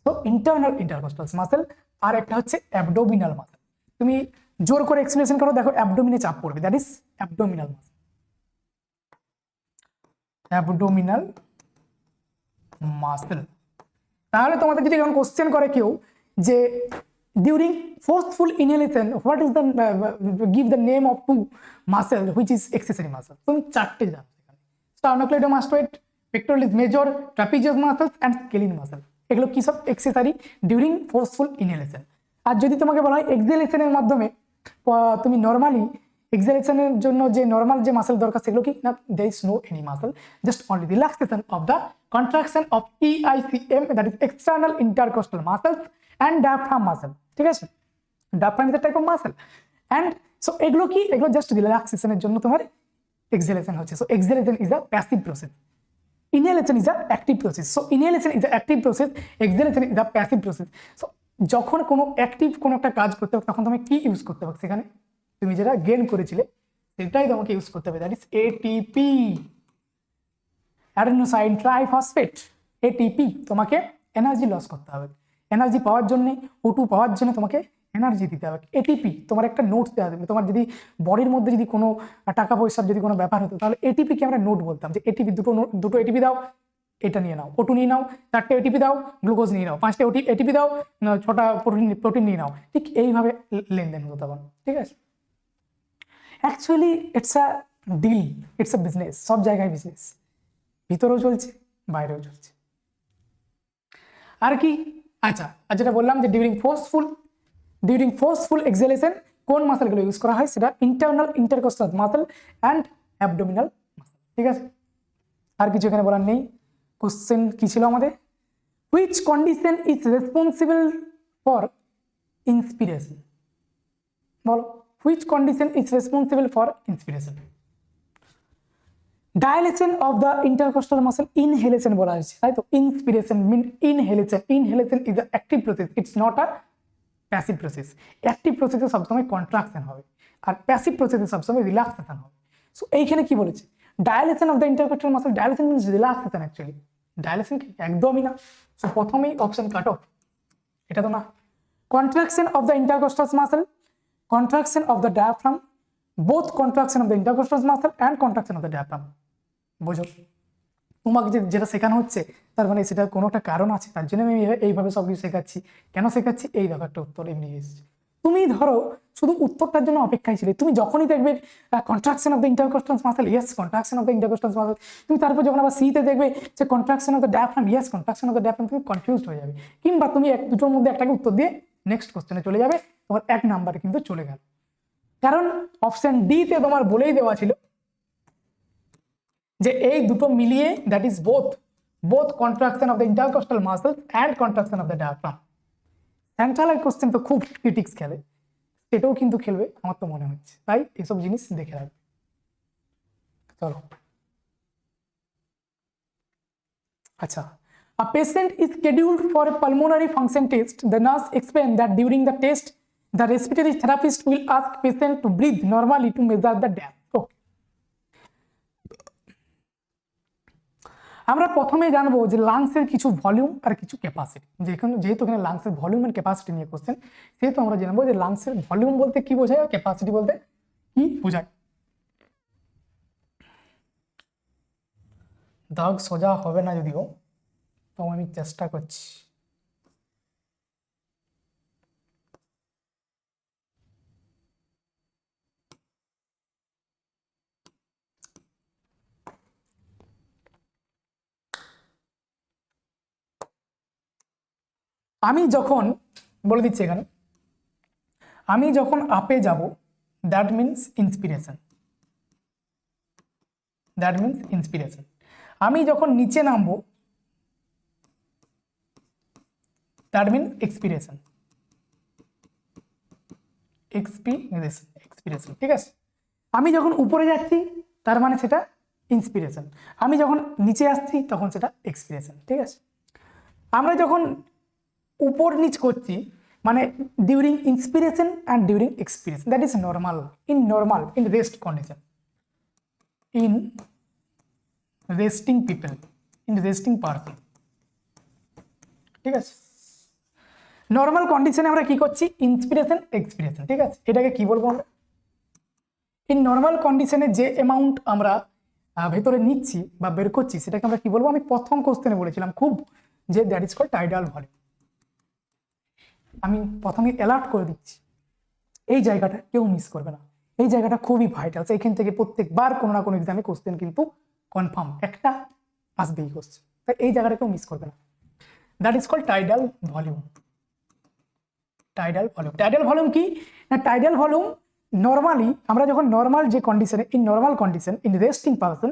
তো ইন্টারনাল ইন্টারকস্টাল মাসেল। আর একটা হচ্ছে অ্যাবডোমিনাল মাসেল। তুমি জোর করে এক্সপিরেশন করো, দেখো অ্যাবডোমিনে চাপ পড়বে, that is abdominal muscle. Abdominal muscle. তাহলে তোমাদের যদি এখন কোশ্চেন করে কেউ যে during forceful inhalation what is the give the name of two muscle which is accessory muscle, তুমি 4টে জানো সেখানে: sternocleidomastoid, pectoralis major, trapezius muscles and scalene muscle. এগুলো কি সব এক্সেসরি ডিউরিং ফোর্সফুল ইনহেলেশন। আর যদি তোমাকে বলা হয় এক্সহেলেশনের মাধ্যমে তুমি নর্মালি এক্সহেলেশনের জন্য যে নর্মাল যে মাসেল দরকার সেগুলো কি না? There is no any muscle, just only relaxation of the contraction of EICM, that is external intercostal muscles and diaphragm muscle. ঠিক আছে, diaphragm is a type of muscle and so এগুলো কি? এগুলো জাস্ট রিল্যাক্সেশনের জন্য তোমার এক্সহেলেশন হচ্ছে। So exhalation is a passive process, inhalation is a active process. So inhalation is a active process, exhalation is a passive process. So যখন কোনো active কোনো একটা কাজ করতে হবে তখন তুমি কি ইউজ করতে হবে? সেখানে তুমি যেটা গেইন করেছিলে সেটাই তোমাকে ইউজ করতে হবে, that is ATP, adenosine triphosphate. ATP তোমাকে এনার্জি লস করতে হবে, এনার্জি পাওয়ার জন্য, O2 পাওয়ার জন্য তোমাকে এনার্জি দিতে হবে। ATP তোমার একটা নোট দেওয়া দেবে। তোমার যদি বডির মধ্যে যদি কোনো টাকা পয়সার যদি কোনো ব্যাপার হতো তাহলে ATP কে আমরা নোট বলতাম যে ATP দুটো ATP দাও, এটা নিয়ে নাও, O2 নিয়ে নাও, 4টে ATP দাও, গ্লুকোজ নিয়ে নাও, 5টে ATP দাও, 6টা প্রোটিন নিয়ে নাও। ঠিক এইভাবে লেনদেন হতো তখন। ঠিক আছে, actually it's a deal, it's a business. সব জায়গায় বিজনেস, ভিতরেও চলছে বাইরেও চলছে। আর কি? আচ্ছা, আর যেটা বললাম যে ডিউরিং ফোর্সফুল এক্সহেলেশন কোন মাসেলগুলো ইউজ করা হয় সেটা internal intercostal muscle and abdominal muscle. ঠিক আছে, আর কিছু এখানে বলার নেই। কোশ্চেন কি ছিল আমাদের? Which condition is responsible for inspiration? বলো, which condition is responsible for inspiration? Dilation of the intercostal muscle, inhalation বলা হয়েছে, তাই তো? Inspiration mean inhalation. Inhalation is a active process, it's not a passive process. Active প্রসেসে সবসময় contraction হবে আর passive প্রসেসে সবসময় রিল্যাক্সেশন হবে। সো এইখানে কি বলেছে? Dilation of the intercostal muscle, dilation means relaxation. Actually dilation কি? একদমই না। সো প্রথমেই অপশন কাট অফ, এটা তো না। Contraction of the intercostal muscle, contraction of the diaphragm, both contraction of the intercostal muscle and contraction of the diaphragm. বোঝো, তোমাকে যেটা শেখানো হচ্ছে তার মানে সেটার কোনো একটা কারণ আছে, তার জন্য আমি এইভাবে সব কিছু শেখাচ্ছি। কেন শেখাচ্ছি? এই ব্যাপারটা উত্তর এমনি এসেছে। তুমি ধরো শুধু উত্তরটার জন্য অপেক্ষায় ছিলে, তুমি যখনই দেখবে contraction of the intercostal muscle, yes contraction of the intercostal muscle, তুমি তারপর যখন আবার সিতে দেখবে যে contraction of the diaphragm, yes contraction of the diaphragm, তুমি কনফিউজড হয়ে যাবে। কিংবা তুমি দুটোর মধ্যে একটাকে উত্তর দিয়ে নেক্সট কোশ্চেনে চলে যাবে, তোমার 1 নাম্বারে কিন্তু চলে গেল। কারণ অপশন ডি তে তোমার বলেই দেওয়া ছিল যে এই দুটো মিলিয়ে that is both contraction of the intercostal muscles and contraction of the diaphragm. Central question তো খুব ক্রিটিক্স খেলে, সেটাও কিন্তু খেলবে আমার তো মনে হচ্ছে, তাই এসব জিনিস দেখে রাখবে। চলো, আচ্ছা, a patient is scheduled for a pulmonary function test. The nurse explained that during the test the respiratory therapist will ask patient to breathe normally to measure the depth. Okay. আমরা প্রথমে জানবো যে লাংসের কিছু ভলিউম আর কিছু capacity. যেহেতু এখানে লাংসের volume and capacity নিয়ে question, সেহেতু আমরা জানবো যে লাংসের ভলিউম বলতে কি বোঝায় আর ক্যাপাসিটি বলতে কি বোঝায়। দাগ সোজা হবে না যদিও, তো আমি চেষ্টা করছি। আমি যখন বলে দিচ্ছি এখানে, আমি যখন আপে যাব that means inspiration, that means inspiration. আমি যখন নিচে নামবো দ্যাট মিনস এক্সপিরেশন, এক্সপিরেশন। ঠিক আছে, আমি যখন উপরে যাচ্ছি তার মানে সেটা ইন্সপিরেশন, আমি যখন নিচে আসছি তখন সেটা এক্সপিরেশন। ঠিক আছে, আমরা যখন উপর নিচ করছি মানে during inspiration and during experience, that is normal. In rest condition, in resting people, in resting person. ঠিক আছে, নর্মাল কন্ডিশনে আমরা কি করছি, ইন্সপিরেশন এক্সপিরেশন। ঠিক আছে, এটাকে কি বলবো আমরা, ইন নর্মাল কন্ডিশনে যে অ্যামাউন্ট আমরা ভেতরে নিচ্ছি বা বের করছি সেটাকে আমরা কি বলবো, আমি প্রথম কোশ্চেনে বলেছিলাম খুব, যে that is called tidal volume. আমি প্রথমে অ্যালার্ট করে দিচ্ছি, এই জায়গাটা কেউ মিস করবে না, এই জায়গাটা খুবই ভাইটাল। এখান থেকে প্রত্যেকবার কোনো না কোনো এক্সামে কোশ্চেন কিন্তু কনফার্ম একটা আসবেই কোশ্চেন, তাই এই জায়গাটা কেউ মিস করবে না। That is called tidal volume. Tidal volume, tidal volume কি না, টাইডাল ভলিউম নর্মালি আমরা যখন নর্মাল যে কন্ডিশনে, in normal condition in resting person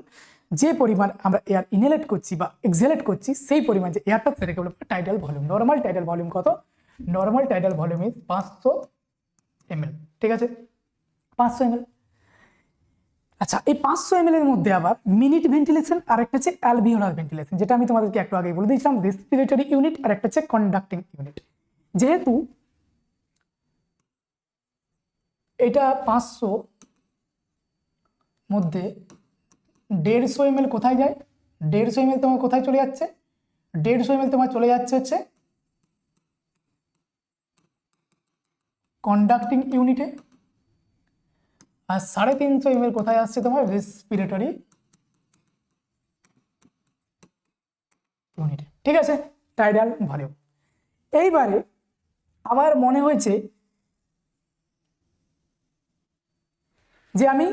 যে পরিমাণ আমরা এয়ার ইনহেলেট করছি বা এক্সহেলেট করছি সেই পরিমাণ যে এয়ারটা সেটাকে বলে tidal volume. Normal tidal volume কত, normal tidal volume is 500 ml। ঠিক আছে, 500 ml। আচ্ছা, এই 500 ml এর মধ্যে আবার মিনিট ভেন্টিলেশন আর একটা হচ্ছে অ্যালভিওলার ভেন্টিলেশন, যেটা আমি তোমাদেরকে একটু আগে বলে দিয়েছিলাম, রেসপিরেটরি ইউনিট আর একটা হচ্ছে কন্ডাক্টিং ইউনিট। যেহেতু এটা 500 মধ্যে 150 ml কোথায় যায়, 150 ml তোমার কোথায় চলে যাচ্ছে, 150 ml তোমার চলে যাচ্ছে হচ্ছে কন্ডাক্টিং ইউনিটে, আর 350 ml কোথায় আসছে তোমার রেসপিরেটরি ইউনিটে। ঠিক আছে, টাইডাল ভলিউম। এইবারে আমার মনে হয়েছে যে আমি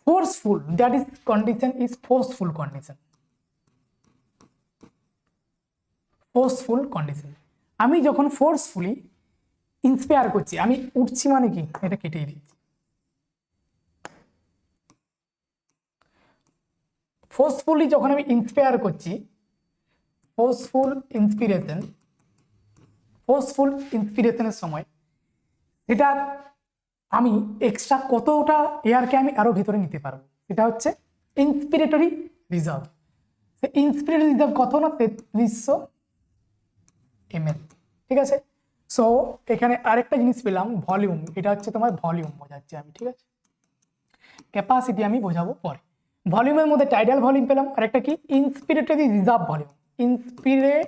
forceful, that is condition is forceful condition, forceful condition. আমি যখন ফোর্সফুলি ইন্সপায়ার করছি, আমি উঠছি মানে কি, এটা কেটেই দিচ্ছি, ফোর্সফুলি যখন আমি ইন্সপায়ার করছি, ফোর্সফুল ইন্সপিরেশনের সময় এটা আমি এক্সট্রা কতটা এয়ারকে আমি আরো ভিতরে নিতে পারবো, এটা হচ্ছে ইন্সপিরেটরি রিজার্ভ। ইন্সপিরেটরি রিজার্ভ কত না 3300 ml। ঠিক আছে, সো এখানে আরেকটা জিনিস পেলাম ভলিউম, এটা হচ্ছে তোমার ভলিউম বোঝাচ্ছি আমি। ঠিক আছে, ক্যাপাসিটি আমি বোঝাবো পরে। ভলিউমের মধ্যে টাইডাল ভলিউম পেলাম, আরেকটা কি ইন্সপিরেটরি রিজার্ভ ভলিউম, ইন্সপিরেটরি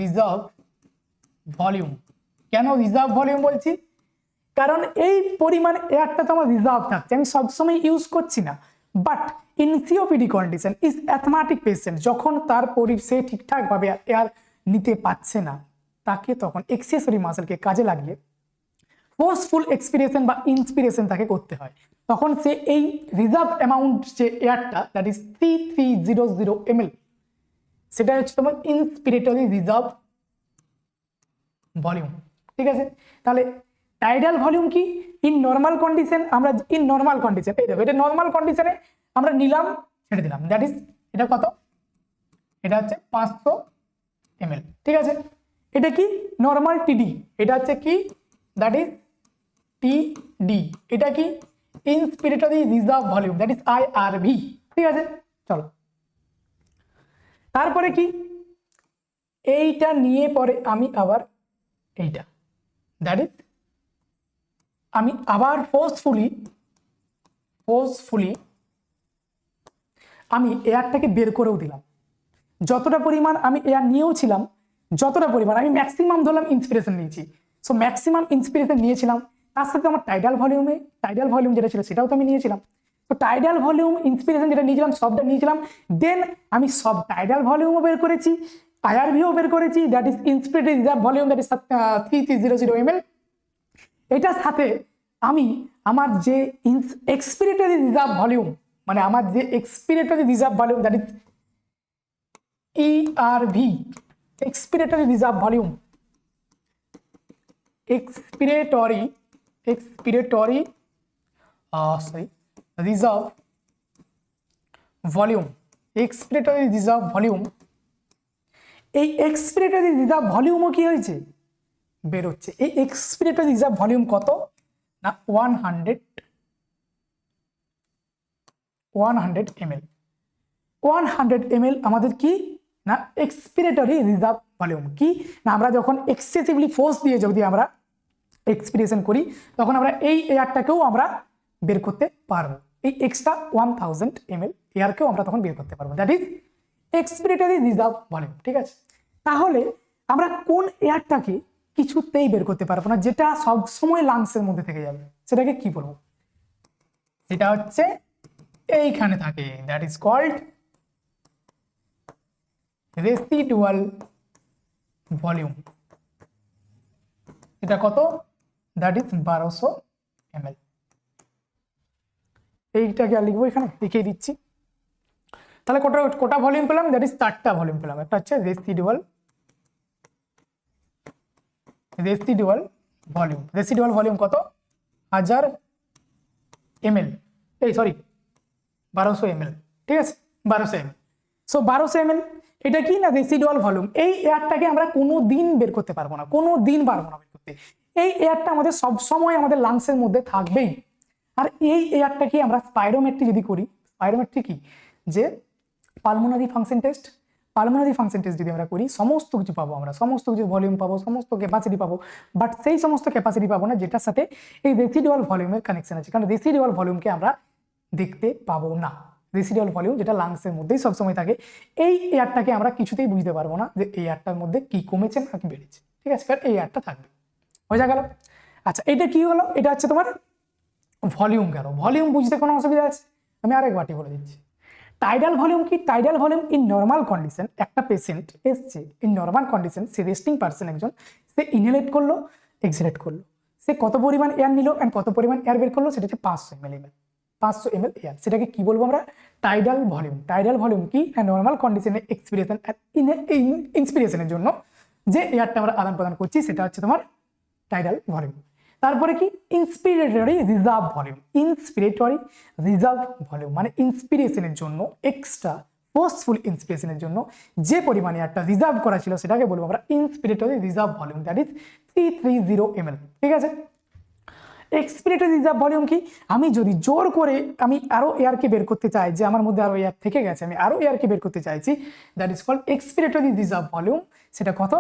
রিজার্ভ ভলিউম। কেন রিজার্ভ ভলিউম বলছি, কারণ এই পরিমাণ এয়ারটা তো আমার রিজার্ভ থাকছে, আমি সবসময় ইউজ করছি না। But in COPD condition is arithmetic patient, যখন তার সে ঠিকঠাকভাবে এয়ার নিতে পারছে না, তাকে তখন এক্সেসরি মাসেলকে কাজে লাগিয়ে ফোর্সফুল এক্সপিরেশন বা ইন্সপিরেশন তাকে করতে হয়, তখন সে এই রিজার্ভ অ্যামাউন্ট যে এয়ারটা দ্যাট ইজ 3300 ml, সেটা হচ্ছে তোমার ইন্সপিরেটরি রিজার্ভ ভলিউম। ঠিক আছে, তাহলে টাইডাল ভলিউম কি, ইন নর্মাল কন্ডিশন আমরা, ইন নর্মাল কন্ডিশন এই দেখো, এটা নর্মাল কন্ডিশনে আমরা নিলাম ছেড়ে দিলাম, দ্যাট ইজ এটা কত, এটা হচ্ছে 500 ml। ঠিক আছে, এটা কি নর্মাল টিডি, এটা হচ্ছে কি দ্যাট ইজ টিডি, এটা কি ইন্সপিরেটরি রিজার্ভ ভলিউম, দ্যাট ইজ আইআরভি। ঠিক আছে, চলো তারপরে কি, এইটা নিয়ে পরে আমি আবার এইটা, দ্যাট ইজ আমি আবার ফোর্সফুলি আমি এয়ারটাকে বের করেও দিলাম, যতটা পরিমাণ আমি এয়ার নিয়েও ছিলাম, যতটা পরিমাণ আমি ম্যাক্সিমাম ধরলাম ইন্সপিরেশন নিয়েছি, সো ম্যাক্সিমাম ইন্সপিরেশন নিয়েছিলাম, তার সাথে আমার টাইডাল ভলিউম যেটা ছিল সেটাও তো আমি নিয়েছিলাম। তো টাইডাল ভলিউম ইন্সপিরেশন যেটা নিয়েছিলাম সবটা নিয়েছিলাম, দেন আমি সব টাইডাল ভলিউমও বের করেছি, আইআরভিও বের করেছি, that is inspirated reserve volume, that is 3300 ml। এটার সাথে আমি আমার যে এক্সপিরেটরি রিজার্ভ ভলিউম, মানে আমার যে expiratory reserve volume, that is ERV, expiratory reserve volume, expiratory reserve volume, expiratory reserve volume, এই এক্সপিরেটরি রিজার্ভ ভলিউমও কি হয়েছে, বেরোচ্ছে। এই এক্সপিরেটরি রিজার্ভ ভলিউম কত না 100 ml। 100 ml আমাদের কি না এক্সপিরেটরি রিজার্ভ ভলিউম। কি না আমরা যখন এক্সেসিভলি ফোর্স দিয়ে যদি আমরা এক্সপিরেশন করি তখন আমরা এই এয়ারটাকেও আমরা বের করতে পারবো, এই এক্সট্রা 1000 ml এয়ারকেও আমরা তখন বের করতে পারবো, that is expiratory reserve volume. ঠিক আছে, তাহলে আমরা কোন এয়ারটাকে কিছুতেই বের করতে পারবো না, যেটা সবসময় লাংসের মধ্যে থেকে যাবে, সেটাকে কি বলবো, সেটা হচ্ছে এইখানে থাকে, that is called residual volume. এটা কত, দ্যাট ইজ 1200 ml। এইটাকে আর লিখবো, এখানে লিখে দিচ্ছি। তাহলে কোটা ভলিউম পেলাম, দ্যাট ইজ 4টা ভলিউম পেলাম। একটা হচ্ছে রেসিডুয়াল ভলিউম, রেসিডুয়াল ভলিউম কত 1000 ml, এই সরি 1200 ml। ঠিক আছে, 1200 ml। সো 1200 ml এটা কি না রেসিডুয়াল ভলিউম। এই এয়ারটাকে আমরা কোনো দিন বের করতে পারবো না, কোনো দিন পারবো না বের করতে। এই এয়ারটা আমাদের সবসময় আমাদের লাংসের মধ্যে থাকবেই। আর এই এয়ারটাকে আমরা স্পাইরোমেট্রি যদি করি, স্পাইরোমেট্রি কি যে পালমোনারি ফাংশন টেস্ট যদি আমরা করি সমস্ত কিছু পাবো, আমরা সমস্ত কিছু ভলিউম পাবো, সমস্ত ক্যাপাসিটি পাবো, বাট সেই সমস্ত ক্যাপাসিটি পাবো না যেটার সাথে এই রেসিডুয়াল ভলিউমের কানেকশন আছে, কারণ রেসিডুয়াল ভলিউমকে আমরা দেখতে পাবো না। রেসিডুয়াল ভলিউম যেটা লাংসের মধ্যেই সবসময় থাকে, এই এয়ারটাকে আমরা কিছুতেই বুঝতে পারবো না যে এই এয়ারটার মধ্যে কি কমেছে না কি বেড়েছে। ঠিক আছে, কারণ এই এয়ারটা থাকবে। বোঝা গেল? আচ্ছা, এটা কি হলো, এটা হচ্ছে তোমার ভলিউম। গেল ভলিউম, বুঝতে কোনো অসুবিধা আছে? আমি আরেকবারটি বলে দিচ্ছি। টাইডাল ভলিউম কি, tidal volume in normal condition, একটা পেশেন্ট এসছে in normal condition, say resting person একজন, সে ইনহেলেট করলো, এক্সহেলেট করলো, সে কত পরিমাণ এয়ার নিল এন্ড কত পরিমাণ এয়ার বের করলো, সেটা হচ্ছে 500 ml, 500 ml এয়ার। সেটাকে কি বলবো আমরা, টাইডাল ভলিউম। টাইডাল ভলিউম কি নর্মাল কন্ডিশনে এক্সপিরেশন ইন্সপিরেশনের জন্য যে এয়ারটা আমরা আদান প্রদান করছি সেটা হচ্ছে তোমার টাইডাল ভলিউম। তারপরে কি ইন্সপিরেটরি রিজার্ভ ভলিউম। ইন্সপিরেটরি রিজার্ভ ভলিউম মানে ইন্সপিরেশনের জন্য, এক্সট্রা ফোর্সফুল ইন্সপিরেশনের জন্য যে পরিমাণে একটা রিজার্ভ করা ছিল সেটাকে বলবো আমরা inspiratory reserve volume, that is 330 ml। ঠিক আছে, এক্সপিরেটরি রিজার্ভ ভলিউম কি, আমি যদি জোর করে আমি আরো এয়ারকে বের করতে চাই, যে আমার মধ্যে আরো এয়ার থেকে গেছে, আমি আরো এয়ারকে বের করতে চাইছি, that is called expiratory reserve volume. সেটা কত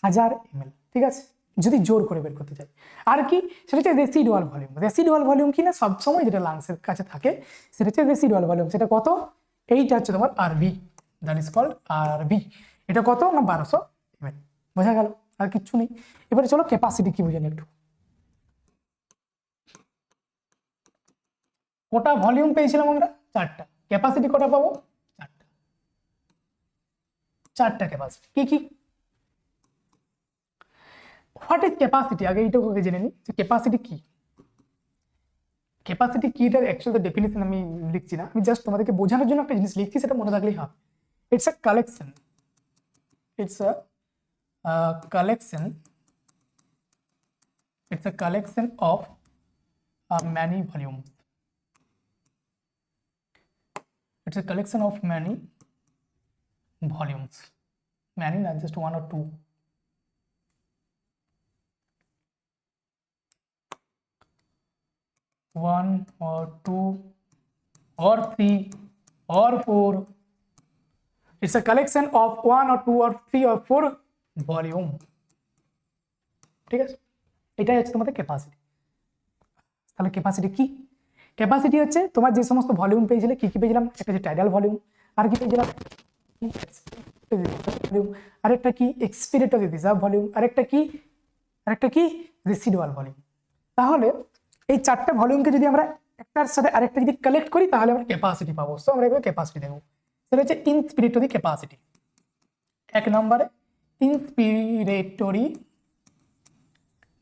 1000 ml। ঠিক আছে, যদি জোর করে বের করতে চাই। আর কি, সেটা হচ্ছে রেসিডুয়াল ভলিউম। রেসিডুয়াল ভলিউম কি না সবসময় যেটা লাংসের কাছে থাকে সেটা হচ্ছে রেসিডুয়াল ভলিউম। সেটা কত, এইটা হচ্ছে তোমার আরবি, দ্যাট ইজ কল্ড আরবি। এটা কত না 1200 ml। বোঝা গেল? আর কিচ্ছু নেই। এবারে চলো ক্যাপাসিটি কি বুঝে নি একটু। কটা ভলিউম পেয়েছিলাম আমরা, 4টা। ক্যাপাসিটি কটা পাবো, 4টা। 4টা ক্যাপাসিটি। কি কি, হোয়াট ইজ ক্যাপাসিটি, আগে এইটুকু জেনে নিই যে ক্যাপাসিটি কি। ক্যাপাসিটি কি, এটার অ্যাকচুয়াল ডেফিনিশন আমি লিখছি না, আমি জাস্ট তোমাদেরকে বোঝানোর জন্য একটা জিনিস লিখছি, সেটা মনে রাখলেই হবে। It's a collection, it's a collection, it's a collection of many volumes. It's a collection of many volumes. Many, not just one or two. One or two or three or four. It's a collection of one or two or three or four volume. ঠিক আছে, এটাই হচ্ছে তোমাদের capacity. তাহলে capacity কি, capacity হচ্ছে তোমার যে সমস্ত ভলিউম পেয়েছিলে, কি কি পেয়েছিলাম, একটা হচ্ছে টাইডাল ভলিউম, আর কি যেটা ভলিউম, আরেকটা কি এক্সপিরেটরি রিজার্ভ ভলিউম, আরেকটা কি রেসিডুয়াল ভলিউম। তাহলে এই চারটা ভলিউমকে যদি আমরা একটার সাথে আরেকটা যদি কালেক্ট করি তাহলে আমরা ক্যাপাসিটি পাবো। সো আমরা এবার ক্যাপাসিটি দেখবো, সেটা হচ্ছে ইন্সপিরেটরি ক্যাপাসিটি। এক নম্বরে ইন্সপিরেটরি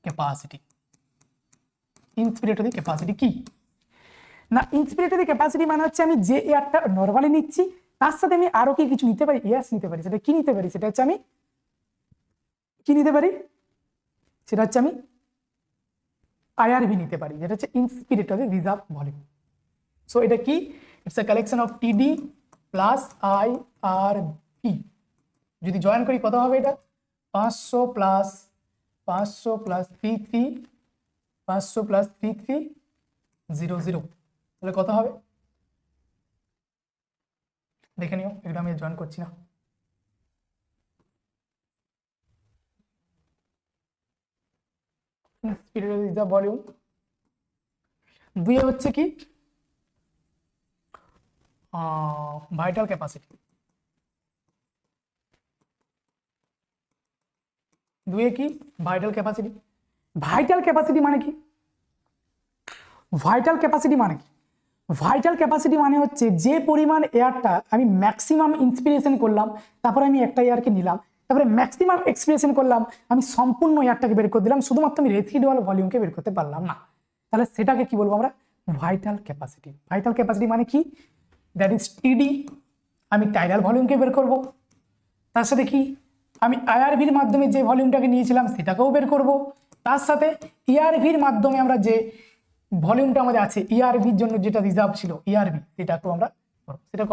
ক্যাপাসিটি। ইন্সপিরেটরি ক্যাপাসিটি কি না, ইন্সপিরেটরি ক্যাপাসিটি মানে হচ্ছে আমি যে এয়ারটা নর্মালি নিচ্ছি তার সাথে আমি আরো কি কিছু নিতে পারি, ইয়াস নিতে পারি। সেটা কি নিতে পারি, সেটা হচ্ছে আমি কি নিতে পারি, সেটা হচ্ছে আমি আইআরভি নিতে পারি, যেটা হচ্ছে ইন্সপিরেটরি রিজার্ভ ভলিউম। সো এটা কি, ইটস এ কালেকশন অফ টিডি প্লাস আইআরভি। যদি জয়েন করি কত হবে এটা, 500 প্লাস 33 500 প্লাস 3300, তাহলে কত হবে দেখে নিও, এটা আমি জয়েন করছি না। ইন্সপিরেটরি রিজার্ভ ভলিউম। দুয়ে হচ্ছে কি ভাইটাল ক্যাপাসিটি। দুয়ে কি ভাইটাল ক্যাপাসিটি। ভাইটাল ক্যাপাসিটি মানে কি, ভাইটাল ক্যাপাসিটি মানে কি, ভাইটাল ক্যাপাসিটি মানে হচ্ছে যে পরিমাণ এয়ারটা আমি ম্যাক্সিমাম ইন্সপিরেশন করলাম, তারপরে আমি একটা এয়ারকে নিলাম, তারপরে ম্যাক্সিমাম এক্সপিরেশন করলাম, আমি সম্পূর্ণ এয়ারটাকে বের করে দিলাম, শুধুমাত্র আমি রেসিডুয়াল ভলিউমকে বের করতে পারলাম না, তাহলে সেটাকে কি বলবো আমরা, ভাইটাল ক্যাপাসিটি। ভাইটাল ক্যাপাসিটি মানে কি, দ্যাট ইজ টিডি, আমি টাইডাল ভলিউমকে বের করব, তার সাথে কি আমি আইআরভির মাধ্যমে যে ভলিউমটাকে নিয়েছিলাম সেটাকেও বের করব, তার সাথে ইআরভির মাধ্যমে আমরা যে ভলিউমটা আমাদের আছে ইআরভির জন্য যেটা রিজার্ভ ছিল ইআরভি, সেটাকেও আমরা করব। সেটা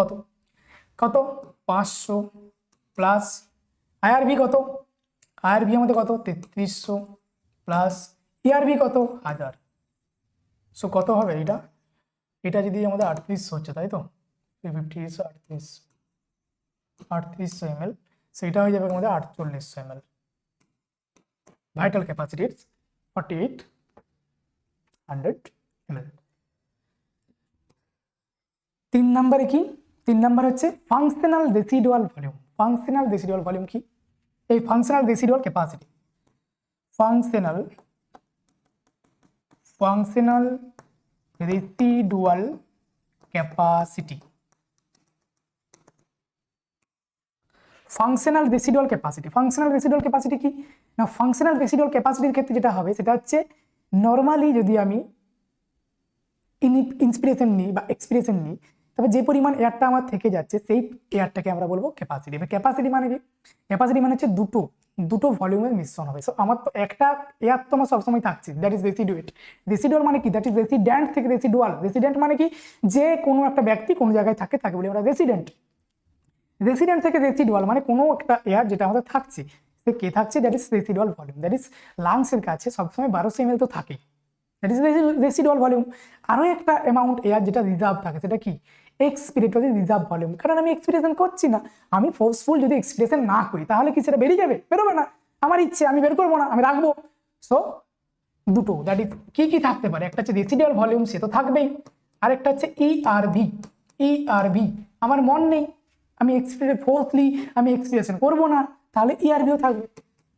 কত 500 প্লাস আইআরভি কত, আইআরভি আমাদের কত 3300 প্লাস ইআরভি কত 1000। সো কত হবে এটা, এটা যদি আমাদের 3800 হচ্ছে তাই তো, 3800 ml, সেটা হয়ে যাবে আমাদের 4800 ml। Vital capacity 4800 ml। তিন নম্বরে কি, তিন নম্বর হচ্ছে functional residual volume. Functional residual volume কি, এই functional residual capacity, functional residual capacity, functional residual capacity. Functional residual capacity কি না, ফাংশনাল রেসিডুয়াল ক্যাপাসিটির ক্ষেত্রে যেটা হবে সেটা হচ্ছে নর্মালি যদি আমি ইন্সপিরেশন নিই বা এক্সপিরেশন নিই, তবে যে পরিমাণ এয়ারটা আমার থেকে যাচ্ছে সেই এয়ারটাকে আমরা বলবো ক্যাপাসিটি। এবার ক্যাপাসিটি মানে কি, ক্যাপাসিটি মানে হচ্ছে দুটো ভলিউমের মিশ্রণ হবে। সো আমার তো একটা এয়ার তো আমার সবসময় থাকছে, দ্যাট ইজ রেসিডুয়েট। রেসিডুয়াল মানে কি, দ্যাট ইজ রেসিডেন্ট থেকে রেসিডুয়াল। রেসিডেন্ট মানে কি, যে কোনো একটা ব্যক্তি কোনো জায়গায় থাকে তাকে বলি আমরা রেসিডেন্ট। রেসিডেন্ট থেকে রেসিডুয়াল মানে কোনো একটা এয়ার যেটা আমাদের থাকছে, সে কে থাকছে, that is residual volume. That is লাংসের কাছে সবসময় 1200 ml তো থাকে, দ্যাট ইজ রেসিডুয়াল ভলিউম। আরও একটা অ্যামাউন্ট এয়ার যেটা রিজার্ভ থাকে সেটা কি, এক্সপিরেটরি রিজার্ভ ভলিউম। কারণ আমি এক্সপিরেশন করছি না, আমি ফোর্সফুল যদি এক্সপিরেশন না করি তাহলে কি সেটা বেরিয়ে যাবে, বেরোবে না, আমার ইচ্ছে আমি বের করবো না, আমি রাখবো। সো দুটো, দ্যাট ইজ কি থাকতে পারে, একটা হচ্ছে রেসিডুয়াল ভলিউম, সে তো থাকবেই, আরেকটা হচ্ছে ইআরভি। ইআরভি আমার মন নেই, আমি ফোর্সলি আমি এক্সপিরেশন করবো না, তাহলে ইআরভিও থাকবে।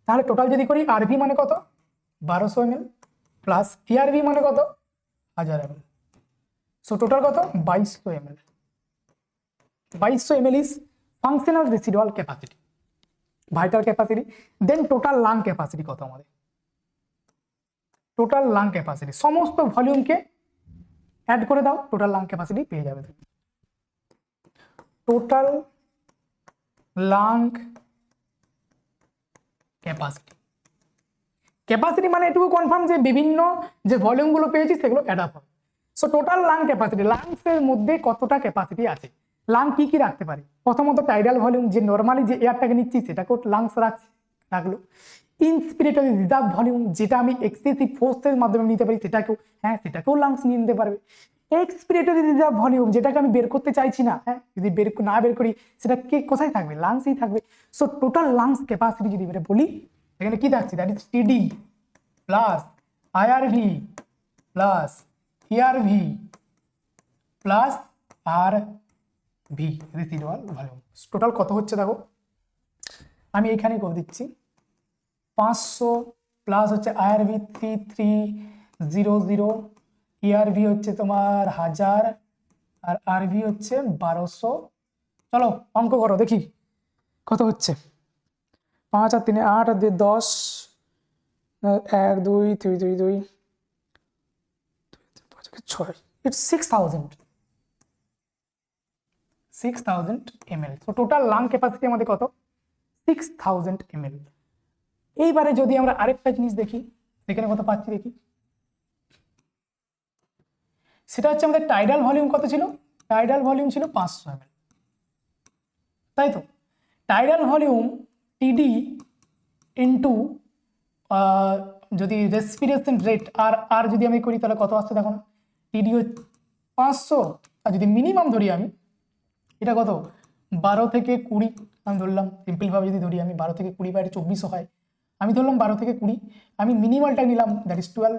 তাহলে টোটাল যদি করি, আরভি মানে কত 1200 ml প্লাস ইআরভি মানে কত 1000 ml। সো টোটাল কত 2200 ml। 2200 ml is functional residual capacity, vital capacity. Then total lung capacity কত আমাদের, টোটাল লাং ক্যাপাসিটি সমস্ত ভলিউমকে অ্যাড করে দাও, টোটাল লাং ক্যাপাসিটি পেয়ে যাবে। টোটাল লাং ক্যাপাসিটি, ক্যাপাসিটি মানে এটুকু কনফার্ম যে বিভিন্ন যে ভলিউমগুলো পেয়েছি সেগুলো অ্যাড আপ হবে। সো টোটাল লাং ক্যাপাসিটি, লাংসের মধ্যে কতটা ক্যাপাসিটি আছে, লাং কি কি রাখতে পারি, প্রথমত টাইডাল ভলিউম, যে নর্মালি যে এয়ারটাকে নিচ্ছি সেটাকেও লাংস রাখলো। ইন্সপিরেটরি রিজার্ভ ভলিউম, যেটা আমি এক্সেসিভ ফোর্সের মাধ্যমে নিতে পারি সেটাকেও লাংস নিয়ে নিতে পারবে। এক্সপিরেটরি রিজার্ভ ভলিউম, যেটাকে আমি বের করতে চাইছি না, যদি না বের করি সেটা কে কোথায় থাকবে, লাংসেই থাকবে। সো টোটাল লাংস ক্যাপাসিটি যদি এবারে বলি, এখানে কি থাকছে, দ্যাট ইজ টিডি প্লাস আইআরভি প্লাস ইআরভি প্লাস আর ভি রেসিডুয়াল ভলিউম। টোটাল কত হচ্ছে দেখো, আমি এখানে করে দিচ্ছি 500 প্লাস হচ্ছে আইআরভি 3300, ইআরভি হচ্ছে তোমার 1000 আর আরভি হচ্ছে 1200। চলো অঙ্ক করো দেখি কত হচ্ছে। 5 আর 3 8 আর 2 10, 1 2 3 2 2 6, it's 6000 ml। তো টোটাল লাং ক্যাপাসিটি আমাদের কত, 6000 ml। এইবারে যদি আমরা আরেকটা জিনিস দেখি, এখানে কত পাচ্ছি দেখি, সেটা হচ্ছে আমাদের টাইডাল ভলিউম কত ছিল, টাইডাল ভলিউম ছিল 500 ml, তাই তো। টাইডাল ভলিউম টিডি ইন্টু যদি রেসপিরেশন রেট আর আর যদি আমি করি তাহলে কত আসছে দেখো না, টিডি 500 আর যদি মিনিমাম ধরি আমি, এটা কত 12 থেকে 20 আমি ধরলাম, সিম্পলভাবে যদি ধরি আমি 12 থেকে 20 বাইরে 2400 হয়, আমি ধরলাম 12 থেকে 20, আমি মিনিমালটা নিলাম দ্যাট ইজ 12,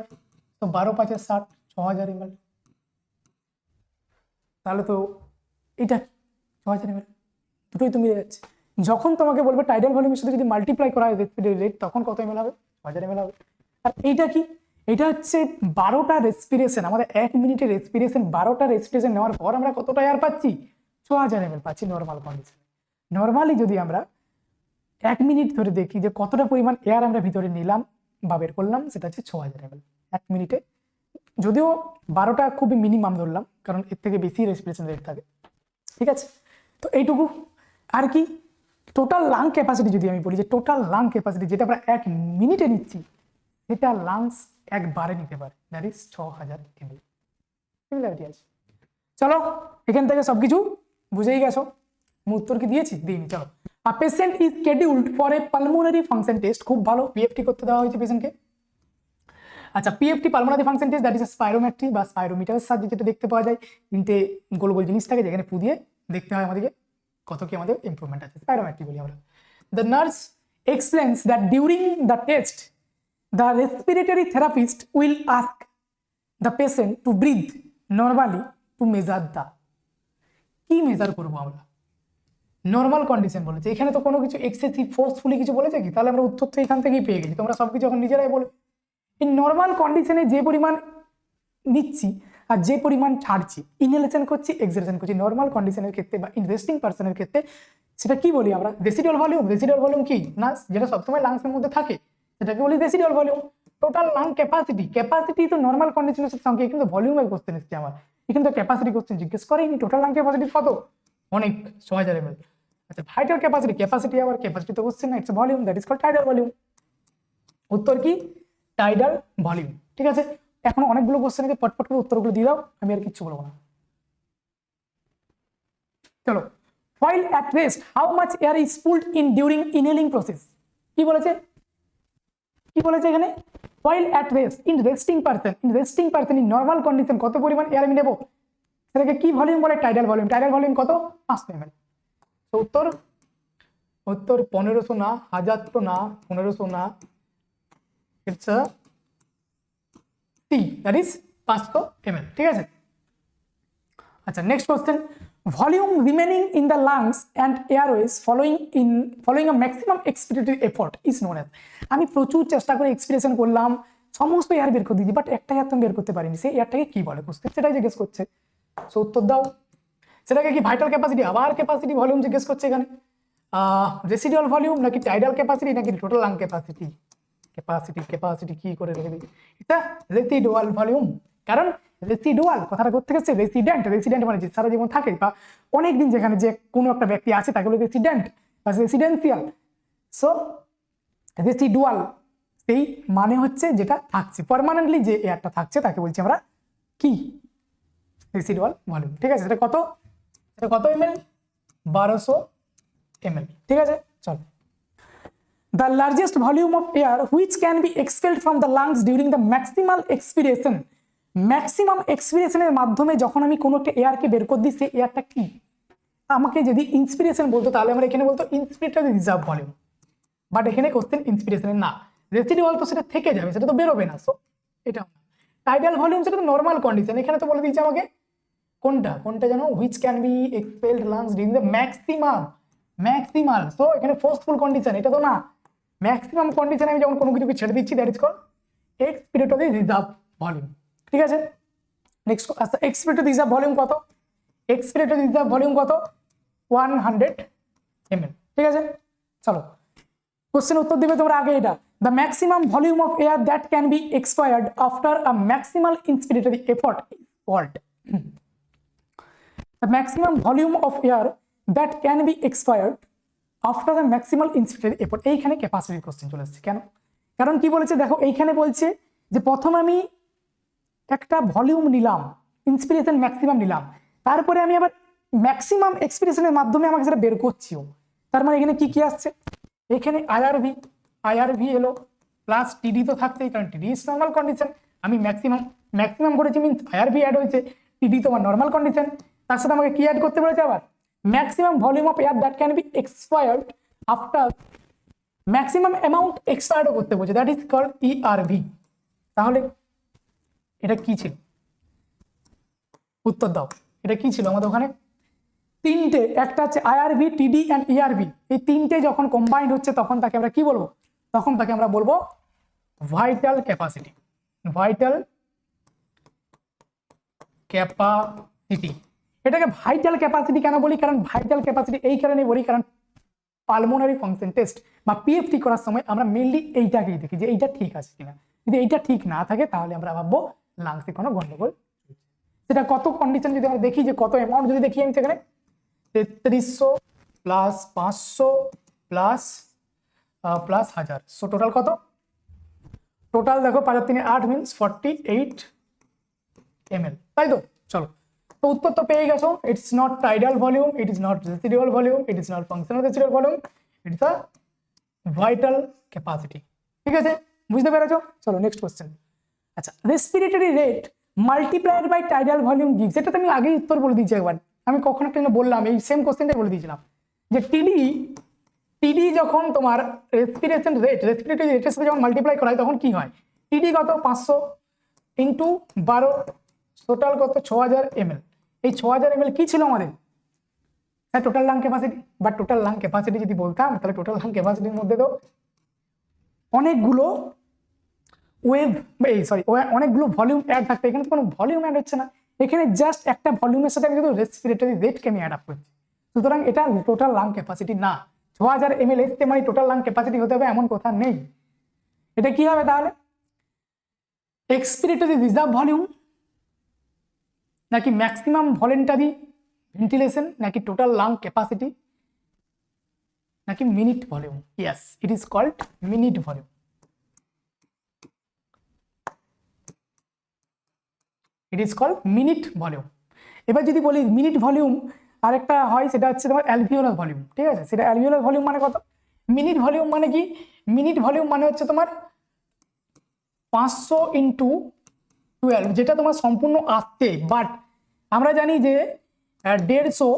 তো 12 5 60, 6000 ml। তাহলে তো এটা 6000 ml দুটোই তো মিলে যাচ্ছে। যখন তোমাকে বলবে টাইডাল ভলিউমের সাথে যদি মাল্টিপ্লাই করা হয় রেট, তখন কত ml হবে, 1000 ml হবে। আর এইটা কি, এটা হচ্ছে 12টা রেসপিরেশন, আমাদের 1 মিনিটের রেসপিরেশন, 12টা রেসপিরেশন নেওয়ার পর আমরা কতটা এয়ার পাচ্ছি, 6000 ml পাচ্ছি নর্মাল কন্ডিশন। নর্মালি যদি আমরা 1 মিনিট ধরে দেখি যে কতটা পরিমাণ এয়ার আমরা ভিতরে নিলাম বা বের করলাম, সেটা হচ্ছে 6000 ml 1 মিনিটে। যদিও 12টা খুবই মিনিমাম ধরলাম, কারণ এর থেকে বেশি রেসপিরেশন রেট থাকে, ঠিক আছে। তো এইটুকু। আর কি, টোটাল লাং ক্যাপাসিটি যদি আমি বলি যে টোটাল লাং ক্যাপাসিটি যেটা আমরা 1 মিনিটে নিচ্ছি, সেটা লাংস একবারে নিতে পারে, দ্যাট ইজ 6000 ml। সিমিলারিটি আছে। চলো এখান থেকে সবকিছু বুঝেই গেছো, আমি উত্তর কি দিয়েছি, দিইনি। চলো, a patient is scheduled for a pulmonary function test, খুব ভালো, পিএফটি করতে দেওয়া হয়েছে পেশেন্টকে। আচ্ছা, PFT pulmonary function test that is spirometry বা স্পাইরোমিটারের সাহায্যে যেটা দেখতে পাওয়া যায়, 3টে গোল গোল জিনিস থাকে যেখানে পুদিয়ে দেখতে হয় আমাদেরকে কত কি আমাদের ইমপ্রুভমেন্ট আছে, স্পাইরোমেট্রি বলি আমরা। The nurse explains that during the test the respiratory therapist will ask the patient to breathe normally to measure the, কি মেজার করবো আমরা, নর্মাল কন্ডিশন বলেছে, এখানে তো কোনো কিছু এক্সেসিভ ফোর্সফুলি কিছু বলেছে কি, তাহলে আমরা উত্তর তো এখান থেকেই পেয়ে গেছি, তোমরা সবকিছু এখন নিজেরাই বলো। এই নর্মাল কন্ডিশনে যে পরিমাণ নিচ্ছি আর যে পরিমাণ ছাড়ছি, ইনহেলেশন করছি এক্সহেলেশন করছি, নর্মাল কন্ডিশনের ক্ষেত্রে বা ইনভেস্টিং পার্সনের ক্ষেত্রে সেটা কি বলি আমরা, রেসিডুয়াল ভলিউম। রেসিডুয়াল ভলিউম কি না, যেটা সবসময় লাংসের মধ্যে থাকে সেটাকে বলি residual volume. Total lung capacity, capacity তো নর্মাল কন্ডিশনের সাথে সঙ্গে, কিন্তু ভলিউমের কোশ্চেন এসছে আমার, কিন্তু ক্যাপাসিটি কোশ্চেন জিজ্ঞেস করেনি। টোটাল লাং ক্যাপাসিটি কত, অনেক, 6000 ml। আচ্ছা, ভাইটাল ক্যাপাসিটি, ক্যাপাসিটি আবার ক্যাপাসিটি তো কোশ্চেন না, it's volume, that is called tidal volume. উত্তর কি, টাইডাল ভলিউম। ঠিক আছে, এখন অনেকগুলো কোশ্চেন আছে, পটপট করে উত্তরগুলো দিয়ে দাও, আমি আর কিচ্ছু বলবো না। চলো, while at rest how much air is pulled in during inhaling process, কি বলেছে, কি বলেছে এখানে, while at rest in resting person in normal condition কত পরিমাণ এয়ার আমি নেব, সেটাকে কি ভলিউম বলে, টাইডাল ভলিউম। টাইডাল ভলিউম কত, 500 ml। তো উত্তর 1500 না, 1000 তো না, 1500 না, it's a T, that is 500 ml। ঠিক আছে। আচ্ছা, next question, volume remaining in the lungs and Airways following a maximum expiratory effort is known as, আমি প্রচুর চেষ্টা করে এক্সপিরেশন করলাম, সমস্ত এয়ার বের করে দিয়েছি, বাট একটা এয়ার তো বের করতে পারিনি, সেই এয়ারটাকে কি বলে কোশ্চেন, সেটাই জিজ্ঞেস করছে। সো উত্তর দাও, সেটাকে কি ভাইটাল ক্যাপাসিটি, আবার ক্যাপাসিটি ভলিউম জিজ্ঞেস করছে এখানে, রেসিডুয়াল ভলিউম নাকি টাইডাল ক্যাপাসিটি নাকি টোটাল লাং ক্যাপাসিটি, ক্যাপাসিটি কি করে রেখে দিই, এটা রেসিডুয়াল ভলিউম। কারণ রেসিডুয়াল কথাটা কোথা থেকে এসেছে, রেসিডেন্ট মানে যে সারা জীবন থাকে বা অনেক দিন যেখানে যে কোনো একটা ব্যক্তি আছে তাকে বলে রেসিডেন্ট বা রেসিডেন্সিয়াল। সো রেসিডুয়াল সেই মানে হচ্ছে যেটা থাকছে পার্মানেন্টলি, যে এয়ারটা থাকছে তাকে বলছি আমরা কি, রেসিডুয়াল ভলিউম। ঠিক আছে, সেটা কত ml, 1200 ml। ঠিক আছে, চলো। The largest volume of air which can be expelled from the lungs during the maximal expiration, maximum এক্সপিরেশনের মাধ্যমে যখন আমি কোনো একটা এয়ারকে বের করে দিই, সেই এয়ারটা কি, আমাকে যদি ইন্সপিরেশন বলতো তাহলে আমরা এখানে বলতো ইন্সপিরেটরি রিজার্ভ ভলিউম, বাট এখানে কোশ্চেন ইন্সপিরেশনের না, রেসিডুয়াল তো সেটা থেকে যাবে, সেটা তো বেরোবে না। সো এটা টাইডাল ভলিউম সেটা তো নর্মাল কন্ডিশন, এখানে তো বলে দিয়েছে আমাকে কোনটা কোনটা জানো, which can be expelled lungs during the maximal. So এখানে ফোর্সফুল কন্ডিশন, এটা তো না। ম্যাক্সিমাম কন্ডিশনে আমি যখন কোনো কিছুকে ছেড়ে দিচ্ছি, that is call expiratory reserve volume. ঠিক আছে, নেক্সট আচ্ছা, এক্সপিরেটরি রিজার্ভ ভলিউম কত? এক্সপিরেটরি রিজার্ভ ভলিউম কত? 100 ml। ঠিক আছে, চলো কোশ্চেন উত্তর দিবে তোমরা আগে এটা। The maximum volume of air that can be expired after a maximal inspiratory effort is called. The maximum volume of air that can be expired after the maximal inspiratory effort। এইখানে capacity question চলে আসছে। কেন? কারণ কি বলেছে দেখো, এইখানে বলছে যে প্রথম আমি একটা ভলিউম নিলাম, ইন্সপিরেশন ম্যাক্সিমাম নিলাম, তারপরে আমি আবার ম্যাক্সিমাম এক্সপিরেশনের মাধ্যমে আমাকে সেটা বের করছিও। তার মানে এখানে কি কি আসছে, এখানে আইআরভি এলো প্লাস টিডি তো থাকছেই, কারণ টিডি ইজ নর্মাল কন্ডিশন। আমি ম্যাক্সিমাম করেছি মিনস আইআরভি অ্যাড হয়েছে, টিডি তোমার নর্মাল কন্ডিশন। তার সাথে আমাকে কি অ্যাড করতে বলেছে আবার, maximum volume of air that can be expired after maximum amount এক্সপায়ার্ডও করতে বলছে, দ্যাট ইজ কল্ড ইআরভি। তাহলে এটা কি ছিল, উত্তর দাও। এটা কি ছিল আমাদের ওখানে? তিনটে, একটা হচ্ছে আইআরভি, টিডি অ্যান্ড ইআরভি। এই তিনটে যখন কম্বাইন্ড হচ্ছে তখন তাকে আমরা কি বলবো? তখন তাকে আমরা বলবো ভাইটাল ক্যাপাসিটি। Vital capacity. এটাকে ভাইটাল ক্যাপাসিটি কেন বলি? কারণ ভাইটাল ক্যাপাসিটি এই কারণে বলি, কারণ পালমোনারি ফাংশন টেস্ট বা পিএফটি করার সময় আমরা মেনলি এইটাকেই দেখি যে এইটা ঠিক আছে কিনা। যদি এইটা ঠিক না থাকে তাহলে আমরা ভাববো লাংসে কোনো গন্ডগোল। সেটা কত কন্ডিশন যদি আমরা দেখি, যে কত অ্যামাউন্ট যদি দেখি আমি সেখানে 3300 প্লাস 500 প্লাস 1000, সো টোটাল কত? টোটাল দেখো 5 আর 3 8 মিনস 48 ml, তাই তো? চলো, তো উত্তর তো পেয়ে গেছো। It's not tidal volume, it is not residual volume, it is not functional residual volume, it's a vital capacity. ঠিক আছে, বুঝতে পেরেছো? চলো নেক্সট কোশ্চেন। আচ্ছা, respiratory rate multiplied by tidal volume gives. এটা তো আমি আগেই উত্তর বলে দিয়েছি একবার, আমি কখন একটা বললাম, এই সেম কোশ্চেনটাই বলে দিয়েছিলাম যে টিডি যখন তোমার রেসপিরেটরি রেটের সাথে যখন মাল্টিপ্লাই করা হয় তখন কি হয়? টিডি কত? 500 ইন্টু 12, টোটাল কত? 6000 ml। এই 6000 ml কি ছিল আমাদের? হ্যাঁ, total lung capacity. But total lung capacity যদি বলতাম তাহলে টোটাল লাং ক্যাপাসিটির মধ্যে তো অনেকগুলো অনেকগুলো ভলিউম অ্যাড থাকতো। এখানে কোনো ভলিউম অ্যাড হচ্ছে না, এখানে জাস্ট একটা ভলিউমের সাথে আমি কিন্তু রেসপিরেটরি রেটকে আমি অ্যাড আপ করছি। সুতরাং এটা টোটাল লাং ক্যাপাসিটি না। 6000 ml এসতে মানে টোটাল লাং ক্যাপাসিটি হতে হবে এমন কথা নেই। এটা কি হবে তাহলে? এক্সপিরেটরি রিজার্ভ ভলিউম, নাকি ম্যাক্সিমাম ভলেন্টারি ভেন্টিলেশন, নাকি টোটাল লাং ক্যাপাসিটি, নাকি minute volume? Yes, it is called minute volume. It is called minute volume. এবার যদি বলি মিনিট ভলিউম আরেকটা হয়, সেটা হচ্ছে তোমার অ্যালভিওলার ভলিউম। ঠিক আছে, সেটা অ্যালভিওলার ভলিউম মানে কত? মিনিট ভলিউম মানে কি? মিনিট ভলিউম মানে হচ্ছে তোমার 500 ইন্টু 12, যেটা তোমার সম্পূর্ণ আসছে। বাট আমরা জানি যে 150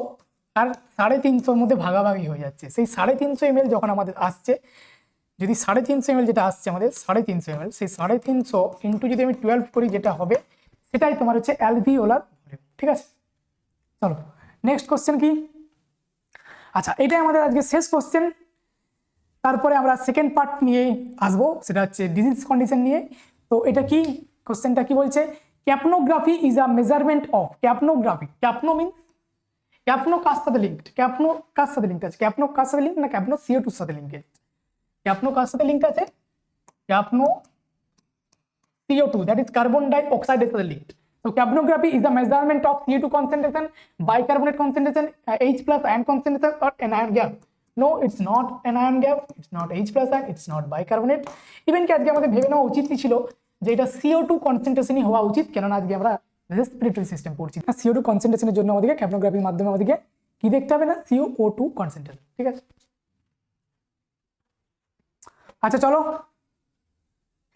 আর 350 মধ্যে ভাগাভাগি হয়ে যাচ্ছে। সেই 350 ml যখন আমাদের আসছে, যদি 350 ml যেটা আসছে আমাদের 350 ml, সেই 350 ইন্টু যদি আমি 12 করি, যেটা হবে সেটাই তোমার হচ্ছে অ্যালভিওলার ভলিউম। ঠিক আছে, চলো নেক্সট কোশ্চেন কি? আচ্ছা, এটাই আমাদের আজকে শেষ কোশ্চেন। তারপরে আমরা সেকেন্ড পার্ট নিয়ে আসবো, সেটা হচ্ছে ডিজিজ কন্ডিশন নিয়ে। তো এটা কি কোশ্চেনটা কি বলছে? ক্যাপনোগ্রাফি ইজ আ মেজারমেন্ট অফ। ক্যাপনোগ্রাফি, ক্যাপনো মিন ক্যাপনো কার সাথে লিঙ্কড? ক্যাপনো কার সাথে লিঙ্কড আছে? ক্যাপনো কার সাথে লিঙ্ক না ক্যাপনো CO2 এর সাথে লিঙ্কড? ক্যাপনো কার সাথে লিঙ্ক আছে? ক্যাপনো CO2, that is carbon dioxide is linked. So capnography is the measurement of CO2 concentration, bicarbonate concentration, H plus ion concentration or anion gap. No, it's not anion gap, it's not H plus ion, it's not bicarbonate. Even কি আজকে আমাদের ভেবে নেওয়া উচিত ছিল যে এটা CO2 কনসেন্ট্রেশনই হওয়া উচিত, কেননা আজকে আমরা রেসপিরেটরি সিস্টেম পড়ছি। CO2 কনসেন্ট্রেশনের জন্য আমাদেরকে ক্যাপনোগ্রাফির মাধ্যমে আমাদেরকে কি দেখতে হবে না? CO2 concentration. ঠিক আছে, আচ্ছা চলো,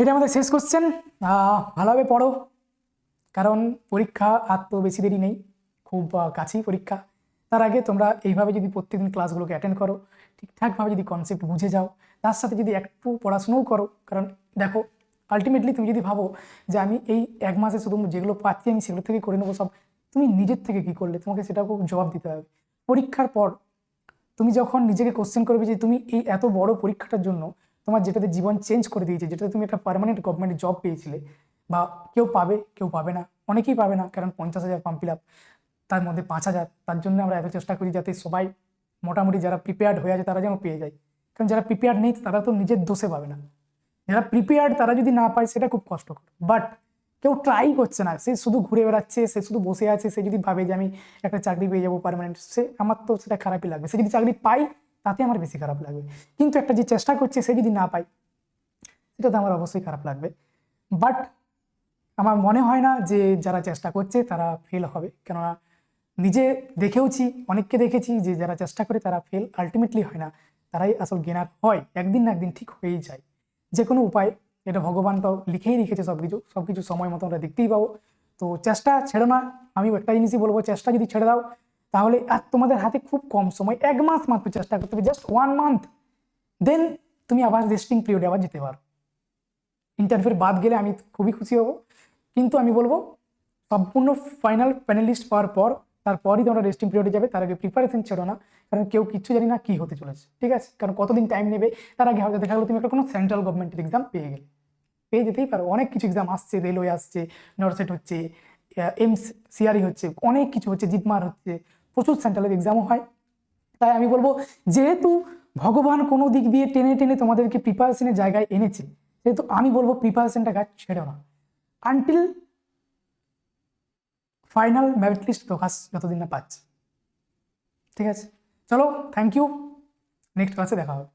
এটা আমাদের শেষ কোশ্চেন। ভালোভাবে পড়ো, কারণ পরীক্ষা আর তো বেশি দেরি নেই, খুব কাছেই পরীক্ষা। তার আগে তোমরা এইভাবে যদি প্রত্যেকদিন ক্লাসগুলোকে অ্যাটেন্ড করো, ঠিকঠাকভাবে যদি কনসেপ্ট বুঝে যাও, তার সাথে যদি একটু পড়াশোনাও করো, কারণ দেখো আলটিমেটলি তুমি যদি ভাবো যে আমি এই 1 মাসে শুধু যেগুলো পাচ্ছি আমি সেগুলো থেকে করে নেবো সব, তো তুমি নিজের থেকে কি করলে, তোমাকে সেটাও জবাব দিতে হবে। পরীক্ষার পর তুমি যখন নিজেকে কোশ্চেন করবে যে তুমি এই এত বড় পরীক্ষাটার জন্য তোমার যেটাতে জীবন চেঞ্জ করে দিয়েছে, যেটাতে তুমি একটা পার্মানেন্ট গভর্নমেন্ট জব পেয়েছিলে, বা কেউ পাবে কেউ পাবে না, অনেকেই পাবে না, কারণ 50,000 ফর্ম ফিল আপ, তার মধ্যে 5,000, তার জন্য আমরা এত চেষ্টা করি যাতে সবাই মোটামুটি যারা প্রিপেয়ার্ড হয়ে আছে তারা যেন পেয়ে যায়। কারণ যারা প্রিপেয়ার্ড নেই তারা তো নিজের দোষে পাবে না, যারা প্রিপেয়ার্ড তারা যদি না পায় সেটা খুব কষ্টকর। বাট কেউ ট্রাই করছে না, সে শুধু ঘুরে বেড়াচ্ছে, সে শুধু বসে আছে, সে যদি ভাবে যে আমি একটা চাকরি পেয়ে যাবো পার্মানেন্ট, সে আমার তো সেটা খারাপই লাগবে। সে যদি চাকরি পায় তাতে আমার বেশি খারাপ লাগবে, কিন্তু একটা যে চেষ্টা করছে সে যদি না পায় সেটাতে আমার অবশ্যই খারাপ লাগবে। বাট আমার মনে হয় না যে যারা চেষ্টা করছে তারা ফেল হবে, কেননা নিজে দেখেওছি, অনেককে দেখেছি যে যারা চেষ্টা করে তারা ফেল আলটিমেটলি হয় না, তারাই আসল গেনার হয়, একদিন না একদিন ঠিক হয়েই যায়। যে কোনো উপায়, এটা ভগবান তো লিখেই রেখেছে, সবকিছু সময় মতো আমরা দেখতেই পাবো। তো চেষ্টা ছেড়ো না, আমি একটা জিনিসই বলবো, চেষ্টা যদি ছেড়ে দাও তাহলে আর তোমাদের হাতে খুব কম সময়, 1 মাস মাত্র চেষ্টা করতে হবে, জাস্ট 1 মান্থ, দেন তুমি আবার রেস্টিং পিরিয়ডে আবার যেতে পারো। ইন্টারভিউর বাদ গেলে আমি খুবই খুশি হব, কিন্তু আমি বলবো সম্পূর্ণ ফাইনাল প্যানেলিস্ট পাওয়ার পর তারপরই তোমরা রেস্টিং পিরিয়ডে যাবে, তার আগে প্রিপারেশন ছেড়ো না, কারণ কেউ কিচ্ছু জানি না কি হতে চলেছে, ঠিক আছে? কারণ কতদিন টাইম নেবে, তার আগে হয়তো দেখা গেলো তুমি একটা কোনো সেন্ট্রাল গভর্নমেন্টের এক্সাম পেয়ে যেতেই পারো। অনেক কিছু এক্সাম আসছে, রেলওয়ে আসছে, নরসেট হচ্ছে, এমস সিআরই হচ্ছে, অনেক কিছু হচ্ছে, জিপমার হচ্ছে, প্রচুর সেন্ট্রালের এক্সামও হয়। তাই আমি বলবো, যেহেতু ভগবান কোনো দিক দিয়ে টেনে টেনে তোমাদেরকে প্রিপারেশনের জায়গায় এনেছে, সেহেতু আমি বলবো প্রিপারেশনটা কাজ ছেড়ো না, আনটিল ফাইনাল মেরিট লিস্ট প্রকাশ যতদিন না পাচ্ছে। ঠিক আছে, চলো, থ্যাংক ইউ, নেক্সট ক্লাসে দেখা হবে।